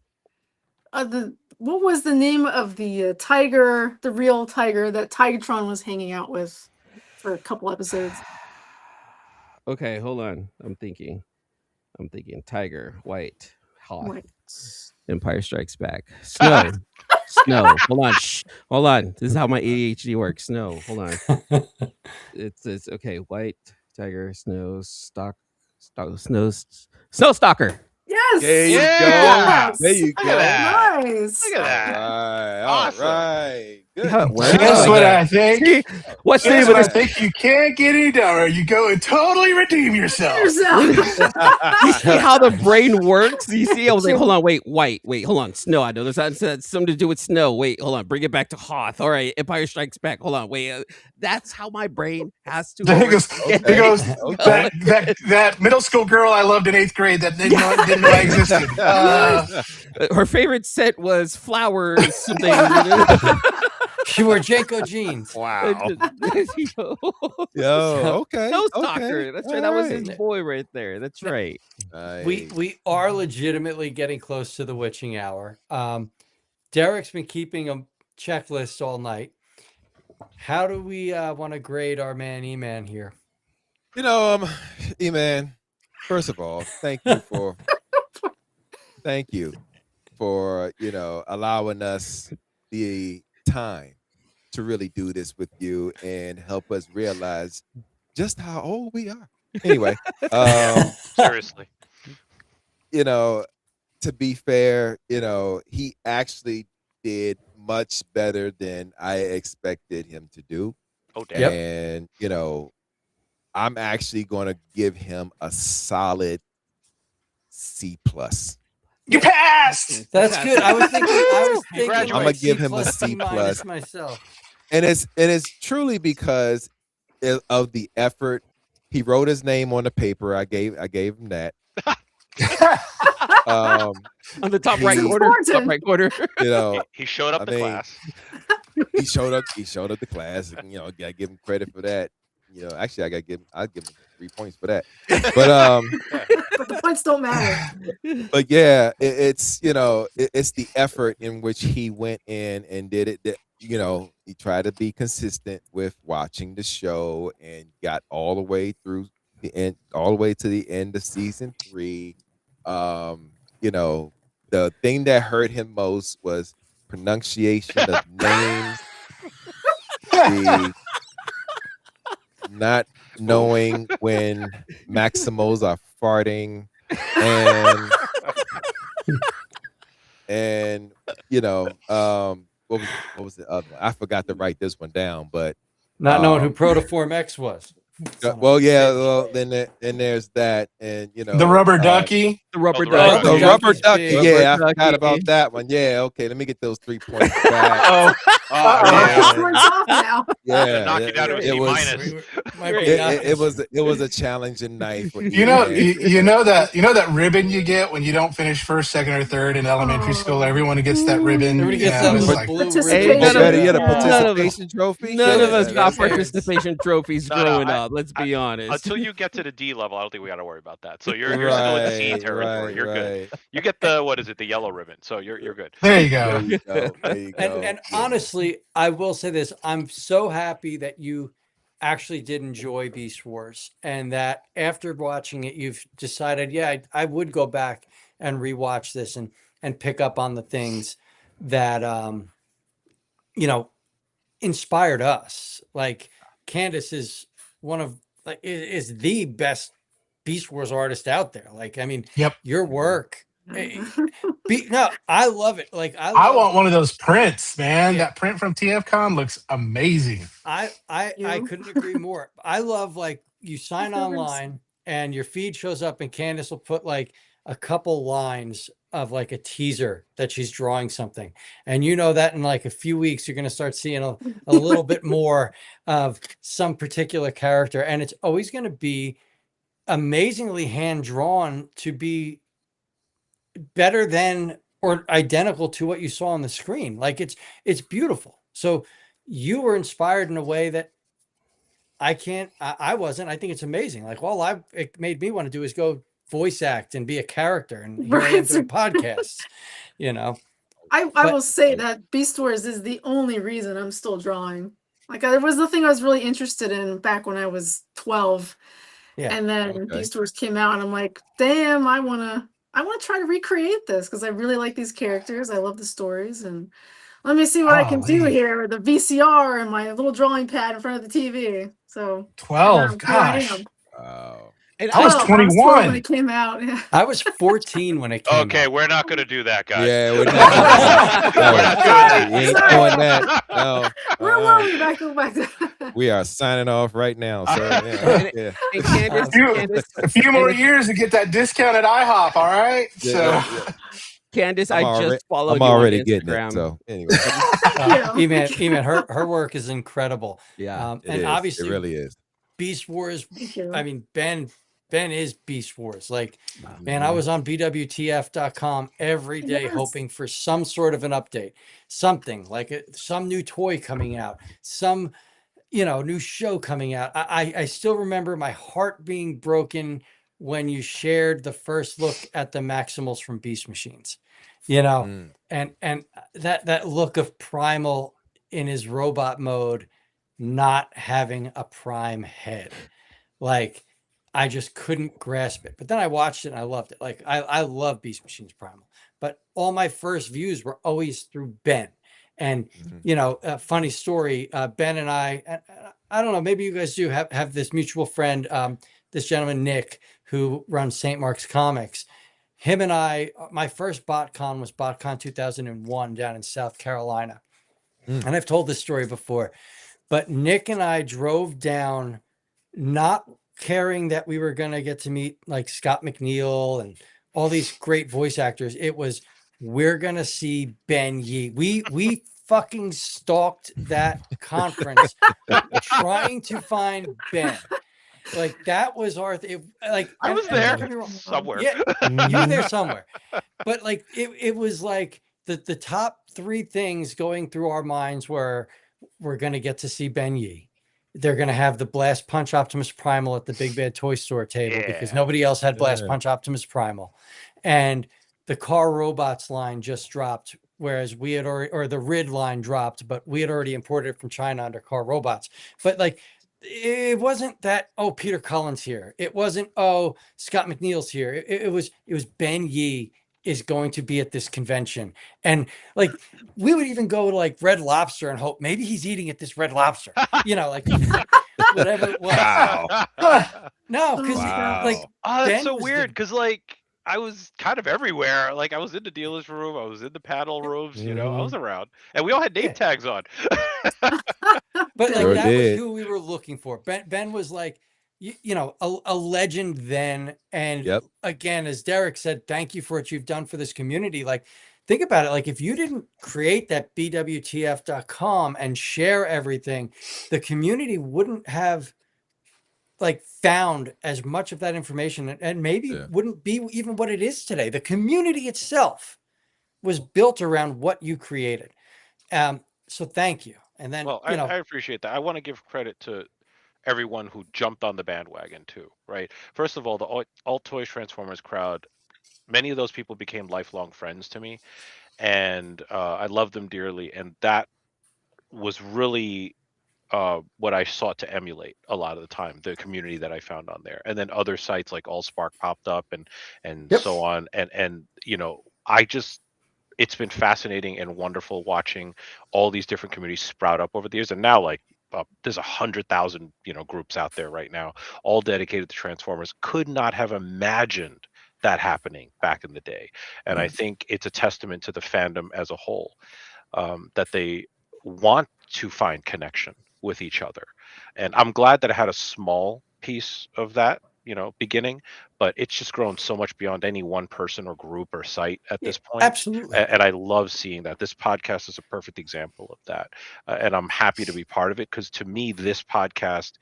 S3: What was the name of the tiger, the real tiger that Tigatron was hanging out with for a couple episodes?
S6: Okay, hold on. I'm thinking tiger, white, hot.
S3: White.
S6: Empire Strikes Back. Snow. Snow. Hold on. Shh. Hold on. This is how my ADHD works. Snow. Hold on. It's okay. White tiger, snow, snow stalker.
S3: Yes.
S4: There you
S5: Yeah.
S4: go. There you
S5: Look
S4: go.
S5: at that.
S3: Nice.
S5: Look at that. Awesome.
S4: All right. Good.
S1: Guess what I think?
S6: What's the
S1: Guess
S6: name
S1: what
S6: of
S1: I think? You can't get any dumber. You go and totally redeem yourself.
S6: You see how the brain works? You see, I was like, hold on, wait, hold on, snow. I know there's something to do with snow. Wait, hold on, bring it back to Hoth. All right, Empire Strikes Back. Hold on, wait. That's how my brain has to work.
S1: It goes that middle school girl I loved in 8th grade that didn't know I existed.
S6: Her favorite scent was flowers. Something.
S2: She wore Janko jeans.
S5: Wow.
S4: Yo, okay.
S6: Snow stalker.
S4: Okay.
S6: That's right.
S4: All
S6: That was
S4: right.
S6: his boy right there. That's right.
S4: Nice.
S2: We are legitimately getting close to the witching hour. Derek's been keeping a checklist all night. How do we want to grade our man Eman here?
S4: Eman, first of all, thank you for allowing us the time to really do this with you and help us realize just how old we are. Anyway,
S5: Seriously.
S4: to be fair, he actually did much better than I expected him to do.
S5: Oh, damn.
S4: And, I'm actually going to give him a solid C+.
S1: You passed.
S2: That's good. I was thinking
S4: I'm gonna give him a C+.
S2: myself.
S4: And it's truly because of the effort. He wrote his name on the paper. I gave him that.
S6: On the top right corner.
S5: He showed up to class.
S4: He showed up to class, and gotta give him credit for that. Actually, I'll give him 3 points for that. But
S3: But the points don't matter.
S4: but yeah, it's the effort in which he went in and did it. That he tried to be consistent with watching the show and got all the way through the end, all the way to the end of season 3. You know, the thing that hurt him most was pronunciation of names, the not knowing when Maximals are farting, and what was the other one? I forgot to write this one down, but
S2: Not knowing who Protoform X was.
S4: well, yeah, well, then there's that, and
S1: The rubber ducky.
S6: The rubber
S5: Oh, the rubber
S6: ducky.
S4: the rubber
S2: Ducky's
S4: ducky.
S2: big.
S4: Yeah, I
S6: Rubber
S4: forgot
S6: ducky.
S4: about that one. Yeah, okay, let me get those 3 points back.
S1: Oh,
S3: Oh,
S1: man.
S3: we're off now.
S4: Yeah,
S5: knock you down to a C minus.
S2: Might be
S4: it
S2: nice.
S4: was a challenging night for
S1: You know,
S4: Eman.
S1: you know that ribbon you get when you don't finish first, second, or third in elementary school. Everyone gets that ribbon.
S2: Everybody gets
S1: you know,
S2: that
S1: it's
S2: little
S1: like,
S2: blue
S3: Participation.
S2: ribbon.
S4: Or better yet, a
S3: Yeah.
S4: participation trophy.
S6: None of
S4: Yeah,
S6: us got
S4: that's-
S6: participation trophies
S5: No, no,
S6: growing
S5: I-
S6: up. Let's be honest.
S5: Until you get to the D level, I don't think we got to worry about that. So you're still in C territory. You're good.
S4: Right.
S5: You get the yellow ribbon, so you're good.
S1: there you
S4: There
S1: go.
S4: you go. There you go.
S2: And
S4: Yeah.
S2: honestly, I will say this: I'm so happy that you actually did enjoy Beast Wars, and that after watching it, you've decided, yeah, I would go back and rewatch this and pick up on the things that inspired us. Like Candice is one of is the best Beast Wars artist out there. Like, I mean,
S1: Yep.
S2: your work. No, I love it. Like
S1: I
S2: love-
S1: want one of those prints, man.
S2: Yeah.
S1: That print from TFCon looks amazing.
S2: I
S3: You?
S2: couldn't agree more. I love, like, you sign
S3: Difference.
S2: online and your feed shows up and Candice will put like a couple lines of like a teaser that she's drawing something. And you know that in like a few weeks, you're going to start seeing a little bit more of some particular character. And it's always going to be amazingly hand drawn to be better than or identical to what you saw on the screen. Like it's beautiful. So you were inspired in a way that I wasn't. I think it's amazing. Like, it made me want to do is go voice act and be a character, and here I am
S3: Right.
S2: doing podcasts, you know.
S3: I
S2: But-
S3: will say that Beast Wars is the only reason I'm still drawing. Like, it was the thing I was really interested in back when I was 12.
S2: Yeah.
S3: And then
S4: Okay.
S3: Beast Wars came out, and I'm like, damn, I wanna try to recreate this because I really like these characters. I love the stories, and let me see what I can do
S1: Golly.
S3: here with the VCR and my little drawing pad in front of the TV. So
S1: 12.
S3: here I
S1: Gosh.
S3: am.
S4: Wow.
S6: And
S1: I was
S3: 12,
S1: 21.
S3: when it came out. Yeah.
S2: I was 14 when it came
S5: Okay,
S2: out.
S5: we're not going to do that, guys.
S4: Yeah, we're not.
S5: We're not doing that.
S4: We ain't
S3: Sorry.
S4: doing that. No.
S3: Where were we back? Go back to
S4: We are signing off right now. So yeah, yeah.
S6: And Candice,
S1: A few more years to get that discount at IHOP, all right?
S4: Yeah,
S1: So
S4: yeah.
S6: Candice,
S4: I'm
S6: I
S4: already-
S6: just followed
S4: I'm
S6: you
S4: already
S6: on
S4: getting
S6: Instagram.
S4: it. So anyway,
S2: Eman, her work is incredible.
S6: Yeah.
S4: it
S2: And
S4: is.
S2: obviously
S4: It really is.
S2: Beast Wars,
S3: Thank you.
S2: I mean, Ben is Beast Wars. Like, man, I was on BWTF.com every day
S3: Yes.
S2: hoping for some sort of an update, something like some new toy coming out, some, new show coming out. I still remember my heart being broken when you shared the first look at the Maximals from Beast Machines,
S4: Mm.
S2: and that look of Primal in his robot mode, not having a prime head. Like, I just couldn't grasp it. But then I watched it and I loved it. Like, I love Beast Machines Primal, but all my first views were always through Ben. And,
S4: Mhm.
S2: a funny story, Ben and I don't know, maybe you guys do have this mutual friend, this gentleman, Nick, who runs St. Mark's Comics. Him and I, my first BotCon was BotCon 2001 down in South Carolina.
S4: Mm.
S2: And I've told this story before, but Nick and I drove down, not caring that we were going to get to meet like Scott McNeil and all these great voice actors. It was, we're going to see Ben Yee. We fucking stalked that conference trying to find Ben. Like, that was our like,
S5: I was
S2: and
S5: there
S2: don't get me wrong.
S5: somewhere.
S2: Yeah, you were there somewhere. But like, it was like the top three things going through our minds were, we're going to get to see Ben Yee. They're going to have the Blast Punch Optimus Primal at the Big Bad Toy Store table because
S5: Yeah.
S2: nobody else had Blast
S4: Yeah.
S2: Punch Optimus Primal. And the Car Robots line just dropped, whereas we had already, or the RID line dropped, but we had already imported it from China under Car Robots. But like, it wasn't that, oh, Peter Cullen's here. It wasn't, oh, Scott McNeil's here. It was Ben Yee is going to be at this convention. And like, we would even go to like Red Lobster and hope maybe he's eating at this Red Lobster, like whatever it was.
S4: Wow.
S2: No, because
S4: Wow.
S2: like,
S5: Oh, that's
S2: Ben
S5: so
S2: was
S5: weird because like I was kind of everywhere. Like I was in the dealer's room, I was in the panel rooms, I was around, and we all had name
S2: Yeah.
S5: tags on.
S2: But like
S4: Sure
S2: that was
S4: did.
S2: who we were looking for. Ben was like, a legend then. And
S4: Yep.
S2: again, as Derek said, thank you for what you've done for this community. Like, think about it. Like, if you didn't create that bwtf.com and share everything, the community wouldn't have like found as much of that information, and maybe
S4: Yeah.
S2: wouldn't be even what it is today. The community itself was built around what you created. So thank you. And then,
S5: Well, I appreciate that. I want to give credit to everyone who jumped on the bandwagon too, right? First of all, the Alt Toys Transformers crowd, many of those people became lifelong friends to me, and I love them dearly, and that was really what I sought to emulate a lot of the time, the community that I found on there. And then other sites like AllSpark popped up and
S2: Yep.
S5: so on, and I just, it's been fascinating and wonderful watching all these different communities sprout up over the years. And now, like, there's 100,000 groups out there right now, all dedicated to Transformers. Could not have imagined that happening back in the day. And I think it's a testament to the fandom as a whole, that they want to find connection with each other. And I'm glad that I had a small piece of that beginning, but it's just grown so much beyond any one person or group or site at this point.
S2: Absolutely.
S5: And I love seeing that. This podcast is a perfect example of that. And I'm happy to be part of it, because to me, this podcast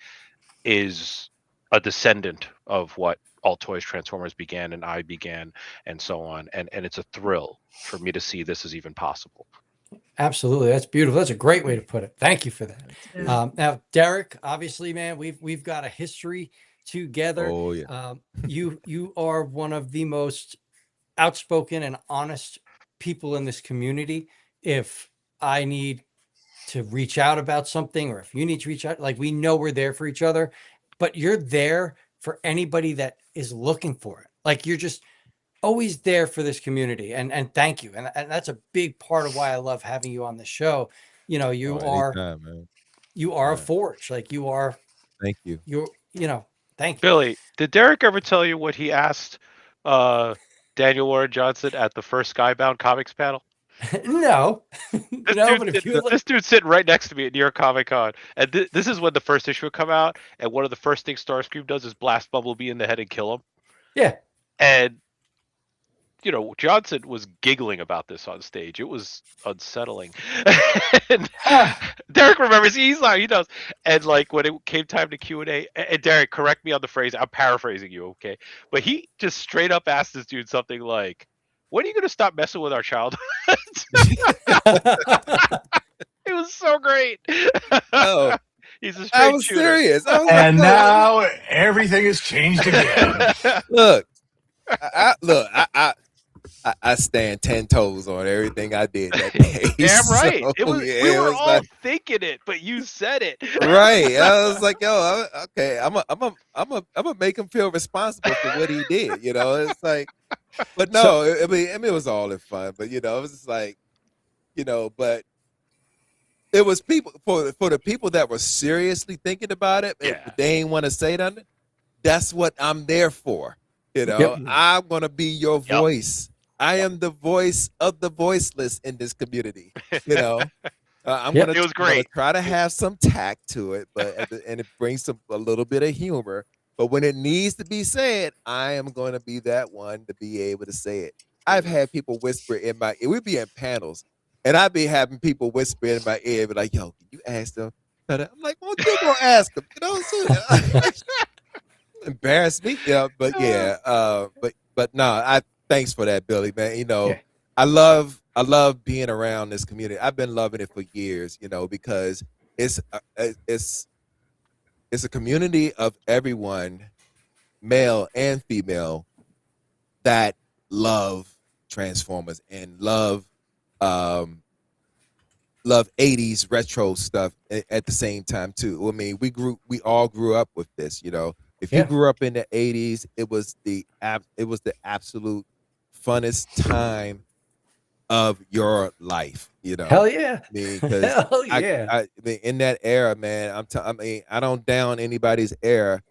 S5: is a descendant of what All Toys Transformers began and I began and so on. And it's a thrill for me to see this is even possible.
S2: Absolutely. That's beautiful. That's a great way to put it. Thank you for that.
S3: Yeah.
S2: Now, Derek, obviously, man, we've got a history together.
S4: Oh yeah.
S2: You are one of the most outspoken and honest people in this community. If I need to reach out about something, or if you need to reach out, like, we know we're there for each other, but you're there for anybody that is looking for it. Like, you're just always there for this community, and thank you. And that's a big part of why I love having you on the show. You are
S4: Anytime, man.
S2: a
S4: Yeah.
S2: forge. Like, you are,
S4: Thank you.
S2: thank you.
S5: Billy, did Derek ever tell you what he asked Daniel Warren Johnson at the first Skybound Comics panel?
S2: No.
S5: This dude's sitting right next to me at New York Comic Con, and this is when the first issue would come out, and one of the first things Starscream does is blast Bumblebee in the head and kill him.
S2: Yeah.
S5: And Johnson was giggling about this on stage. It was unsettling. And Derek remembers. He knows. And like, when it came time to Q&A, and Derek, correct me on the phrase, I'm paraphrasing you, okay? But he just straight up asked this dude something like, "When are you going to stop messing with our childhood?" It was so great.
S4: Oh,
S5: He's a straight
S4: I was
S5: shooter.
S4: serious. I was
S1: And
S4: like,
S1: now everything has changed again.
S4: look, I stand 10 toes on everything I did that day.
S5: Damn right.
S4: So,
S5: We were all thinking it, but you said it.
S4: Right. I was like, yo, okay, I'm gonna make him feel responsible for what he did. It's like, but no, I mean, it was all in fun. But it was just like, but it was people for the people that were seriously thinking about it.
S5: Yeah.
S4: If they ain't want to say nothing. That's what I'm there for.
S2: Yep.
S4: I'm gonna be your voice. I am the voice of the voiceless in this community. I'm
S2: Yep.
S4: gonna,
S5: It was great.
S4: try to have some tact to it, but and it brings a little bit of humor. But when it needs to be said, I am going to be that one to be able to say it. I've had people whisper in my ear. We'd be in panels, and I'd be having people whisper in my ear, be like, "Yo, can you ask them?" I'm like, "Well, you gonna ask them?" Embarrass me, but yeah, but no, thanks for that, Billy, man.
S2: Yeah.
S4: I love being around this community. I've been loving it for years, because it's a community of everyone, male and female, that love Transformers and love love 80s retro stuff at the same time too. I mean, we all grew up with this, you know. If you
S2: Yeah.
S4: grew up in the 80s, it was the absolute funnest time of your life, you know.
S2: Hell yeah.
S4: I mean, because
S2: Hell yeah.
S4: I mean, in that era, man, I mean, I don't down anybody's era,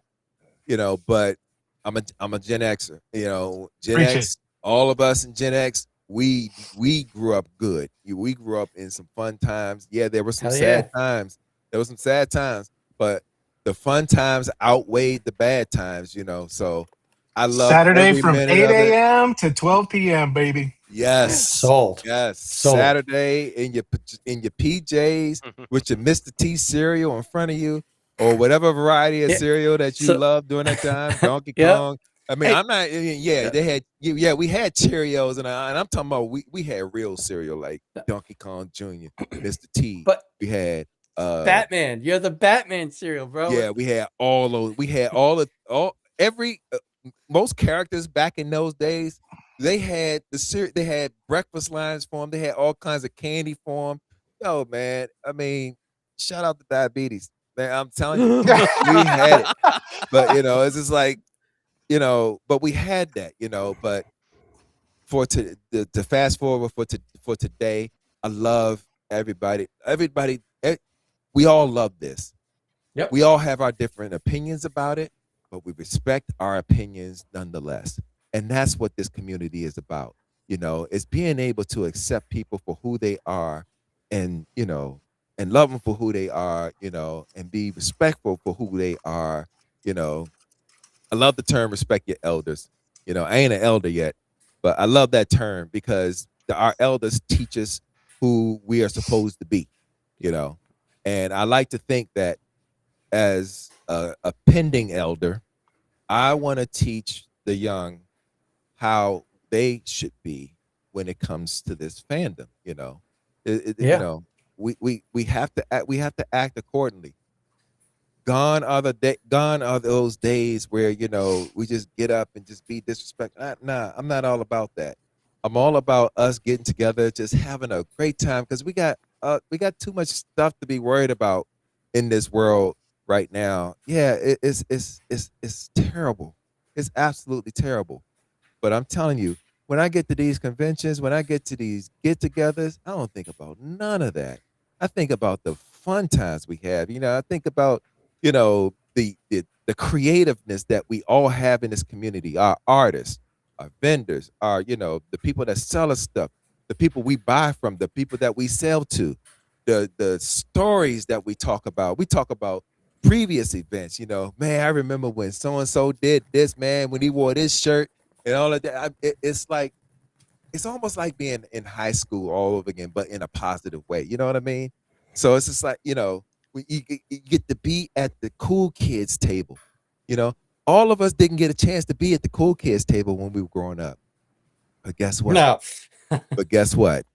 S4: you know, but I'm a Gen Xer, you know. Gen
S1: Preach it.
S4: X, all of us in Gen X, we grew up good. We grew up in some fun times. Yeah, there were some
S2: Hell
S4: sad
S2: yeah.
S4: times. There were some sad times, but the fun times outweighed the bad times, you know. So I loved
S1: Saturday
S4: every
S1: from
S4: minute
S1: 8
S4: of it.
S1: a.m. to 12 p.m., baby.
S4: Yes.
S2: Sold.
S4: Yes.
S2: Sold.
S4: Saturday in your PJs with your Mr. T cereal in front of you, or whatever variety of
S2: Yeah.
S4: cereal that you
S2: So-
S4: loved during that time. Donkey
S2: Yep.
S4: Kong. I mean,
S2: Hey.
S4: I'm not. Yeah, they had. Yeah, we had Cheerios, and I'm talking about we had real cereal like Donkey Kong Jr., Mr. T.
S2: But
S4: We had
S2: Batman. You're the Batman cereal, bro.
S4: yeah, we had all those. We had all every most characters back in those days. They had they had breakfast lines for them. They had all kinds of candy for them. Yo, man, I mean, shout out to diabetes, man. I'm telling you, we had it. But you know, it's just like, you know, but we had that, you know. But to fast forward for today, I love everybody. We all love this.
S2: Yep.
S4: We all have our different opinions about it, but we respect our opinions nonetheless. And that's what this community is about. You know, it's being able to accept people for who they are, and, you know, and love them for who they are, you know, and be respectful for who they are, you know. I love the term respect your elders. You know, I ain't an elder yet, but I love that term because our elders teach us who we are supposed to be, you know. And I like to think that as a pending elder, I want to teach the young how they should be when it comes to this fandom. You know,
S2: Yeah.
S4: you know, we have to act accordingly. Gone are those days where, you know, we just get up and just be disrespectful. Nah, I'm not all about that. I'm all about us getting together, just having a great time, because we got too much stuff to be worried about in this world right now. Yeah, it's terrible. It's absolutely terrible. But I'm telling you, when I get to these conventions, when I get to these get-togethers, I don't think about none of that. I think about the fun times we have. You know, I think about, you know, the creativeness that we all have in this community. Our artists, our vendors, our, you know, the people that sell us stuff, the people we buy from, the people that we sell to, the stories that we talk about. We talk about previous events. You know, man, I remember when so and so did this, man, when he wore this shirt and all of that. It's like, it's almost like being in high school all over again, but in a positive way. You know what I mean? So it's just like, you know, you get to be at the cool kids table. You know, all of us didn't get a chance to be at the cool kids table when we were growing up. But guess what?
S2: No.
S4: But guess what?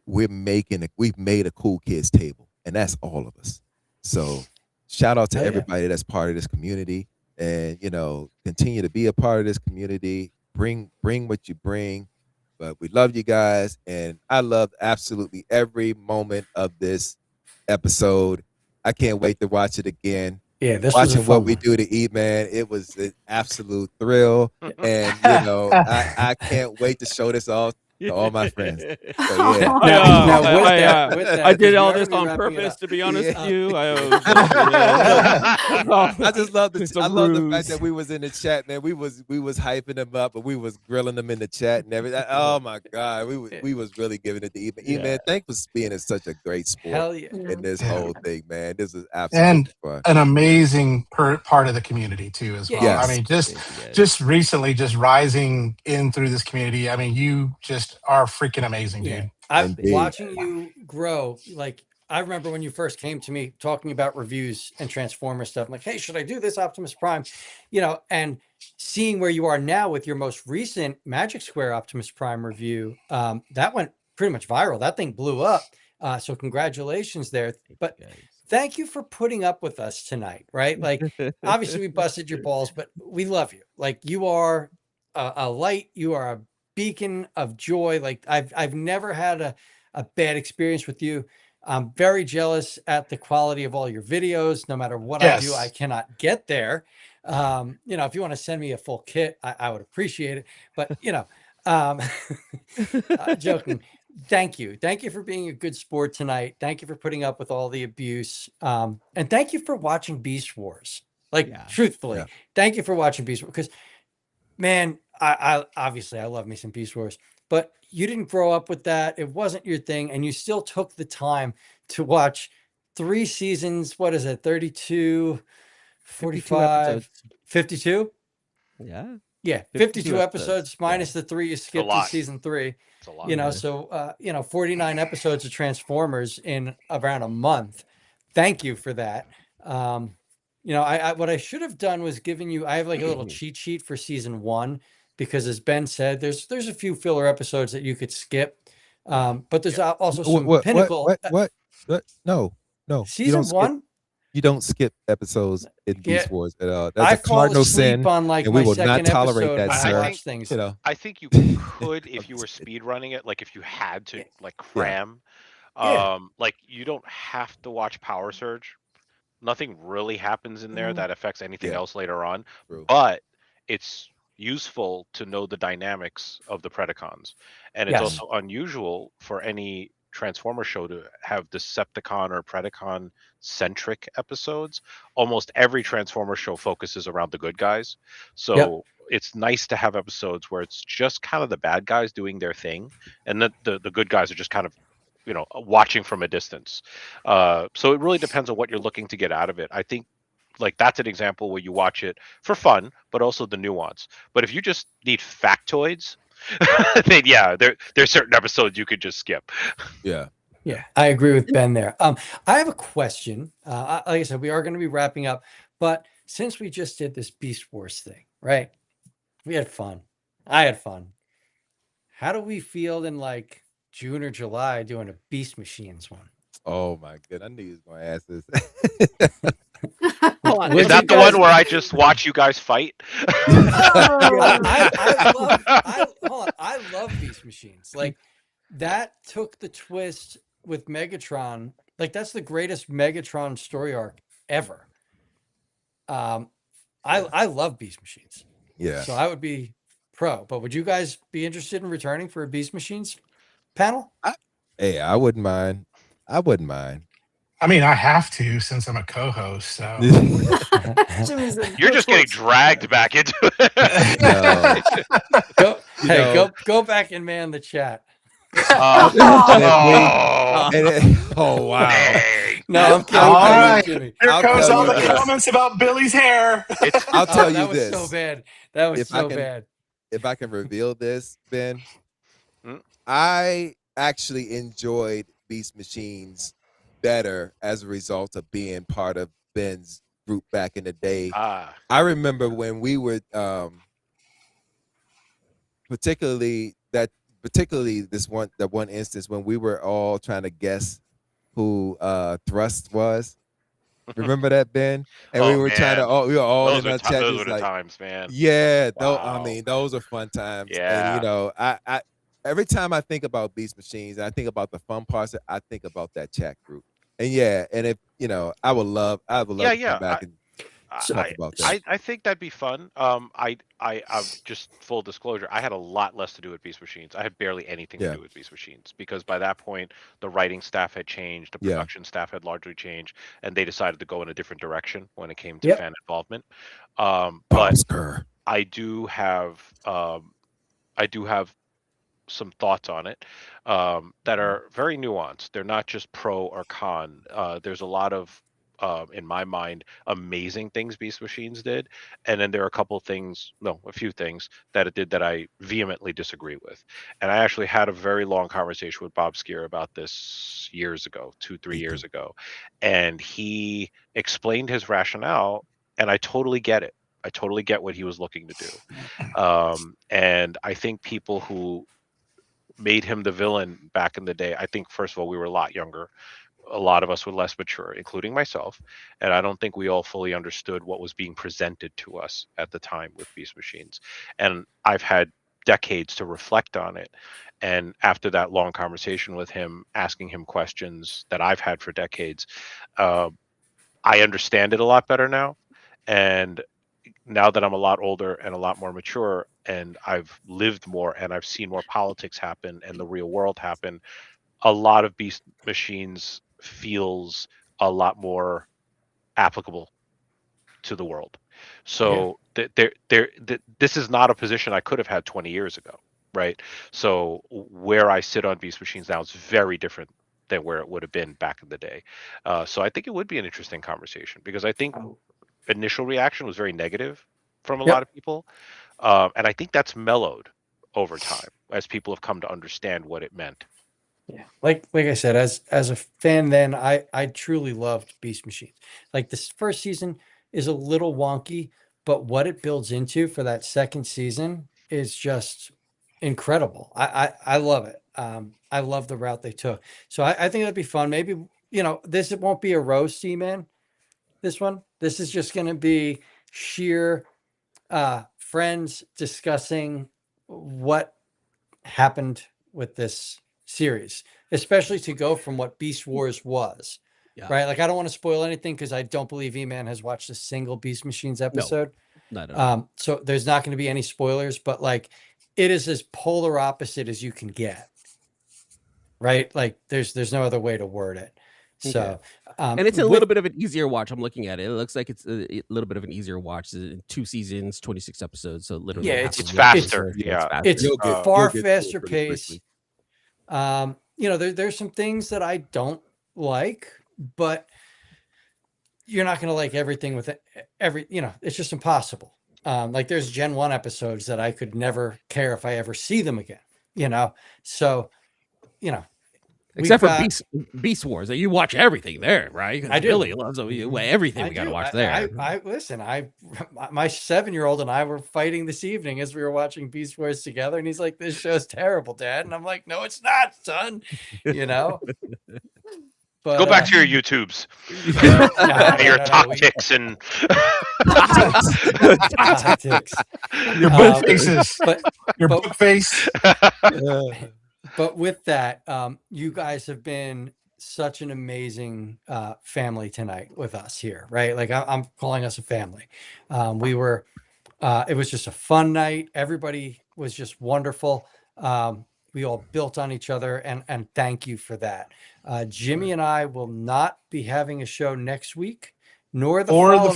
S4: We've made a cool kids table, and that's all of us. So shout out to
S2: Hell yeah.
S4: everybody that's part of this community, and, you know, continue to be a part of this community. Bring what you bring. But we love you guys, and I loved absolutely every moment of this episode. I can't wait to watch it again.
S2: Yeah, this was a
S4: Watching
S2: fun
S4: what we
S2: one.
S4: do to eat, man, it was an absolute thrill. And, you know, I can't wait to show this off to all my friends. So, yeah.
S2: Now, with
S6: I,
S2: that, with that,
S6: I did
S2: 'cause we
S6: all
S2: are
S6: this
S2: gonna be
S6: on
S2: wrapping it
S6: purpose,
S2: up.
S6: to be honest
S4: Yeah.
S6: with you.
S4: I just love
S6: It's
S4: I
S6: a
S4: love the
S6: ruse.
S4: fact that we was in the chat, man. We was hyping them up, but we was grilling them in the chat and everything. Oh my God, we was really giving it to Eman.
S6: Yeah.
S4: Eman, thanks for being such a great sport
S2: Hell yeah.
S4: in this
S1: Yeah.
S4: whole thing, man. This is absolutely
S1: And
S4: fun.
S1: an amazing part of the community too, as well.
S4: Yes.
S1: I mean,
S6: Thank you, guys.
S1: just recently, just rising in through this community. I mean, you just are freaking amazing,
S2: Yeah.
S1: dude.
S2: I'm
S4: Indeed.
S2: watching you grow. Like, I remember when you first came to me talking about reviews and Transformers stuff. I'm like, hey, should I do this Optimus Prime? You know, and seeing where you are now with your most recent Magic Square Optimus Prime review, that went pretty much viral. That thing blew up. So congratulations there. But thank you for putting up with us tonight, right? Like, obviously we busted your balls, but we love you. Like, you are a light. You are a beacon of joy. Like, I've never had a bad experience with you. I'm very jealous at the quality of all your videos. No matter what I do, I
S1: Yes.
S2: cannot get there. If you want to send me a full kit, I would appreciate it. But joking. Thank you for being a good sport tonight. Thank you for putting up with all the abuse, and thank you for watching Beast Wars. Truthfully, thank you for watching Beast Wars, because man, I obviously I love me some Beast Wars, but you didn't grow up with that. It wasn't your thing, and you still took the time to watch 3 seasons. What is it? 32, 45,
S6: episodes.
S2: 52?
S6: Yeah.
S2: Yeah, 52 episodes minus the 3 you skipped in
S5: lot.
S2: season 3.
S5: It's a lot.
S2: So 49 episodes of Transformers in around a month. Thank you for that. I what I should have done was given you, I have like a little cheat sheet for season 1, because as Ben said, there's a few filler episodes that you could skip. But there's also some pinnacle.
S4: What? No.
S2: Season 1?
S4: You don't skip episodes in Beast Wars at all. That's
S2: I
S4: a cardinal sin,
S2: on like
S4: and we
S2: my
S4: will not
S2: second
S4: tolerate
S2: episode
S4: that,
S2: when I
S4: sir.
S2: watch things.
S5: I think you could if you were speed running it, like if you had to like cram. Like you don't have to watch Power Surge. Nothing really happens in there that affects anything else later on.
S4: True.
S5: But it's useful to know the dynamics of the Predacons. And it's also unusual for any Transformer show to have Decepticon or Predacon centric episodes. Almost every Transformer show focuses around the good guys. So it's nice to have episodes where it's just kind of the bad guys doing their thing, and the good guys are just kind of watching from a distance. So it really depends on what you're looking to get out of it. I think like that's an example where you watch it for fun, but also the nuance. But if you just need factoids, then there's certain episodes you could just skip.
S4: Yeah,
S2: I agree with Ben there. I have a question. Like I said, we are going to be wrapping up, but since we just did this Beast Wars thing, right? We had fun. I had fun. How do we feel in like June or July doing a Beast Machines one?
S4: Oh my god, I knew you was gonna ask this.
S5: Is that the one where I just watch you guys fight?
S2: I love Beast Machines. Like that took the twist with Megatron. Like that's the greatest Megatron story arc ever. I love Beast Machines.
S4: Yeah.
S2: So I would be pro, but would you guys be interested in returning for a Beast Machines panel?
S4: I wouldn't mind. I wouldn't mind.
S1: I mean, I have to since I'm a co-host. So
S5: you're just getting dragged back into
S2: it. Go back and man the chat.
S4: Oh wow!
S5: Hey.
S2: No, I'm kidding.
S1: All right,
S2: Jimmy.
S1: Here comes all the comments about Billy's hair.
S4: I'll tell you this.
S2: That was so bad. That was bad.
S4: If I can reveal this, Ben, I actually enjoyed Beast Machines better as a result of being part of Ben's group back in the day. I remember when we were particularly that one instance when we were all trying to guess who Thrust was. Remember that, Ben? And we were trying to we were all in our chat.
S5: Those were the times, man.
S4: Yeah,
S5: wow.
S4: I mean, those are fun times.
S5: Yeah.
S4: And I every time I think about Beast Machines, and I think about the fun parts, I think about that chat group. And if I would love to come back and talk about that.
S5: I think that'd be fun. I'm just full disclosure. I had a lot less to do with Beast Machines. I had barely anything to do with Beast Machines because by that point the writing staff had changed, the production staff had largely changed, and they decided to go in a different direction when it came to fan involvement. But I do have some thoughts on it that are very nuanced. They're not just pro or con. There's a lot of in my mind, amazing things Beast Machines did, and then there are a few things that it did that I vehemently disagree with. And I actually had a very long conversation with Bob Skier about this 2-3 years ago, and he explained his rationale, and I totally get it. I totally get what he was looking to do. And I think people who made him the villain back in the day, I think first of all we were a lot younger. A lot of us were less mature, including myself, and I don't think we all fully understood what was being presented to us at the time with Beast Machines. And I've had decades to reflect on it. And after that long conversation with him, asking him questions that I've had for decades, I understand it a lot better now. And now that I'm a lot older and a lot more mature, and I've lived more and I've seen more politics happen and the real world happen, a lot of Beast Machines feels a lot more applicable to the world. So this is not a position I could have had 20 years ago, right? So where I sit on Beast Machines now is very different than where it would have been back in the day. So I think it would be an interesting conversation, because I think initial reaction was very negative from a lot of people, and I think that's mellowed over time as people have come to understand what it meant.
S2: Yeah, like I said, as a fan, then I truly loved Beast Machines. Like, this first season is a little wonky, but what it builds into for that second season is just incredible. I love it. I love the route they took. So I think that'd be fun. Maybe, this won't be a roast, man. This is just going to be sheer friends discussing what happened with this series, especially to go from what Beast Wars was, right? Like, I don't want to spoil anything because I don't believe Eman has watched a single Beast Machines episode.
S6: Not at all.
S2: So there's not going to be any spoilers, but like, it is as polar opposite as you can get, right? Like, there's no other way to word it. So,
S6: and it's a little bit of an easier watch. I'm looking at it. It looks like it's a little bit of an easier watch. 2 seasons, 26 episodes. So literally,
S5: it's faster.
S2: It's far faster pace. There's some things that I don't like, but you're not going to like everything with it. It's just impossible. Like, there's Gen 1 episodes that I could never care if I ever see them again, so,
S6: except for Beast Wars, you watch everything there, right?
S2: I do.
S6: Billy loves everything. We got to watch there.
S2: Listen. My 7-year-old and I were fighting this evening as we were watching Beast Wars together, and he's like, "This show's terrible, Dad," and I'm like, "No, it's not, son." But
S5: go back to your YouTubes, your tactics and
S2: tactics,
S1: your book faces, your book face.
S2: But with that, you guys have been such an amazing family tonight with us here, right? Like, I'm calling us a family. We were, it was just a fun night. Everybody was just wonderful. We all built on each other, and thank you for that. Jimmy and I will not be having a show next week, nor the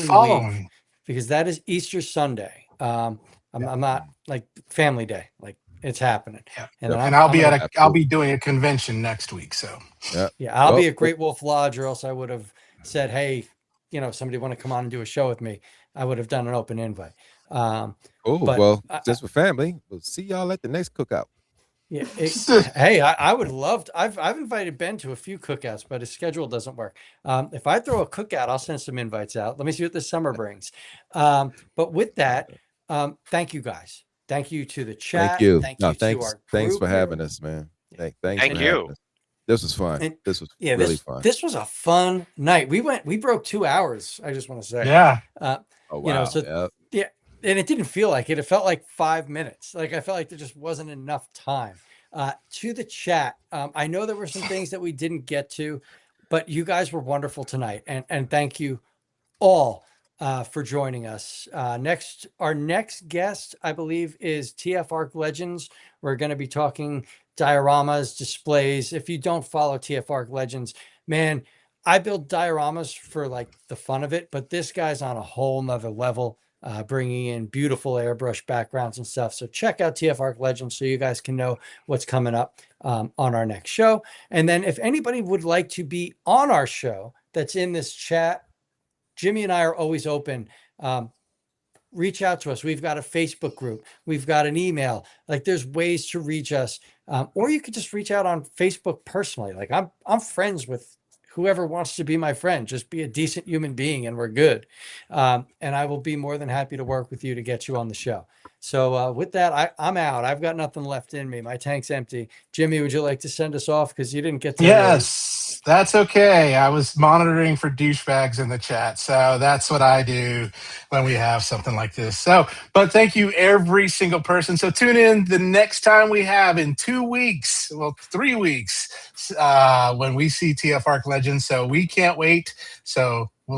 S2: following week, because that is Easter Sunday. I'm not, like, family day, like, it's happening.
S1: Yeah.
S2: And
S1: I'll be doing a convention next week. So
S2: I'll be at Great Wolf Lodge, or else I would have said, hey, somebody want to come on and do a show with me, I would have done an open invite.
S4: Since we're family, we'll see y'all at the next cookout.
S2: Yeah. Hey, I would love to. I've invited Ben to a few cookouts, but his schedule doesn't work. If I throw a cookout, I'll send some invites out. Let me see what this summer brings. But with that, thank you guys. Thank you to the chat.
S4: Thank you.
S2: Thanks
S4: for having us, man.
S5: Thank you.
S4: This was fun. This was really fun.
S2: This was a fun night. We broke 2 hours. I just want to say.
S1: Yeah.
S4: Oh, wow.
S2: Yeah. And it didn't feel like it. It felt like 5 minutes. Like, I felt like there just wasn't enough time. To the chat, I know there were some things that we didn't get to, but you guys were wonderful tonight. And thank you all for joining us. Our next guest, I believe, is TF Arc Legends. We're going to be talking dioramas, displays. If you don't follow TF Arc Legends, man, I build dioramas for, like, the fun of it, but this guy's on a whole nother level, bringing in beautiful airbrush backgrounds and stuff. So check out TF Arc Legends so you guys can know what's coming up on our next show. And then if anybody would like to be on our show that's in this chat, Jimmy and I are always open. Reach out to us. We've got a Facebook group. We've got an email. Like, there's ways to reach us. Or you could just reach out on Facebook personally. Like, I'm friends with whoever wants to be my friend. Just be a decent human being and we're good. And I will be more than happy to work with you to get you on the show. So with that, I'm out. I've got nothing left in me. My tank's empty. Jimmy, would you like to send us off? Because you didn't get to.
S1: Yes. That's okay. I was monitoring for douchebags in the chat. So that's what I do when we have something like this. So, but thank you, every single person. So tune in the next time we have in 2 weeks, well, 3 weeks, when we see TF Arc Legends. So we can't wait. So